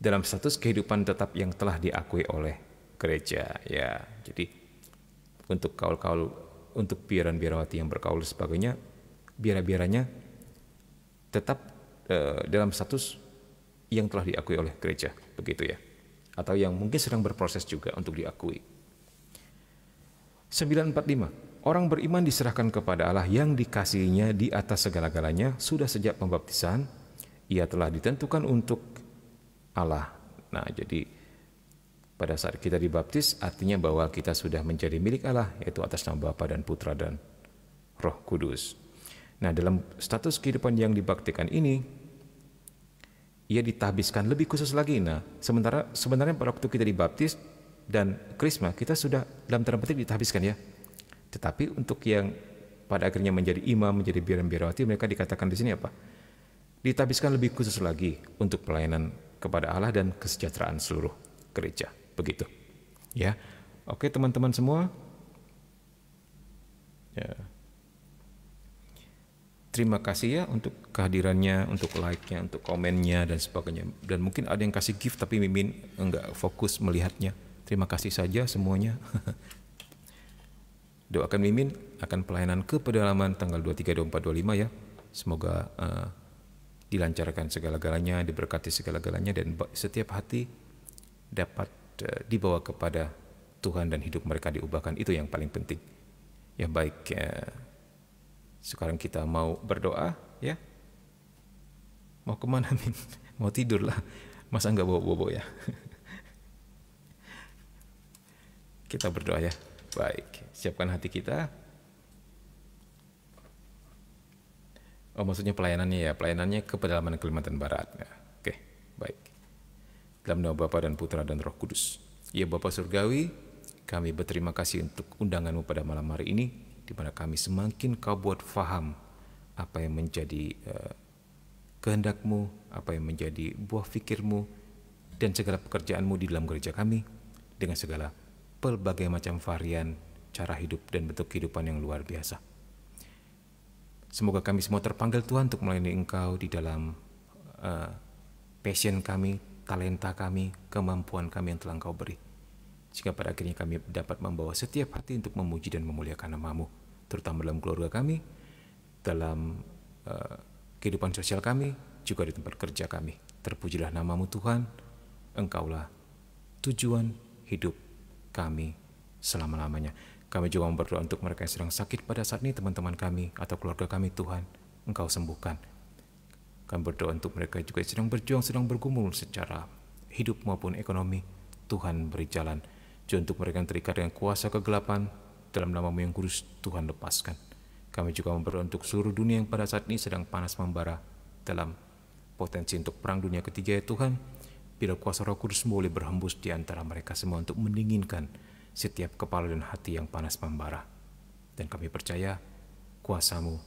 Dalam status kehidupan tetap yang telah diakui oleh gereja. Ya, jadi untuk kaul-kaul, untuk biaran-biarawati yang berkaul sebagainya, biara-biaranya tetap dalam status yang telah diakui oleh gereja, begitu ya, atau yang mungkin sedang berproses juga untuk diakui. 945. Orang beriman diserahkan kepada Allah yang dikasihinya di atas segala-galanya. Sudah sejak pembaptisan ia telah ditentukan untuk Allah. Nah, jadi pada saat kita dibaptis artinya bahwa kita sudah menjadi milik Allah, yaitu atas nama Bapa dan Putra dan Roh Kudus. Nah, dalam status kehidupan yang dibaktikan ini, ia ditahbiskan lebih khusus lagi. Nah, sebenarnya pada waktu kita dibaptis dan krisma, kita sudah dalam tanda petik ditahbiskan ya. Tetapi untuk yang pada akhirnya menjadi imam, menjadi biaran-biarawati, mereka dikatakan di sini apa? Ditahbiskan lebih khusus lagi untuk pelayanan kepada Allah dan kesejahteraan seluruh gereja. Begitu. Ya. Oke, teman-teman semua. Ya. Terima kasih ya untuk kehadirannya, untuk like-nya, untuk komennya dan sebagainya. Dan mungkin ada yang kasih gift tapi Mimin enggak fokus melihatnya. Terima kasih saja semuanya. Doakan Mimin akan pelayanan ke pedalaman tanggal 23, 24, 25 ya. Semoga dilancarkan segala-galanya, diberkati segala-galanya, dan setiap hati dapat dibawa kepada Tuhan dan hidup mereka diubahkan. Itu yang paling penting. Ya baik, sekarang kita mau berdoa ya. Mau kemana Min? Mau tidur lah. Masa nggak bawa bobo ya? Kita berdoa ya. Baik, siapkan hati kita. Oh maksudnya pelayanannya ya, pelayanannya ke pedalaman Kalimantan Barat. Ya. Oke, baik. Dalam nama Bapa dan Putra dan Roh Kudus. Ya Bapa Surgawi, kami berterima kasih untuk undanganmu pada malam hari ini, di mana kami semakin kau buat faham apa yang menjadi kehendakmu, apa yang menjadi buah fikirmu, dan segala pekerjaanmu di dalam gereja kami, dengan segala pelbagai macam varian cara hidup dan bentuk kehidupan yang luar biasa. Semoga kami semua terpanggil Tuhan untuk melayani Engkau di dalam passion kami, talenta kami, kemampuan kami yang telah Engkau beri. Sehingga pada akhirnya kami dapat membawa setiap hati untuk memuji dan memuliakan nama-Mu, terutama dalam keluarga kami, dalam kehidupan sosial kami, juga di tempat kerja kami. Terpujilah nama-Mu Tuhan, Engkaulah tujuan hidup kami selama-lamanya. Kami juga berdoa untuk mereka yang sedang sakit pada saat ini, teman-teman kami atau keluarga kami, Tuhan, Engkau sembuhkan. Kami berdoa untuk mereka juga yang sedang berjuang, sedang bergumul secara hidup maupun ekonomi. Tuhan beri jalan. Juga untuk mereka yang terikat dengan kuasa kegelapan, dalam nama-Mu yang kudus, Tuhan lepaskan. Kami juga berdoa untuk seluruh dunia yang pada saat ini sedang panas membara dalam potensi untuk perang dunia ketiga ya Tuhan. Bila kuasa Roh Kudus boleh berhembus di antara mereka semua untuk mendinginkan setiap kepala dan hati yang panas membara. Dan kami percaya kuasa-Mu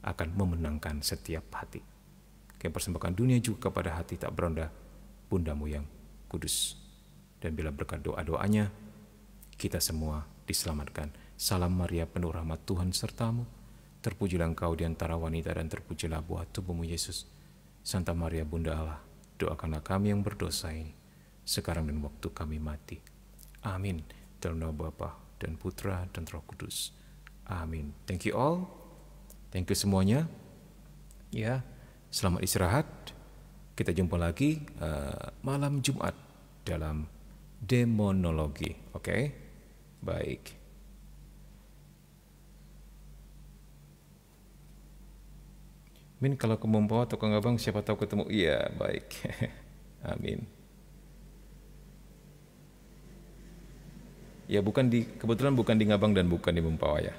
akan memenangkan setiap hati. Kami persembahkan dunia juga kepada hati tak beronda, Bunda-Mu yang kudus. Dan bila berkat doa-doanya, kita semua diselamatkan. Salam Maria, penuh rahmat Tuhan sertamu. Terpujilah Engkau di antara wanita dan terpujilah buah tubuhmu Yesus. Santa Maria Bunda Allah, doakanlah kami yang berdosa ini, sekarang dan waktu kami mati. Amin. Dalam nama Bapa dan Putra dan Roh Kudus. Amin. Thank you all. Thank you semuanya. Ya, selamat istirahat. Kita jumpa lagi malam Jumat dalam demonologi. Oke? Baik. Min, kalau ke Mumpawa atau ke Ngabang siapa tahu ketemu. Iya, baik. Amin. Ya kebetulan bukan di Ngabang dan bukan di Mumpawa ya.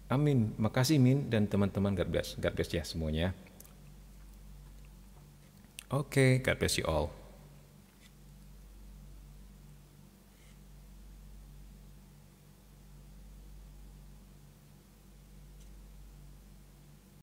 Amin. Makasih Min dan teman-teman, God bless. God bless ya semuanya. Oke, God bless you all.